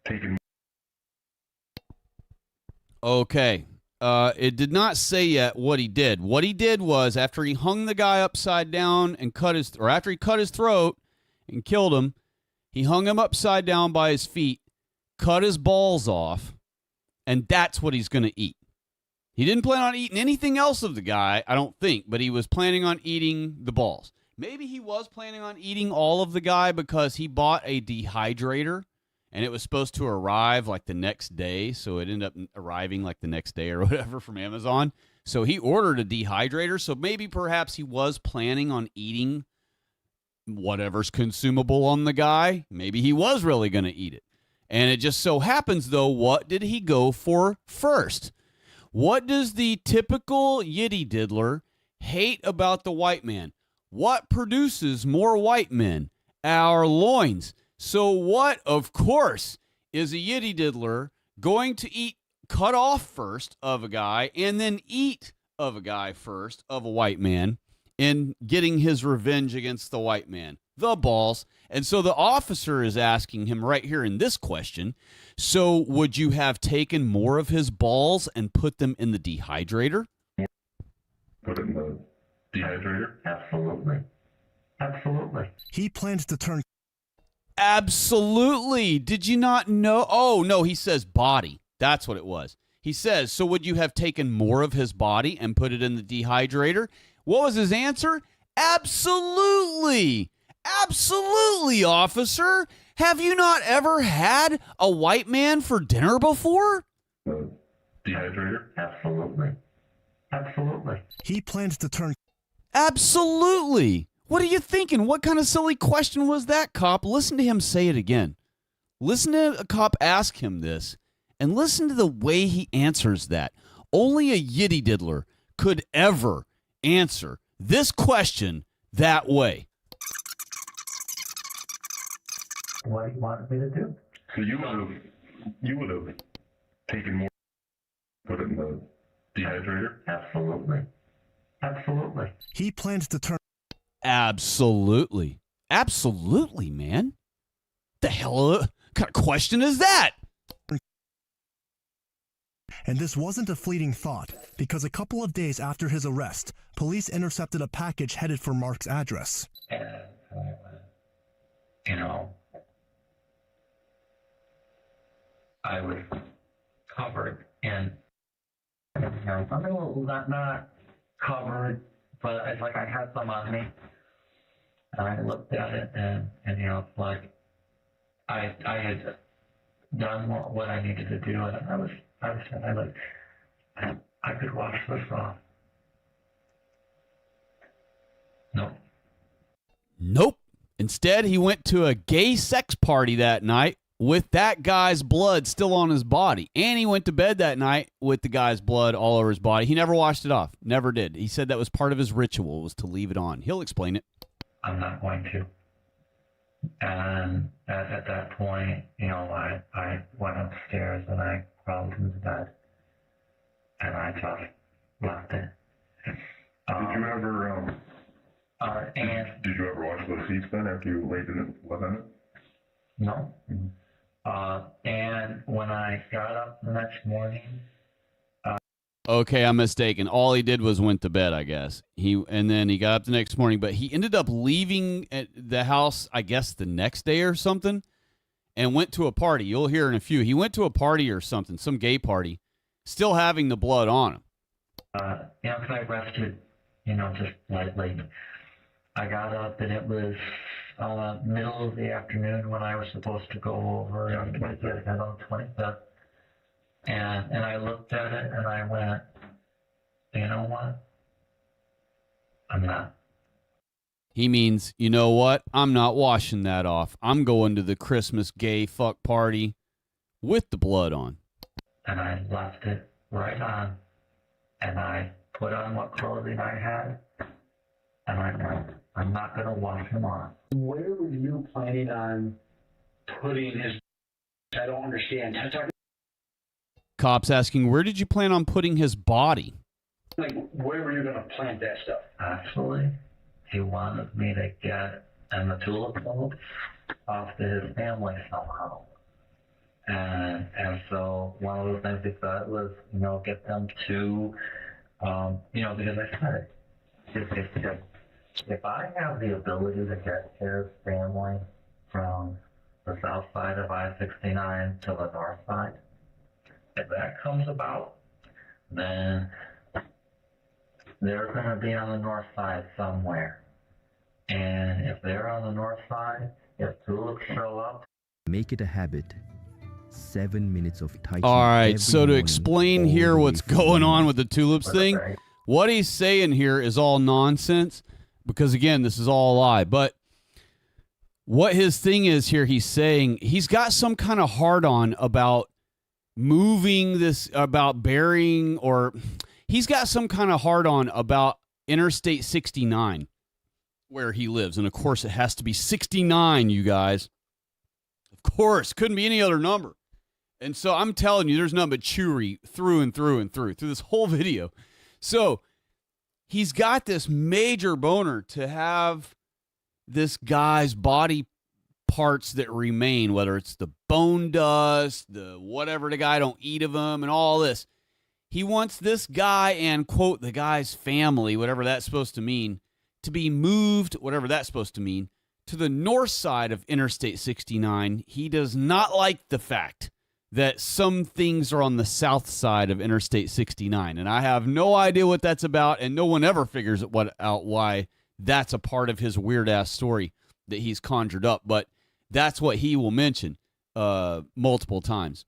taken Okay. It did not say yet what he did. What he did was after he hung the guy upside down and after he cut his throat and killed him, he hung him upside down by his feet, cut his balls off, and that's what he's going to eat. He didn't plan on eating anything else of the guy, I don't think, but he was planning on eating the balls. Maybe he was planning on eating all of the guy because he bought a dehydrator and it was supposed to arrive like the next day, so it ended up arriving like the next day or whatever from Amazon. So he ordered a dehydrator, so maybe perhaps he was planning on eating whatever's consumable on the guy. Maybe he was really going to eat it. And it just so happens, though, what did he go for first? What does the typical Yiddy diddler hate about the white man? What produces more white men? Our loins. So what, of course, is a Yiddy diddler going to cut off first of a guy and then eat of a guy first of a white man in getting his revenge against the white man? The balls. And so the officer is asking him right here in this question, so would you have taken more of his balls and put them in the dehydrator? Put it in the dehydrator? Absolutely. Absolutely. He plans to turn... Absolutely. Did you not know? Oh, no, he says body. That's what it was. He says, so would you have taken more of his body and put it in the dehydrator? What was his answer? Absolutely. Absolutely, officer. Have you not ever had a white man for dinner before? Dehydrator? Absolutely. Absolutely. He plans to turn... Absolutely. What are you thinking? What kind of silly question was that, cop? Listen to him say it again. Listen to a cop ask him this, and listen to the way he answers that. Only a Yiddy diddler could ever answer this question that way. What do you want me to do? So you would have taken more, put it in the dehydrator? Absolutely. Absolutely. He plans to turn... Absolutely. Absolutely, man. The hell kind of question is that? And this wasn't a fleeting thought, because a couple of days after his arrest, police intercepted a package headed for Mark's address. You know, I was covered in, I mean, not covered, but it's like I had some on me. And I looked at it and you know, it's like I had done what I needed to do, and I was like, I could wash this off. Nope. Nope. Instead, he went to a gay sex party that night with that guy's blood still on his body. And he went to bed that night with the guy's blood all over his body. He never washed it off. Never did. He said that was part of his ritual, was to leave it on. He'll explain it. I'm not going to. And at that point, you know, I went upstairs and I crawled into bed. And I just left it. Did you ever, did you ever wash those sheets then after you laid in it, blood on it? No. And when I got up the next morning, okay, I'm mistaken. All he did was went to bed, I guess. And then he got up the next morning, but he ended up leaving the house, I guess, the next day or something, and went to a party. You'll hear in a few. He went to a party or something, some gay party, still having the blood on him. you know, 'cause I rested, you know, just lightly. I got up and it was middle of the afternoon when I was supposed to go over and get head on 25th. And I looked at it and I went, you know what? I'm not. He means, you know what? I'm not washing that off. I'm going to the Christmas gay fuck party with the blood on. And I left it right on. And I put on what clothing I had. And I went, I'm not going to wash him off. Where were you planning on putting his... I don't understand. Cops asking, where did you plan on putting his body? Like, where were you going to plant that stuff? Actually, he wanted me to get the tulip bulbs off to his family somehow. And so one of the things we thought was, get them to, because I said, if I have the ability to get his family from the south side of I-69 to the north side, if that comes about, then they're going to be on the north side somewhere. And if they're on the north side, if tulips show up, make it a habit. 7 minutes of Tai Chi. All right, every so to morning, explain all here the way what's through going the on night. with the tulips thing, what he's saying here is all nonsense because, again, this is all a lie. But what his thing is here, he's saying he's got some kind of hard-on about moving this, about burying, or he's got some kind of hard-on about Interstate 69 where he lives. And, of course, it has to be 69, you guys. Of course, couldn't be any other number. And so I'm telling you, there's nothing but cheery through and through and through this whole video. So he's got this major boner to have this guy's body parts that remain, whether it's the bone dust, the whatever, the guy don't eat of them, and all this. He wants this guy and, quote, the guy's family, whatever that's supposed to mean, to be moved, whatever that's supposed to mean, to the north side of Interstate 69. He does not like the fact that some things are on the south side of Interstate 69. And I have no idea what that's about, and no one ever figures out why that's a part of his weird-ass story that he's conjured up. But that's what he will mention multiple times.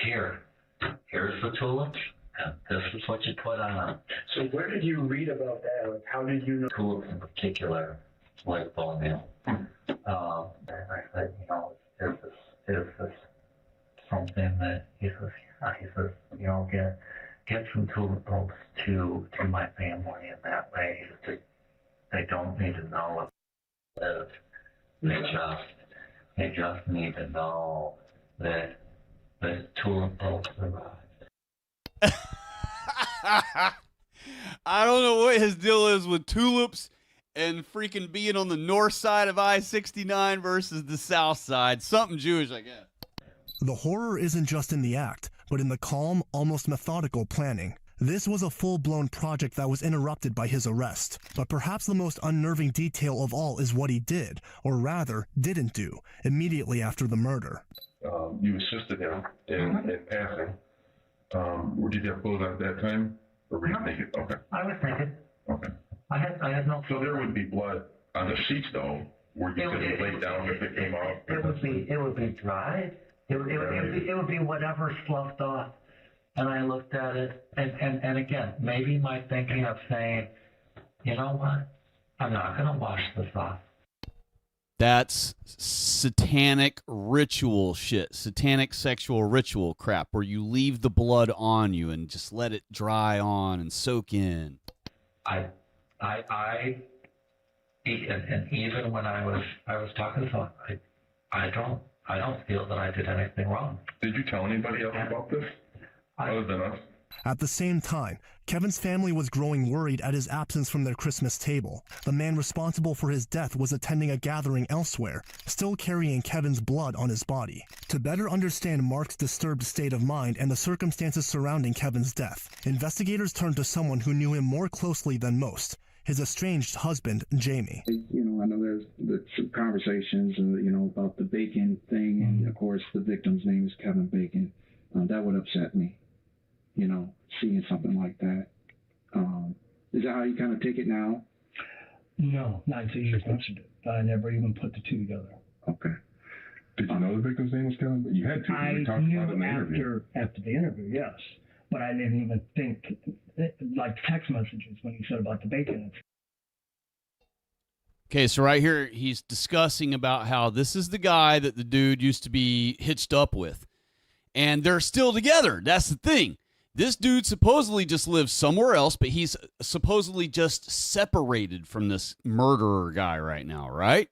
here's the tulips, and this is what you put on. So where did you read about that? Like, how did you know? Tulips in particular, like bone meal. And I said, is this something that he says, get some tulip bulbs to my family, and that way they don't need to know it. They just need to know that the tulip bulbs arrived. I don't know what his deal is with tulips and freaking being on the north side of I-69 versus the south side. Something Jewish, I guess. The horror isn't just in the act, but in the calm, almost methodical planning. This was a full-blown project that was interrupted by his arrest. But perhaps the most unnerving detail of all is what he did, or rather, didn't do, immediately after the murder. You assisted him in passing. Did you have clothes on at that time? Or were you naked? Okay. I was naked. Okay. I had no. So there would be blood on the sheets, though, where you could have laid down if it came off. It would be dried. It would be whatever sloughed off. And I looked at it, and again, maybe my thinking of saying, you know what, I'm not going to wash this off. That's satanic ritual shit, satanic sexual ritual crap, where you leave the blood on you and just let it dry on and soak in. And even when I was talking to someone, I don't feel that I did anything wrong. Did you tell anybody else about this? Other than us? At the same time, Kevin's family was growing worried at his absence from their Christmas table. The man responsible for his death was attending a gathering elsewhere, still carrying Kevin's blood on his body. To better understand Mark's disturbed state of mind and the circumstances surrounding Kevin's death, investigators turned to someone who knew him more closely than most, his estranged husband, Jamie. I know there's some conversations, about the Bacon thing, and of course the victim's name is Kevin Bacon. That would upset me, seeing something like that. Is that how you kind of take it now? No, not until you just mentioned it. I never even put the two together. Okay. Did you know the victim's name was Kevin? You had to. I We talked knew about it in the interview. after the interview, yes. But I didn't even think, like text messages when you said about the bacon. Okay, so right here, he's discussing about how this is the guy that the dude used to be hitched up with. And they're still together. That's the thing. This dude supposedly just lives somewhere else, but he's supposedly just separated from this murderer guy right now, right?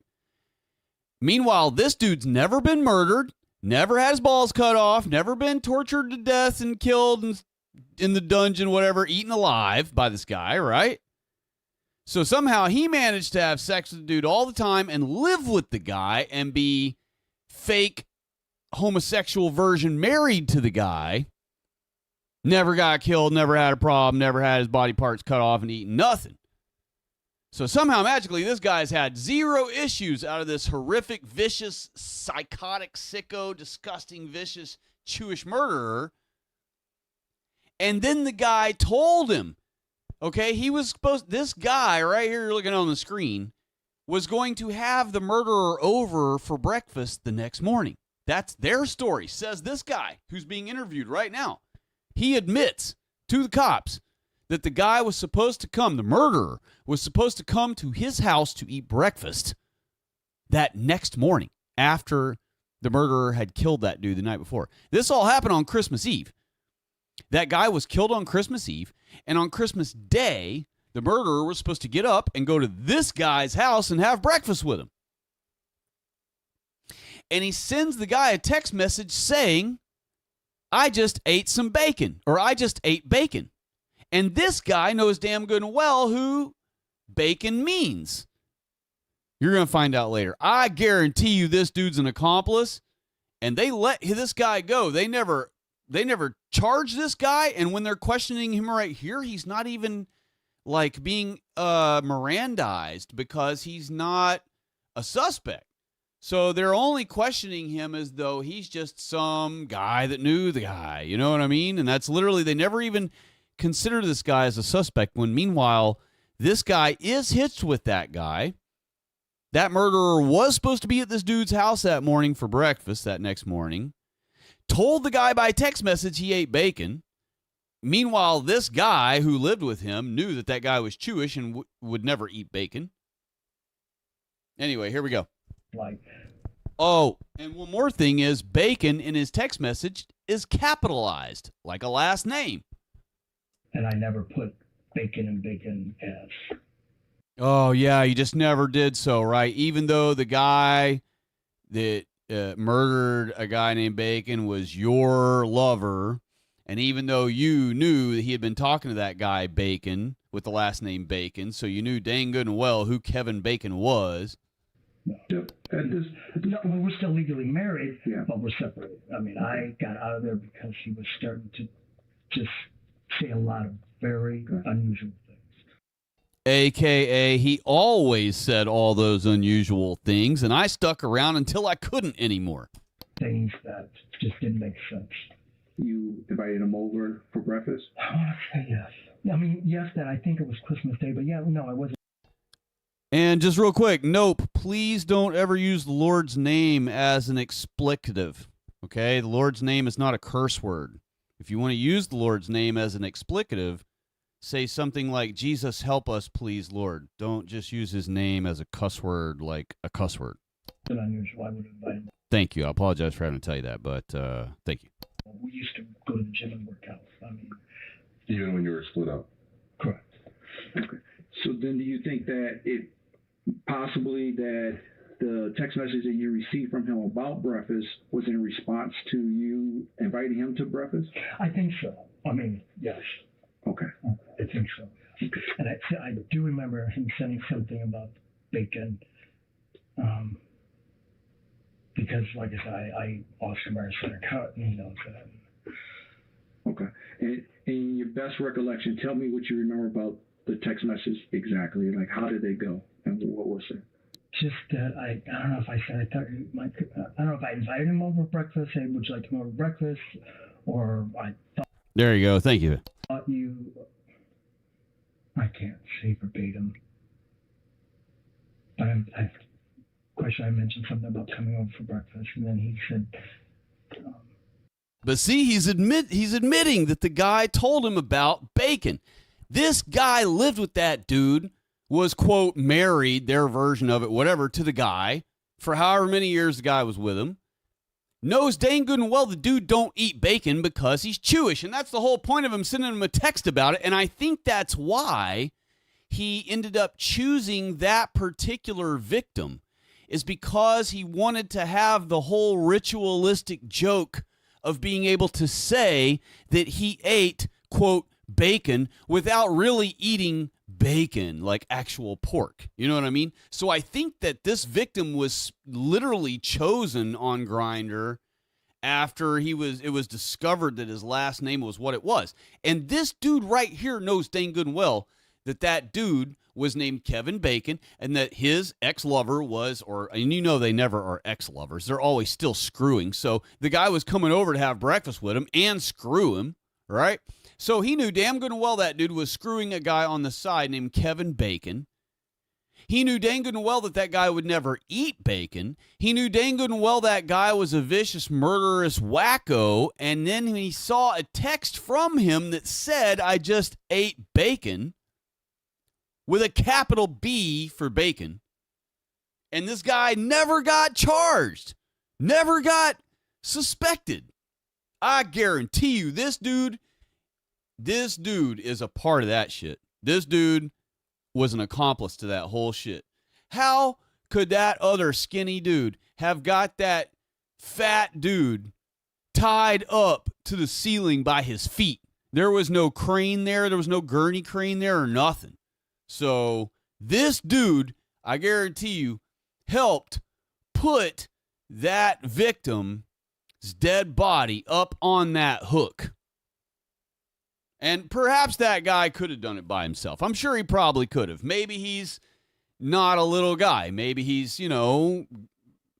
Meanwhile, this dude's never been murdered, never had his balls cut off, never been tortured to death and killed in the dungeon, whatever, eaten alive by this guy, right? So somehow he managed to have sex with the dude all the time and live with the guy and be fake homosexual version married to the guy, never got killed, never had a problem, never had his body parts cut off and eaten, nothing. So somehow, magically, this guy's had zero issues out of this horrific, vicious, psychotic, sicko, disgusting, vicious, Jewish murderer. And then the guy told him, okay, this guy right here you're looking on the screen was going to have the murderer over for breakfast the next morning. That's their story, says this guy who's being interviewed right now. He admits to the cops that the guy was supposed to come, the murderer was supposed to come to his house to eat breakfast that next morning after the murderer had killed that dude the night before. This all happened on Christmas Eve. That guy was killed on Christmas Eve, and on Christmas Day, the murderer was supposed to get up and go to this guy's house and have breakfast with him. And he sends the guy a text message saying, I just ate some bacon, or I just ate bacon. And this guy knows damn good and well who bacon means. You're going to find out later. I guarantee you this dude's an accomplice, and they let this guy go. They never charge this guy, and when they're questioning him right here, he's not even like being Mirandized because he's not a suspect. So they're only questioning him as though he's just some guy that knew the guy. You know what I mean? And that's literally, they never even consider this guy as a suspect, when meanwhile, this guy is hitched with that guy. That murderer was supposed to be at this dude's house that morning for breakfast that next morning. Told the guy by text message he ate bacon. Meanwhile, this guy who lived with him knew that that guy was Jewish and would never eat bacon. Anyway, here we go. Oh, and one more thing is bacon in his text message is capitalized, like a last name. And I never put bacon and bacon as. Oh, yeah, you just never did so, right? Even though the guy that murdered a guy named Bacon was your lover, and even though you knew that he had been talking to that guy Bacon with the last name Bacon, so you knew dang good and well who Kevin Bacon was. No, we're still legally married, but we're separated. I mean, I got out of there because he was starting to just say a lot of very unusual things. AKA, he always said all those unusual things, and I stuck around until I couldn't anymore. Things that just didn't make sense. You invited him over for breakfast? I want to say yes. I mean, yes, that I think it was Christmas Day, but yeah, no, I wasn't. And just real quick, nope, please don't ever use the Lord's name as an explicative, okay? The Lord's name is not a curse word. If you want to use the Lord's name as an explicative, say something like, Jesus, help us, please, Lord. Don't just use his name as a cuss word like a cuss word. Unusual. I would invite him. Thank you. I apologize for having to tell you that, but thank you. We used to go to the gym and work out. I mean, even when you were split up? Correct. Okay. So then do you think that it possibly that the text message that you received from him about breakfast was in response to you inviting him to breakfast? I think so. I mean, yes. Okay. I think so. Okay. And I do remember him sending something about bacon, because, like I said, I Oscar Mayer Center cut, and he knows that. Okay. And in your best recollection, tell me what you remember about the text message exactly. Like, how did they go, and what was it? Just that I don't know if I said I don't know if I invited him over for breakfast. Hey, would you like to come over for breakfast? Or I thought. There you go. Thank you. I can't say verbatim. But I question. I mentioned something about coming over for breakfast, and then he said. But see, he's admitting that the guy told him about bacon. This guy lived with that dude, was, quote, married, their version of it, whatever, to the guy for however many years the guy was with him. Knows dang good and well the dude don't eat bacon because he's Jewish. And that's the whole point of him sending him a text about it. And I think that's why he ended up choosing that particular victim, is because he wanted to have the whole ritualistic joke of being able to say that he ate, quote, bacon without really eating bacon, like actual pork. You know what I mean? So I think that this victim was literally chosen on Grindr after it was discovered that his last name was what it was. And this dude right here knows dang good and well that dude was named Kevin Bacon, and that his ex-lover was, and you know they never are ex-lovers. They're always still screwing. So the guy was coming over to have breakfast with him and screw him, right? So he knew damn good and well that dude was screwing a guy on the side named Kevin Bacon. He knew dang good and well that guy would never eat bacon. He knew dang good and well that guy was a vicious, murderous wacko. And then he saw a text from him that said, "I just ate bacon," with a capital B for bacon. And this guy never got charged, never got suspected. I guarantee you this dude is a part of that shit. This dude was an accomplice to that whole shit. How could that other skinny dude have got that fat dude tied up to the ceiling by his feet? There was no crane there. There was no gurney crane there or nothing. So this dude, I guarantee you, helped put that victim's dead body up on that hook. And perhaps that guy could have done it by himself. I'm sure he probably could have. Maybe he's not a little guy. Maybe he's,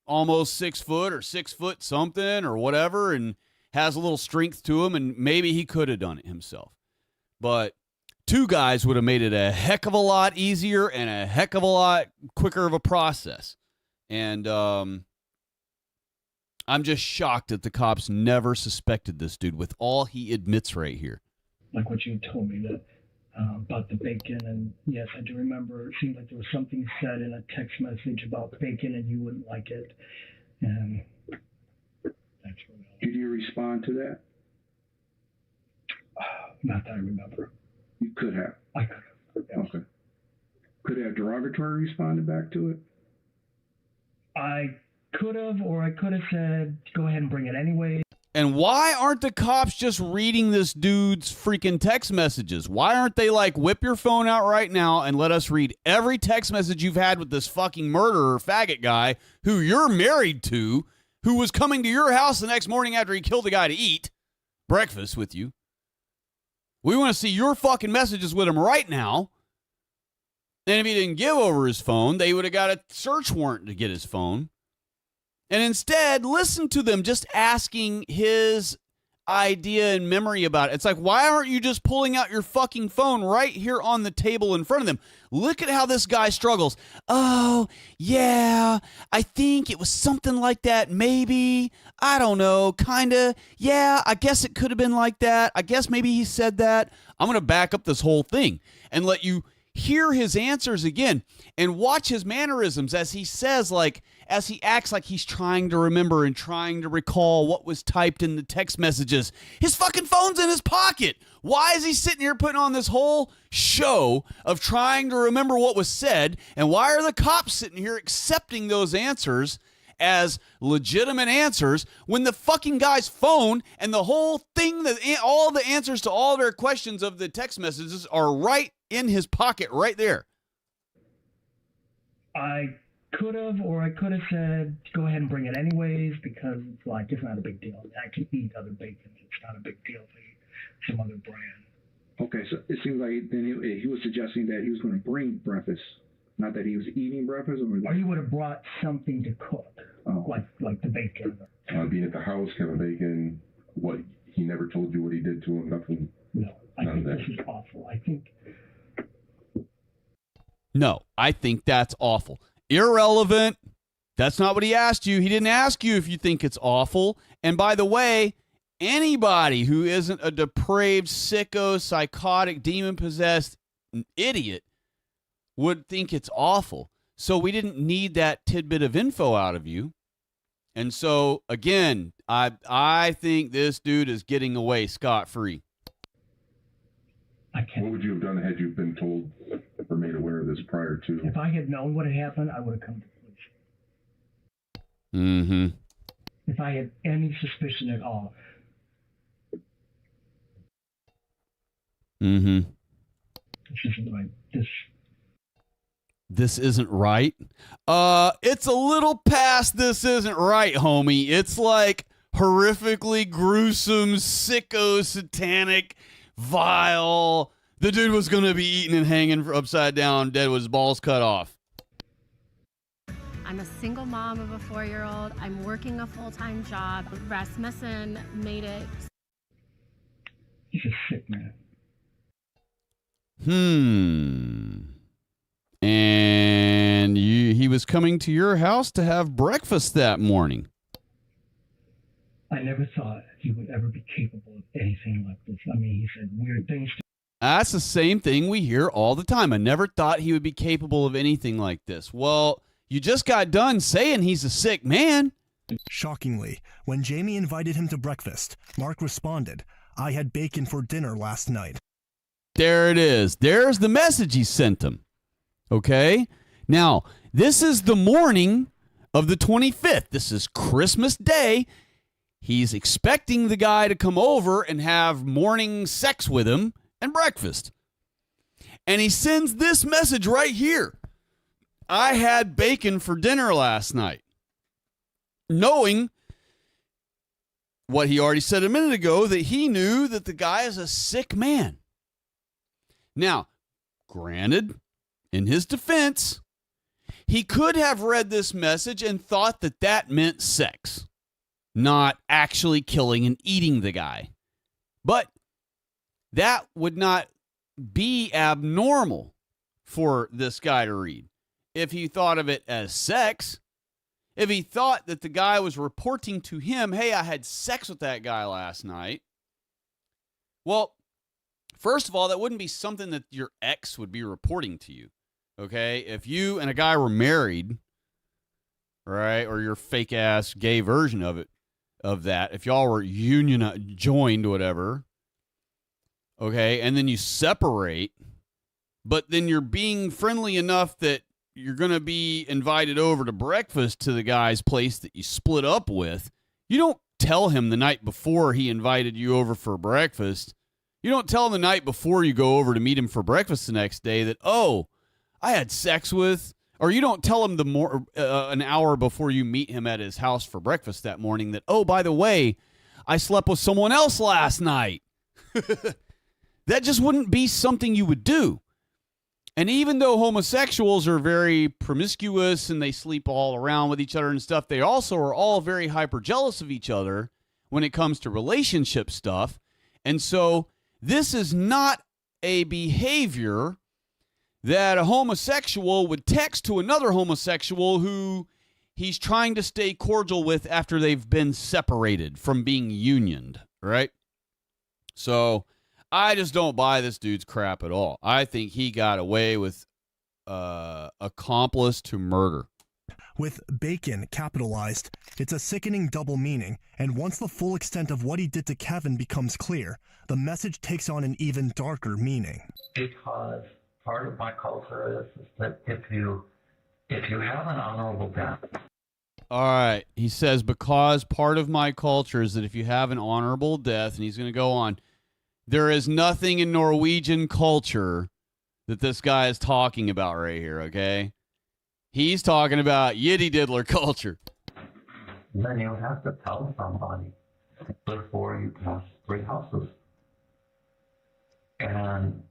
almost 6 foot or 6 foot something or whatever, and has a little strength to him, and maybe he could have done it himself. But 2 guys would have made it a heck of a lot easier and a heck of a lot quicker of a process. And I'm just shocked that the cops never suspected this dude with all he admits right here. Like what you told me that about the bacon, and yes, I do remember. It seemed like there was something said in a text message about bacon, and you wouldn't like it. And that's what. Did you respond to that? Not that I remember. You could have. I could have. Yes. Okay. Could have derogatory responded back to it? I could have, or I could have said, go ahead and bring it anyway. And why aren't the cops just reading this dude's freaking text messages? Why aren't they like, whip your phone out right now and let us read every text message you've had with this fucking murderer faggot guy who you're married to, who was coming to your house the next morning after he killed a guy to eat breakfast with you? We want to see your fucking messages with him right now. And if he didn't give over his phone, they would have got a search warrant to get his phone. And instead, listen to them just asking his idea and memory about it. It's like, why aren't you just pulling out your fucking phone right here on the table in front of them? Look at how this guy struggles. Oh, yeah, I think it was something like that, maybe. I don't know, kind of. Yeah, I guess it could have been like that. I guess maybe he said that. I'm going to back up this whole thing and let you hear his answers again and watch his mannerisms as he says, like, as he acts like he's trying to remember and trying to recall what was typed in the text messages. His fucking phone's in his pocket. Why is he sitting here putting on this whole show of trying to remember what was said? And why are the cops sitting here accepting those answers as legitimate answers when the fucking guy's phone and the whole thing, all the answers to all their questions of the text messages are right in his pocket right there? I could have, or I could have said, go ahead and bring it anyways, because it's like, it's not a big deal. I can eat other bacon. It's not a big deal to eat some other brand. Okay, so it seems like then he was suggesting that he was going to bring breakfast, not that he was eating breakfast. Or he would have brought something to cook, like the bacon. Being at the house, Kevin Bacon, what, he never told you what he did to him, nothing? No, I think this is awful. No, I think that's awful. Irrelevant. That's not what he asked you. He didn't ask you if you think it's awful. And by the way, anybody who isn't a depraved, sicko, psychotic, demon-possessed idiot would think it's awful. So we didn't need that tidbit of info out of you. And so, again, I think this dude is getting away scot-free. What would you have done had you been told or made aware of this prior to? If I had known what had happened, I would have come to the police. Mm-hmm. If I had any suspicion at all. Mm-hmm. This isn't right. This isn't right? It's a little past this isn't right, homie. It's like horrifically gruesome, sicko, satanic, vile. The dude was going to be eaten and hanging upside down, dead with his balls cut off. I'm a single mom of a 4-year-old. I'm working a full-time job. Rasmussen made it. He's a sick man. And he was coming to your house to have breakfast that morning. I never thought he would ever be capable of anything like this. I mean, he said weird things. That's the same thing we hear all the time. I never thought he would be capable of anything like this. Well, you just got done saying he's a sick man. Shockingly, when Jamie invited him to breakfast, Mark responded, "I had bacon for dinner last night." There it is. There's the message he sent him. Okay? Now, this is the morning of the 25th. This is Christmas Day. He's expecting the guy to come over and have morning sex with him and breakfast. And he sends this message right here. I had bacon for dinner last night. Knowing what he already said a minute ago, that he knew that the guy is a sick man. Now, granted, in his defense, he could have read this message and thought that that meant sex, not actually killing and eating the guy. But that would not be abnormal for this guy to read. If he thought of it as sex, if he thought that the guy was reporting to him, hey, I had sex with that guy last night, well, first of all, that wouldn't be something that your ex would be reporting to you, okay? If you and a guy were married, right, or your fake-ass gay version of that, if y'all were joined, whatever, okay, and then you separate, but then you're being friendly enough that you're going to be invited over to breakfast to the guy's place that you split up with, you don't tell him the night before he invited you over for breakfast. You don't tell him the night before you go over to meet him for breakfast the next day that, oh, I had sex with, or you don't tell him an hour before you meet him at his house for breakfast that morning that, oh, by the way, I slept with someone else last night. That just wouldn't be something you would do. And even though homosexuals are very promiscuous and they sleep all around with each other and stuff, they also are all very hyper jealous of each other when it comes to relationship stuff. And so this is not a behavior that a homosexual would text to another homosexual who he's trying to stay cordial with after they've been separated from being unioned, right? So I just don't buy this dude's crap at all. I think he got away with accomplice to murder. With bacon capitalized, it's a sickening double meaning, and once the full extent of what he did to Kevin becomes clear, the message takes on an even darker meaning. Because part of my culture is that if you have an honorable death. All right. He says, because part of my culture is that if you have an honorable death, and he's going to go on, there is nothing in Norwegian culture that this guy is talking about right here, okay? He's talking about yiddy diddler culture. Then you have to tell somebody before you pass 3 houses. And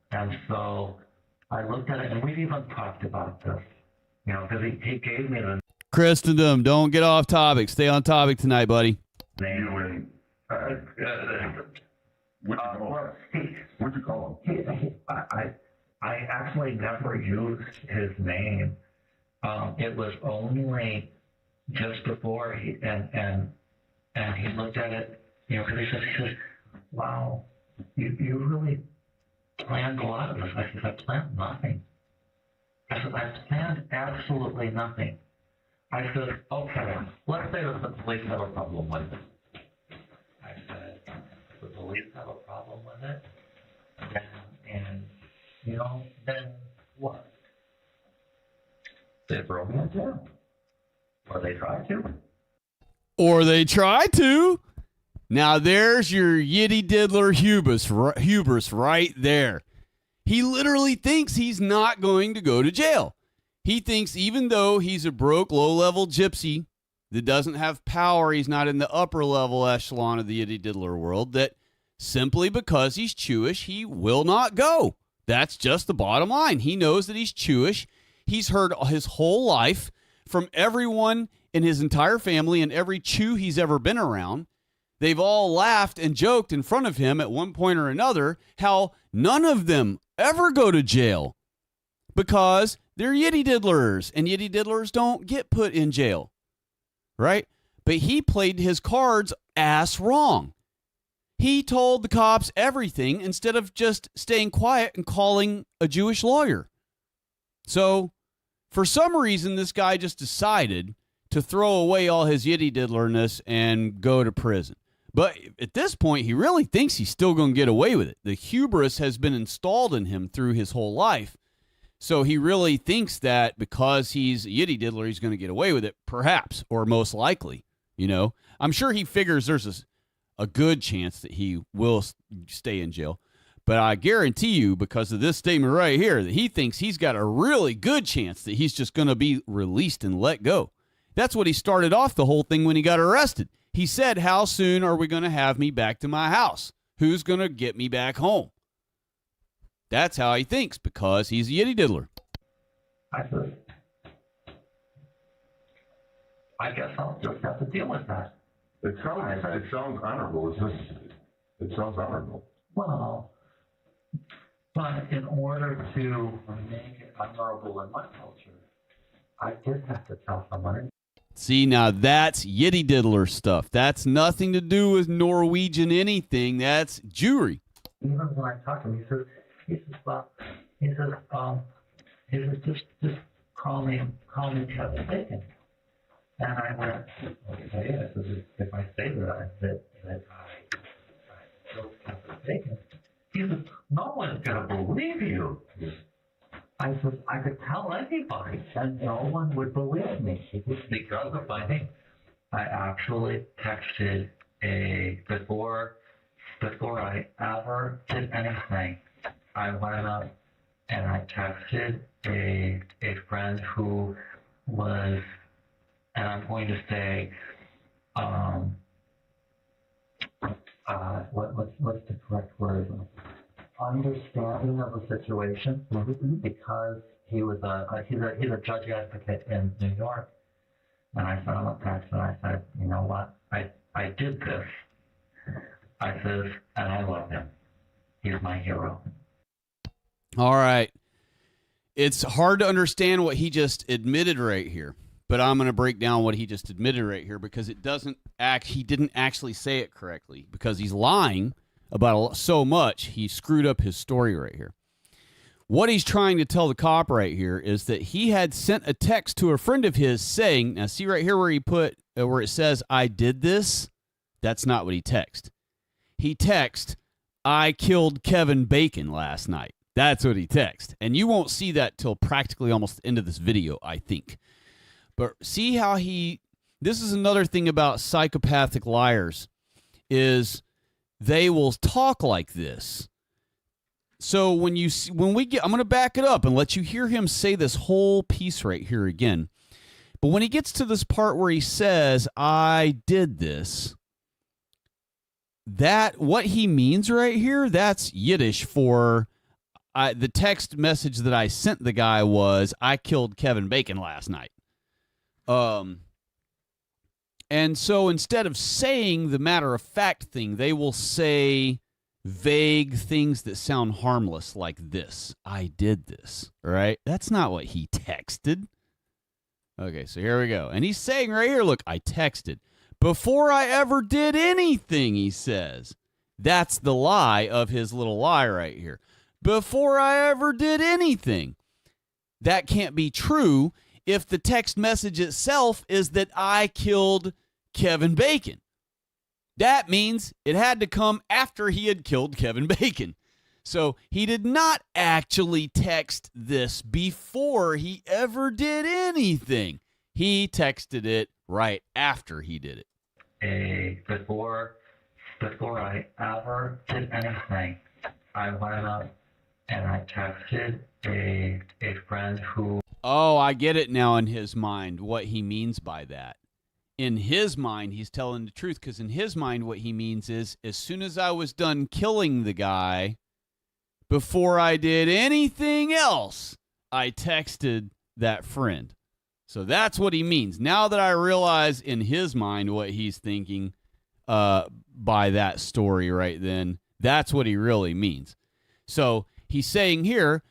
so I looked at it, and we've even talked about this, because he gave me the Christendom, don't get off topic. Stay on topic tonight, buddy. name. What'd you call him? I actually never used his name. It was only just before he looked at it, because he says, wow, you really planned a lot of this. I said, I planned nothing. I said, I planned absolutely nothing. I said, okay, let's say that the police have a problem with it. I said, the police have a problem with it, and then what? They throw me in jail. Or they try to. Now there's your yiddy diddler hubris right there. He literally thinks he's not going to go to jail. He thinks even though he's a broke, low-level gypsy that doesn't have power, he's not in the upper level echelon of the Yiddy Diddler world, that simply because he's Jewish, he will not go. That's just the bottom line. He knows that he's Jewish. He's heard his whole life from everyone in his entire family and every Jew he's ever been around. They've all laughed and joked in front of him at one point or another how none of them ever go to jail because they're Yiddy Diddlers, and Yiddy Diddlers don't get put in jail, right? But he played his cards ass wrong. He told the cops everything instead of just staying quiet and calling a Jewish lawyer. So, for some reason, this guy just decided to throw away all his Yiddy Diddlerness and go to prison. But at this point, he really thinks he's still going to get away with it. The hubris has been installed in him through his whole life. So he really thinks that because he's a Yiddy Diddler, he's going to get away with it, perhaps, or most likely. You know, I'm sure he figures there's a good chance that he will stay in jail. But I guarantee you, because of this statement right here, that he thinks he's got a really good chance that he's just going to be released and let go. That's what he started off the whole thing when he got arrested. He said, how soon are we going to have me back to my house? Who's going to get me back home? That's how he thinks, because he's a Yiddy Diddler. I said, I guess I'll just have to deal with that. It sounds honorable. It sounds honorable. Well, but in order to make it honorable in my culture, I did have to tell someone. See, now that's Yiddy Diddler stuff. That's nothing to do with Norwegian anything. That's Jewry. Even when I talk to him, he says, just call me Kevin Bacon. And I went, okay. I said, if I say that I killed Kevin Bacon, he said, no one's gonna believe you. I said, I could tell anybody, and no one would believe me. Because of my name. I actually texted before I ever did anything, I went up and I texted a friend who was, and I'm going to say, what's the correct word? Understanding of the situation, because he's a judge advocate in New York, and I sent him a text and I said, you know what, I did this. I said, and I love him. He's my hero. All right. It's hard to understand what he just admitted right here, but I'm going to break down what he just admitted right here because he didn't actually say it correctly because he's lying about so much. He screwed up his story right here. What he's trying to tell the cop right here is that he had sent a text to a friend of his saying, now see right here where he put, where it says, I did this. That's not what he texted. He texted, I killed Kevin Bacon last night. That's what he texted. And you won't see that till practically almost the end of this video, I think. But see how this is another thing about psychopathic liars, is they will talk like this. So when I'm going to back it up and let you hear him say this whole piece right here again. But when he gets to this part where he says, I did this, that what he means right here, that's Yiddish for the text message that I sent the guy was, I killed Kevin Bacon last night. And so instead of saying the matter-of-fact thing, they will say vague things that sound harmless like this. I did this, right? That's not what he texted. Okay, so here we go. And he's saying right here, look, I texted. Before I ever did anything, he says. That's the lie of his little lie right here. Before I ever did anything. That can't be true if the text message itself is that I killed Kevin Bacon. That means it had to come after he had killed Kevin Bacon. So he did not actually text this before he ever did anything. He texted it right after he did it. Before I ever did anything, I went up and I texted a friend who... Oh, I get it now in his mind, what he means by that. in his mind, he's telling the truth, because in his mind, what he means is, as soon as I was done killing the guy, before I did anything else, I texted that friend. So that's what he means. Now that I realize in his mind what he's thinking by that story right then, that's what he really means. So he's saying here,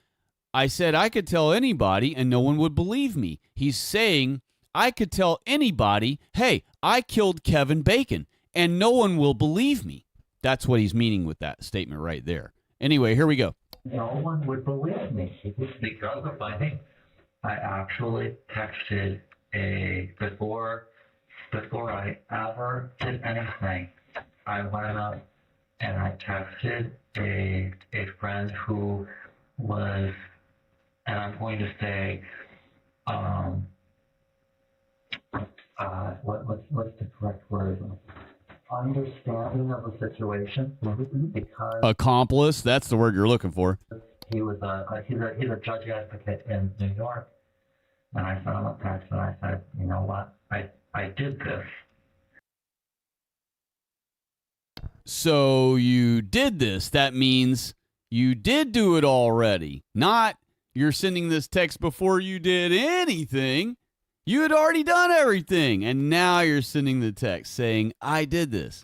I said I could tell anybody and no one would believe me. He's saying I could tell anybody, hey, I killed Kevin Bacon, and no one will believe me. That's what he's meaning with that statement right there. Anyway, here we go. No one would believe me because of my name. I actually texted before I ever did anything, I went up and I texted a friend who was, and I'm going to say, what's the correct word? Understanding of the situation, because Accomplice, that's the word you're looking for. he was he's a judge advocate in New York, and I sent him a text and I said, you know what, I did this. So you did this. That means you did do it already. Not you're sending this text before you did anything. You had already done everything, and now you're sending the text saying, I did this.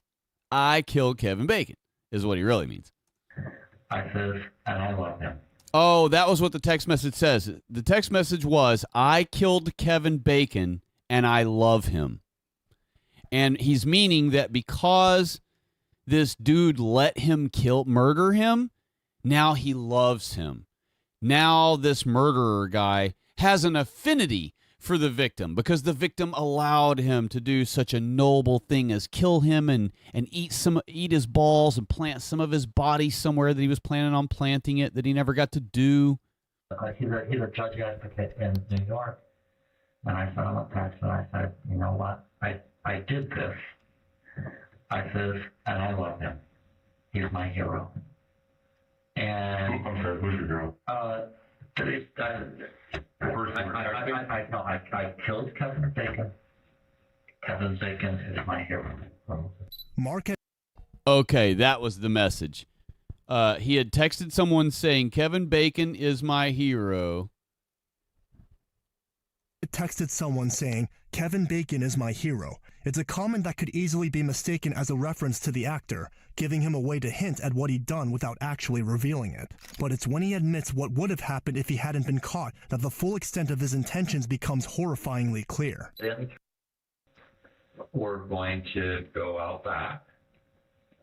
I killed Kevin Bacon, is what he really means. I said, and I love him. Oh, that was what the text message says. The text message was, I killed Kevin Bacon, and I love him. And he's meaning that because this dude let him murder him, now he loves him. Now this murderer guy has an affinity for the victim because the victim allowed him to do such a noble thing as kill him and eat his balls and plant some of his body somewhere that he was planning on planting it that he never got to do. He's a judge advocate in New York, and I sent him a text and I said, you know what, I did this. I said, and I love him. He's my hero. And I'm sorry, who's your hero? I killed Kevin Bacon. Kevin Bacon is my hero. Okay, that was the message. He had texted someone saying, Kevin Bacon is my hero. Texted someone saying, Kevin Bacon is my hero. It's a comment that could easily be mistaken as a reference to the actor, giving him a way to hint at what he'd done without actually revealing it. But it's when he admits what would have happened if he hadn't been caught that the full extent of his intentions becomes horrifyingly clear. We're going to go out back,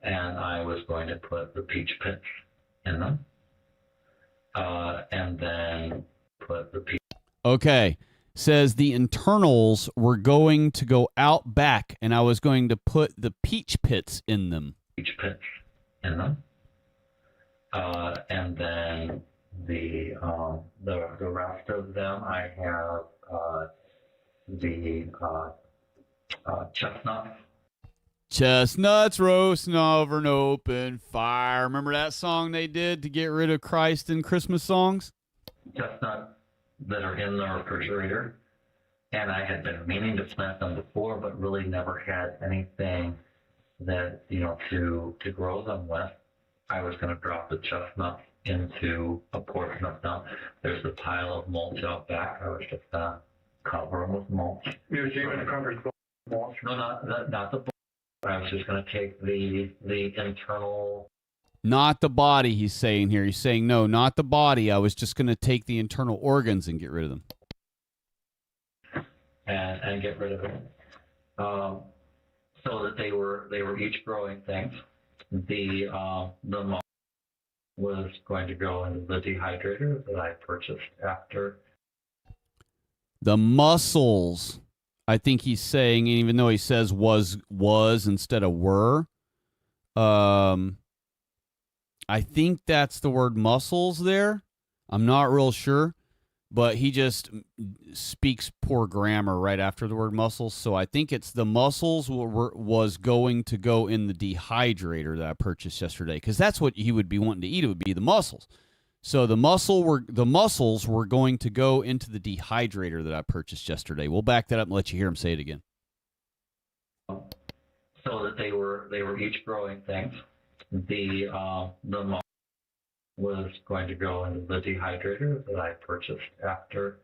and I was going to put the peach pits in them, and then put the peach. Okay. Says the internals were going to go out back, and I was going to put the peach pits in them. Peach pits in them, and then the rest of them I have the chestnuts. Chestnuts roasting over an open fire. Remember that song they did to get rid of Christ in Christmas songs? Chestnuts that are in the refrigerator, and I had been meaning to plant them before, but really never had anything that, you know, to grow them with. I was going to drop the chestnuts into a portion of them. There's a pile of mulch out back. I was just going to cover them with mulch. You were going to cover it with mulch? No, not the mulch. I was just going to take the internal. Not the body, he's saying here. He's saying, no, not the body. I was just going to take the internal organs and get rid of them. And get rid of them. So that they were each growing things. The mulch was going to go into the dehydrator that I purchased after. The mussels, I think he's saying, even though he says was instead of were, I think that's the word mussels there. I'm not real sure, but he just speaks poor grammar right after the word mussels. So I think it's the mussels was going to go in the dehydrator that I purchased yesterday, because that's what he would be wanting to eat. It would be the mussels. So the mussels were going to go into the dehydrator that I purchased yesterday. We'll back that up and let you hear him say it again. so that they were each growing things. The mom was going to go into the dehydrator that I purchased after,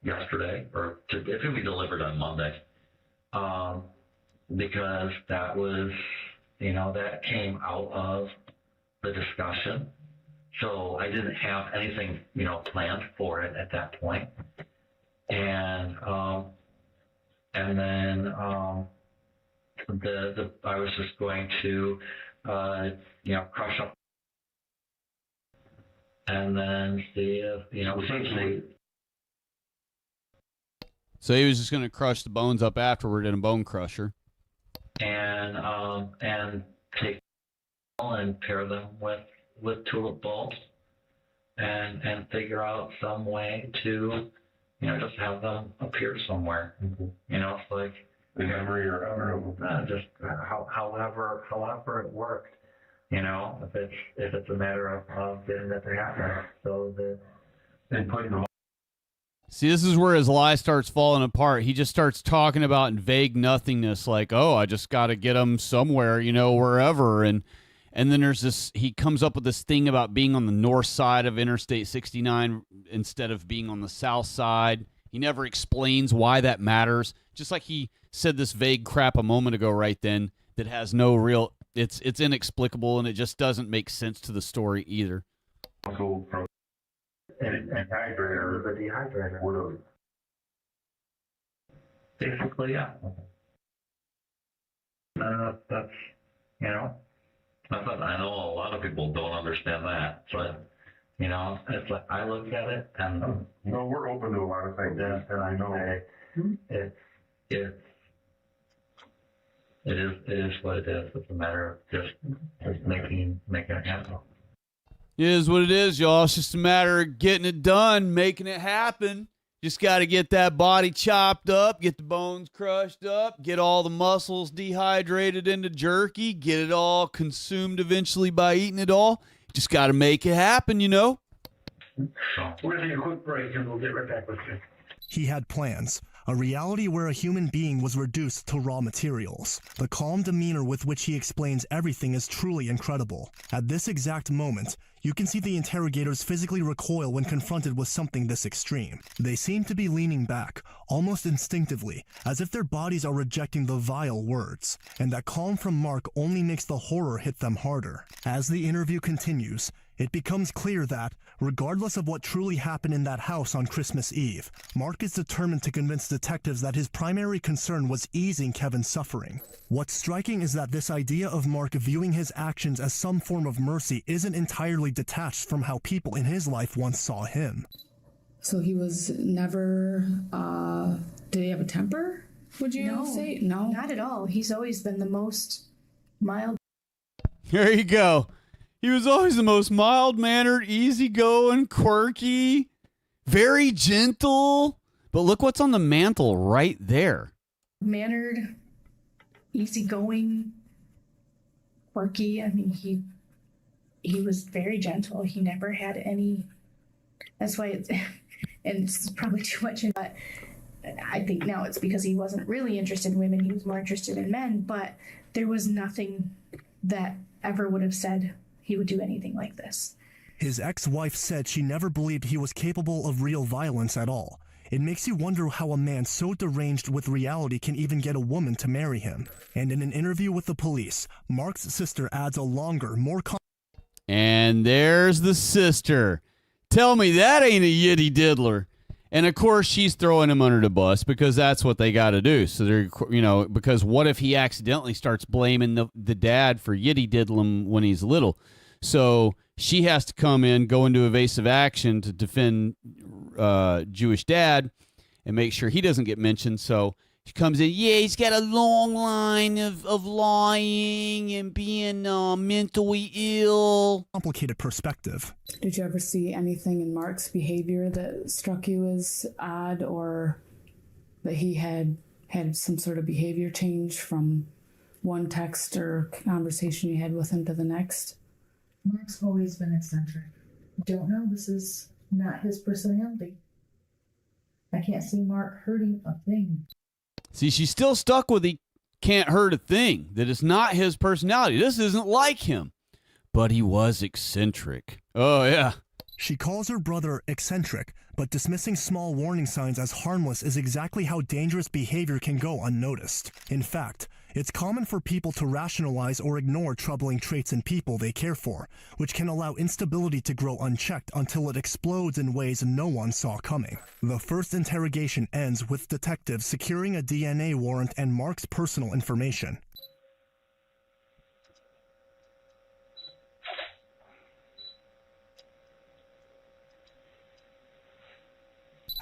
yesterday, or it could be delivered on Monday, because that was, that came out of the discussion. So I didn't have anything, planned for it at that point. And then I was just going to, crush up and then see if, essentially. So he was just going to crush the bones up afterward in a bone crusher. And take and pair them with tulip bulbs and figure out some way to, just have them appear somewhere. It's like The memory or just however it worked. If it's a matter of getting that to happen, so that and putting them. See, this is where his lie starts falling apart. He just starts talking about vague nothingness, like, oh, I just got to get them somewhere, wherever. And then there's this, he comes up with this thing about being on the north side of Interstate 69 instead of being on the south side. He never explains why that matters. Just like he said this vague crap a moment ago right then that has no real, it's inexplicable, and it just doesn't make sense to the story either. And dehydrator, the dehydrator. Basically, yeah. That's I know a lot of people don't understand that, but it's like I look at it and we're open to a lot of things, and I know it is what it is. It's a matter of just making it happen. It is what it is, y'all. It's just a matter of getting it done, making it happen. Just got to get that body chopped up, get the bones crushed up, get all the muscles dehydrated into jerky, get it all consumed eventually by eating it all. Just got to make it happen, We're going to take a quick break and we'll get right back with you. He had plans, a reality where a human being was reduced to raw materials. The calm demeanor with which he explains everything is truly incredible. At this exact moment, you can see the interrogators physically recoil when confronted with something this extreme. They seem to be leaning back, almost instinctively, as if their bodies are rejecting the vile words, and that calm from Mark only makes the horror hit them harder. As the interview continues, it becomes clear that, regardless of what truly happened in that house on Christmas Eve, Mark is determined to convince detectives that his primary concern was easing Kevin's suffering. What's striking is that this idea of Mark viewing his actions as some form of mercy isn't entirely detached from how people in his life once saw him. So he was never, did he have a temper, would you say? No, not at all. He's always been the most mild. There you go. He was always the most mild-mannered, easygoing, quirky, very gentle. But look what's on the mantle right there. Mannered, easygoing, quirky. I mean, he was very gentle. He never had any. That's why it's, and it's probably too much. But I think now it's because he wasn't really interested in women. He was more interested in men. But there was nothing that ever would have said he would do anything like this. His ex-wife said she never believed he was capable of real violence at all. It makes you wonder how a man so deranged with reality can even get a woman to marry him. And in an interview with the police, Mark's sister adds a longer, more and there's the sister. Tell me that ain't a yitty diddler. And of course she's throwing him under the bus because that's what they got to do. So they're, because what if he accidentally starts blaming the dad for yitty diddling when he's little? So she has to come in, go into evasive action to defend Jewish dad and make sure he doesn't get mentioned. So she comes in, he's got a long line of lying and being mentally ill. Complicated perspective. Did you ever see anything in Mark's behavior that struck you as odd, or that he had some sort of behavior change from one text or conversation you had with him to the next? Mark's always been eccentric. Don't know, this is not his personality. I can't see Mark hurting a thing. See, she's still stuck with he can't hurt a thing, that it's not his personality. This isn't like him. But he was eccentric. Oh, yeah. She calls her brother eccentric, but dismissing small warning signs as harmless is exactly how dangerous behavior can go unnoticed. In fact, it's common for people to rationalize or ignore troubling traits in people they care for, which can allow instability to grow unchecked until it explodes in ways no one saw coming. The first interrogation ends with detectives securing a DNA warrant and Mark's personal information.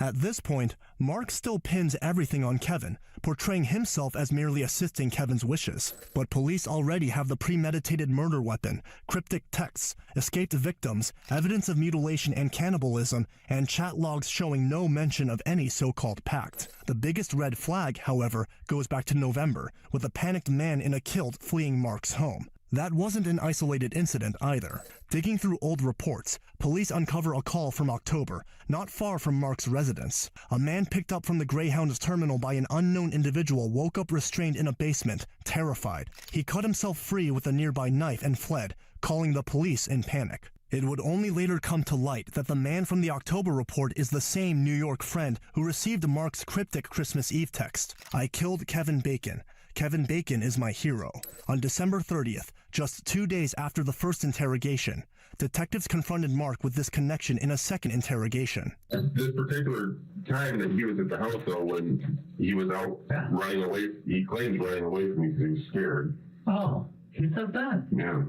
At this point, Mark still pins everything on Kevin, portraying himself as merely assisting Kevin's wishes. But police already have the premeditated murder weapon, cryptic texts, escaped victims, evidence of mutilation and cannibalism, and chat logs showing no mention of any so-called pact. The biggest red flag, however, goes back to November, with a panicked man in a kilt fleeing Mark's home. That wasn't an isolated incident either. Digging through old reports, police uncover a call from October, not far from Mark's residence. A man picked up from the Greyhound's terminal by an unknown individual woke up restrained in a basement, terrified. He cut himself free with a nearby knife and fled, calling the police in panic. It would only later come to light that the man from the October report is the same New York friend who received Mark's cryptic Christmas Eve text. I killed Kevin Bacon. Kevin Bacon is my hero. On December 30th, just 2 days after the first interrogation, detectives confronted Mark with this connection in a second interrogation. At this particular time that he was at the house, though, when he was out running away, he claimed running away from me because he was scared. Oh, he said that? Yeah.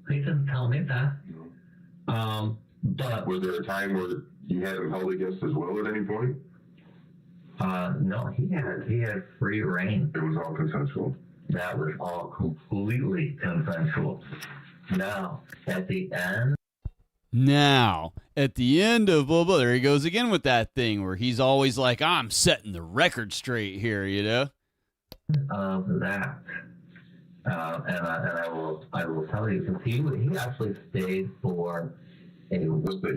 He didn't tell me that. But was there a time where you had him held against his will at any point? No, he had free reign. It was all consensual. That was all completely consensual. Now, at the end of blah, blah, there he goes again with that thing where he's always like, I'm setting the record straight here, you know? Of that, and I will tell you, he actually stayed for was that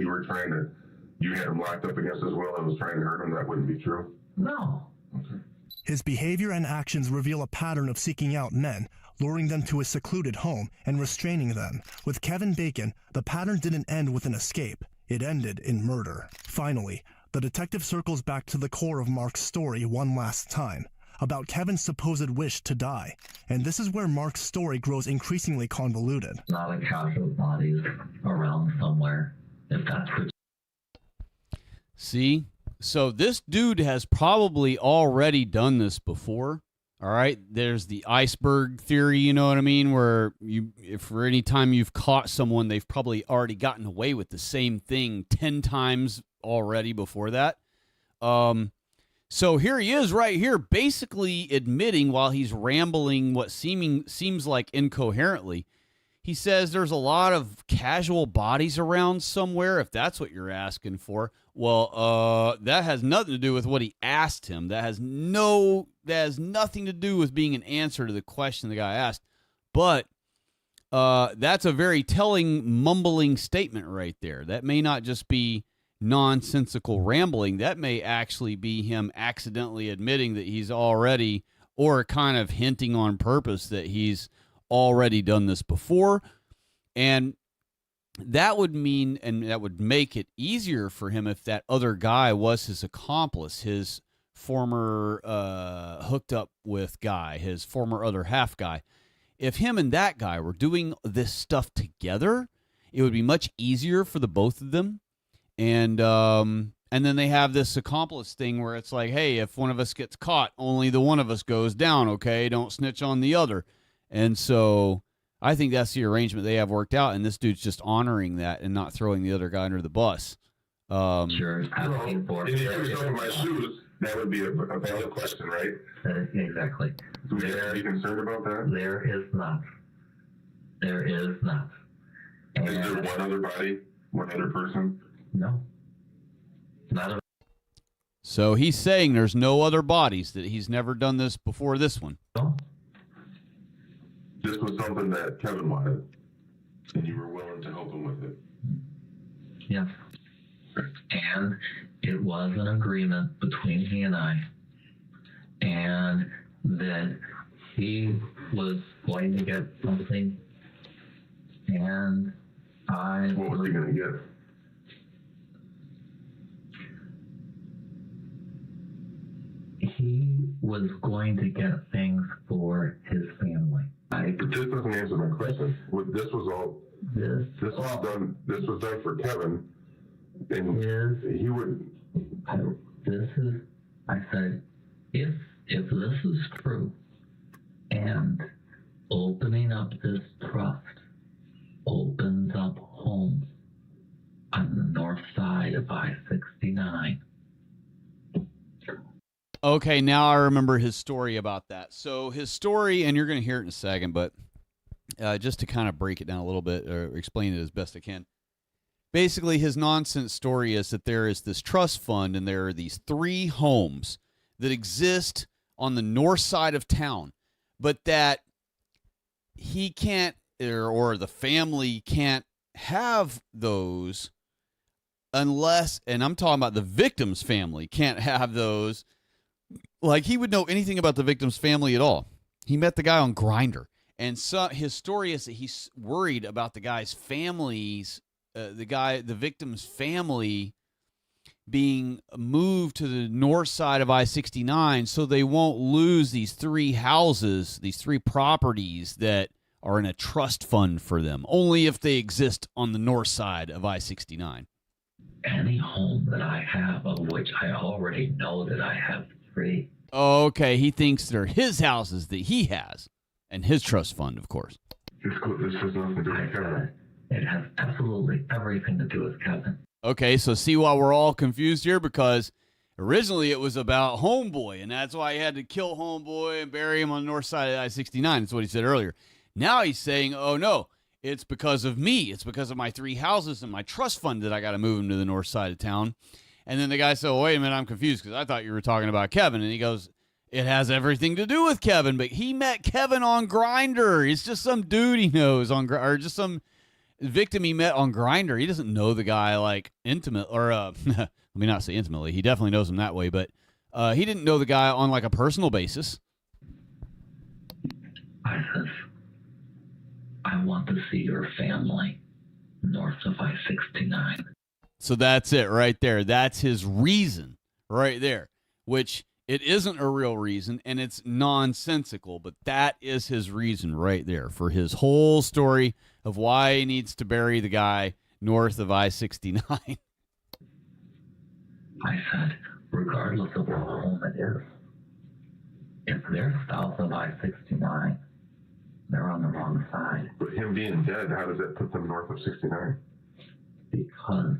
you had him locked up against his will and was trying to hurt him? That wouldn't be true. No. Okay. His behavior and actions reveal a pattern of seeking out men, luring them to his secluded home, and restraining them. With Kevin Bacon, the pattern didn't end with an escape. It ended in murder. Finally, the detective circles back to the core of Mark's story one last time, about Kevin's supposed wish to die. And this is where Mark's story grows increasingly convoluted. Not a cache of bodies around somewhere, if that's what. See? So this dude has probably already done this before. All right. There's the iceberg theory, you know what I mean? Where if for any time you've caught someone, they've probably already gotten away with the same thing 10 times already before that. So here he is right here, basically admitting while he's rambling what seems like incoherently. He says there's a lot of casual bodies around somewhere, if that's what you're asking for. Well, that has nothing to do with what he asked him. That has nothing to do with being an answer to the question the guy asked. But that's a very telling, mumbling statement right there. That may not just be nonsensical rambling. That may actually be him accidentally admitting that he's already, or kind of hinting on purpose that he's already done this before. And that would mean, and that would make it easier for him if that other guy was his accomplice, his former hooked up with guy, his former other half guy. If him and that guy were doing this stuff together, it would be much easier for the both of them. And then they have this accomplice thing where it's like, hey, if one of us gets caught, only the one of us goes down, okay? Don't snitch on the other. And so I think that's the arrangement they have worked out, and this dude's just honoring that and not throwing the other guy under the bus. Sure. If you were talking my shoes, that would be a valid question, right? Exactly. Do we have to be concerned about that? There is not. There is not. Is there one other body, one other person? No. Not a. So he's saying there's no other bodies, that he's never done this before this one. No. This was something that Kevin wanted, and you were willing to help him with it. Yes. And it was an agreement between he and I. and that he was going to get something, and What was he going to get? He was going to get things for his family. But this doesn't answer my question. This was all. This was done. This was done for Kevin, and he would. I said, if this is true, and opening up this trust opens up homes on the north side of I-69. Okay, now I remember his story about that. So his story, and you're going to hear it in a second, but just to kind of break it down a little bit or explain it as best I can. Basically, his nonsense story is that there is this trust fund and there are these 3 homes that exist on the north side of town, but that he can't or the family can't have those unless, and I'm talking about the victim's family, can't have those. Like, he would know anything about the victim's family at all. He met the guy on Grindr. And so his story is that he's worried about the guy's families, the victim's family being moved to the north side of I-69 so they won't lose these 3 houses, these 3 properties that are in a trust fund for them, only if they exist on the north side of I-69. Any home that I have, of which I already know that I have 3. Okay, he thinks they're his houses that he has, and his trust fund, of course. This has nothing to do with Kevin. It has absolutely everything to do with Kevin. Okay, so see why we're all confused here? Because originally it was about Homeboy, and that's why he had to kill Homeboy and bury him on the north side of I-69. That's what he said earlier. Now he's saying, oh, no, it's because of me. It's because of my 3 houses and my trust fund that I got to move him to the north side of town. And then the guy said, well, wait a minute, I'm confused because I thought you were talking about Kevin. And he goes, it has everything to do with Kevin, but he met Kevin on Grindr. It's just some dude he knows or just some victim he met on Grindr. He doesn't know the guy like intimate or let me not say intimately. He definitely knows him that way, but he didn't know the guy on like a personal basis. I want to see your family north of I-69. So that's it right there. That's his reason right there, which it isn't a real reason and it's nonsensical, but that is his reason right there for his whole story of why he needs to bury the guy north of I-69. I said, regardless of what home it is, if they're south of I-69, they're on the wrong side. But him being dead, how does that put them north of 69? Because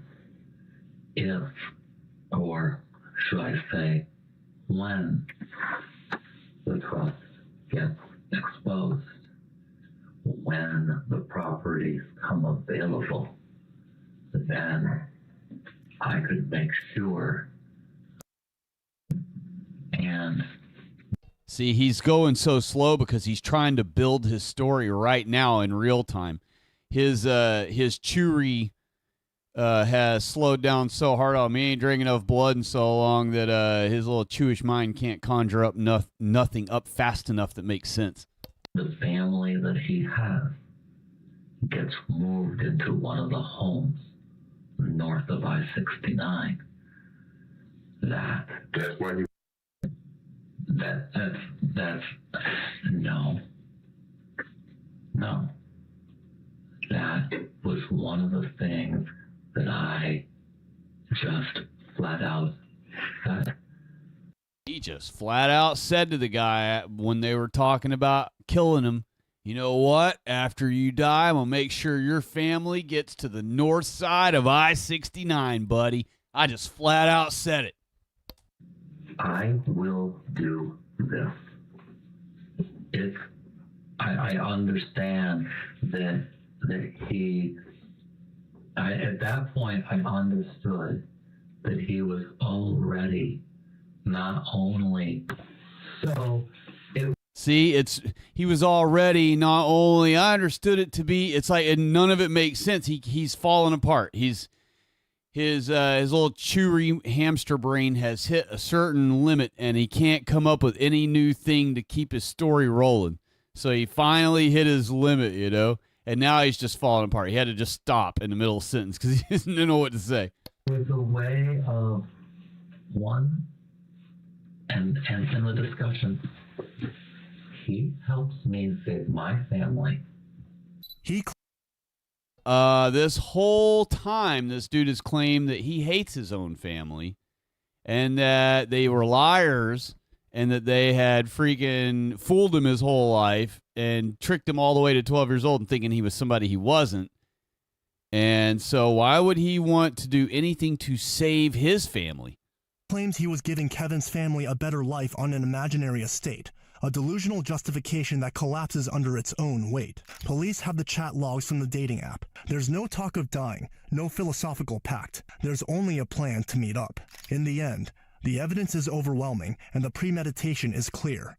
if, or should I say, when the trust gets exposed, when the properties come available, then I could make sure. And see, he's going so slow because he's trying to build his story right now in real time. His chewery has slowed down so hard on me. He ain't drinking enough blood in so long that his little Jewish mind can't conjure up nothing up fast enough that makes sense. The family that he has gets moved into one of the homes north of I-69. That's why you. That's no. That was one of the things that I just flat out said. He just flat out said to the guy when they were talking about killing him, you know what? After you die, I'm going to make sure your family gets to the north side of I-69, buddy. I just flat out said it. I will do this. I understand that he, at that point, I understood that he was already not only so. See, he was already not only. I understood it to be. It's like none of it makes sense. He's falling apart. He's his little chewy hamster brain has hit a certain limit, and he can't come up with any new thing to keep his story rolling. So he finally hit his limit, you know, and now he's just falling apart. He had to just stop in the middle of a sentence because he didn't know what to say. With a way of one, and in the discussion, he helps me save my family. This whole time, this dude has claimed that he hates his own family and that they were liars and that they had freaking fooled him his whole life and tricked him all the way to 12 years old and thinking he was somebody he wasn't. And so why would he want to do anything to save his family? Claims he was giving Kevin's family a better life on an imaginary estate. A delusional justification that collapses under its own weight. Police have the chat logs from the dating app. There's no talk of dying, no philosophical pact. There's only a plan to meet up. In the end, the evidence is overwhelming and the premeditation is clear.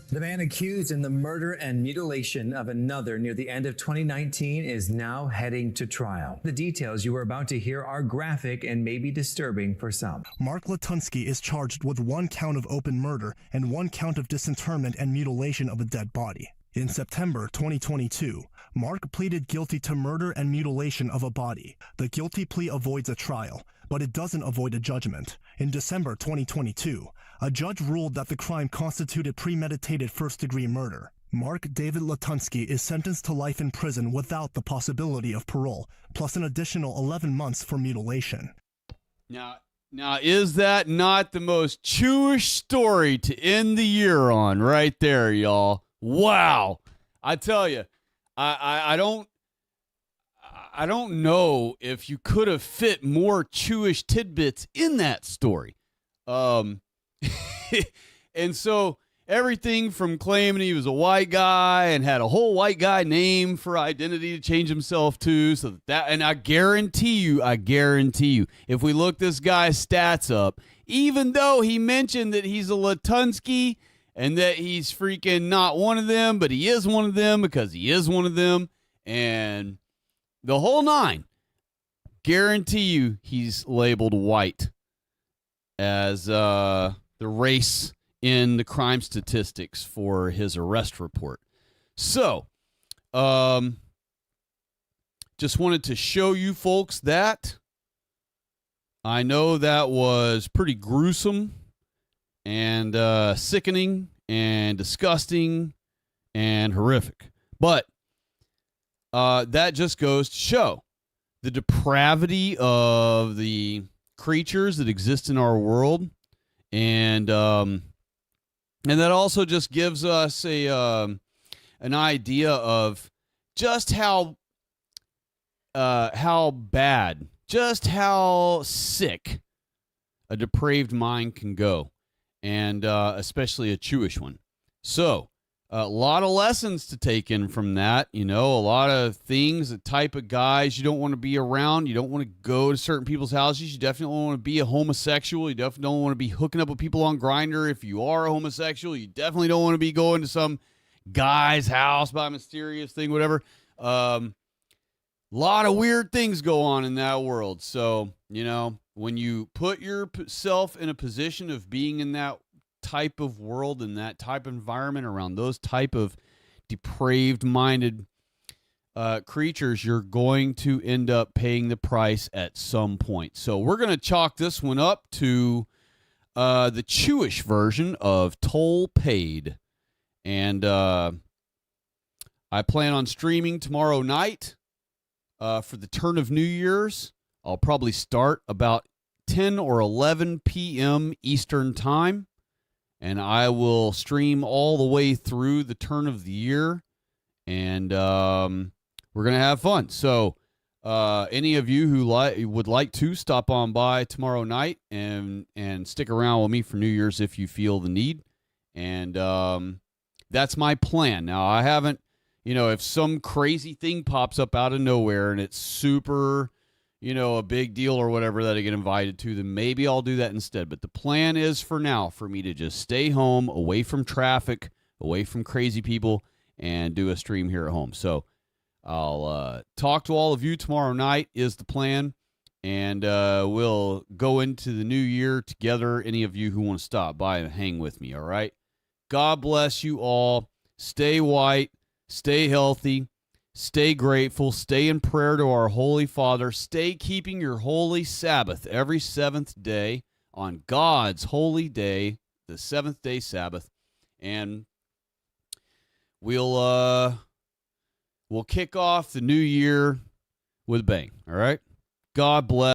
The man accused in the murder and mutilation of another near the end of 2019 is now heading to trial. The details you are about to hear are graphic and may be disturbing for some. Mark Latunsky is charged with 1 count of open murder and 1 count of disinterment and mutilation of a dead body. In September 2022, Mark pleaded guilty to murder and mutilation of a body. The guilty plea avoids a trial, but it doesn't avoid a judgment. In December 2022, a judge ruled that the crime constituted premeditated first-degree murder. Mark David Latunsky is sentenced to life in prison without the possibility of parole, plus an additional 11 months for mutilation. Now, is that not the most Jewish story to end the year on right there, y'all? Wow. I tell you, I don't know if you could have fit more Jewish tidbits in that story. And so everything from claiming he was a white guy and had a whole white guy name for identity to change himself to, so and I guarantee you, if we look this guy's stats up, even though he mentioned that he's a Latunsky and that he's freaking not one of them, but he is one of them because he is one of them, and the whole nine, guarantee you he's labeled white as the race in the crime statistics for his arrest report. So, just wanted to show you folks that. I know that was pretty gruesome and sickening and disgusting and horrific. But that just goes to show the depravity of the creatures that exist in our world, and that also just gives us an idea of just how bad, just how sick a depraved mind can go, and especially a Jewish one. So, a lot of lessons to take in from that, you know, a lot of things, the type of guys you don't want to be around. You don't want to go to certain people's houses. You definitely don't want to be a homosexual. You definitely don't want to be hooking up with people on Grindr. If you are a homosexual, you definitely don't want to be going to some guy's house by a mysterious thing, whatever. A lot of weird things go on in that world. So, you know, when you put yourself in a position of being in that type of world and that type of environment around those type of depraved minded creatures, you're going to end up paying the price at some point. So we're going to chalk this one up to the Jewish version of Toll Paid. And I plan on streaming tomorrow night for the turn of New Year's. I'll probably start about 10 or 11 p.m. Eastern time. And I will stream all the way through the turn of the year, and we're going to have fun. So any of you who would like to stop on by tomorrow night and stick around with me for New Year's if you feel the need. And that's my plan. Now, I haven't, you know, if some crazy thing pops up out of nowhere and it's super, you know, a big deal or whatever that I get invited to, then maybe I'll do that instead. But the plan is for now for me to just stay home, away from traffic, away from crazy people, and do a stream here at home. So I'll talk to all of you tomorrow night is the plan. And we'll go into the new year together. Any of you who want to stop by and hang with me, all right? God bless you all. Stay white. Stay healthy. Stay grateful. Stay in prayer to our Holy Father. Stay keeping your holy Sabbath every seventh day on God's holy day, the seventh day Sabbath. And we'll kick off the new year with a bang, all right? God bless.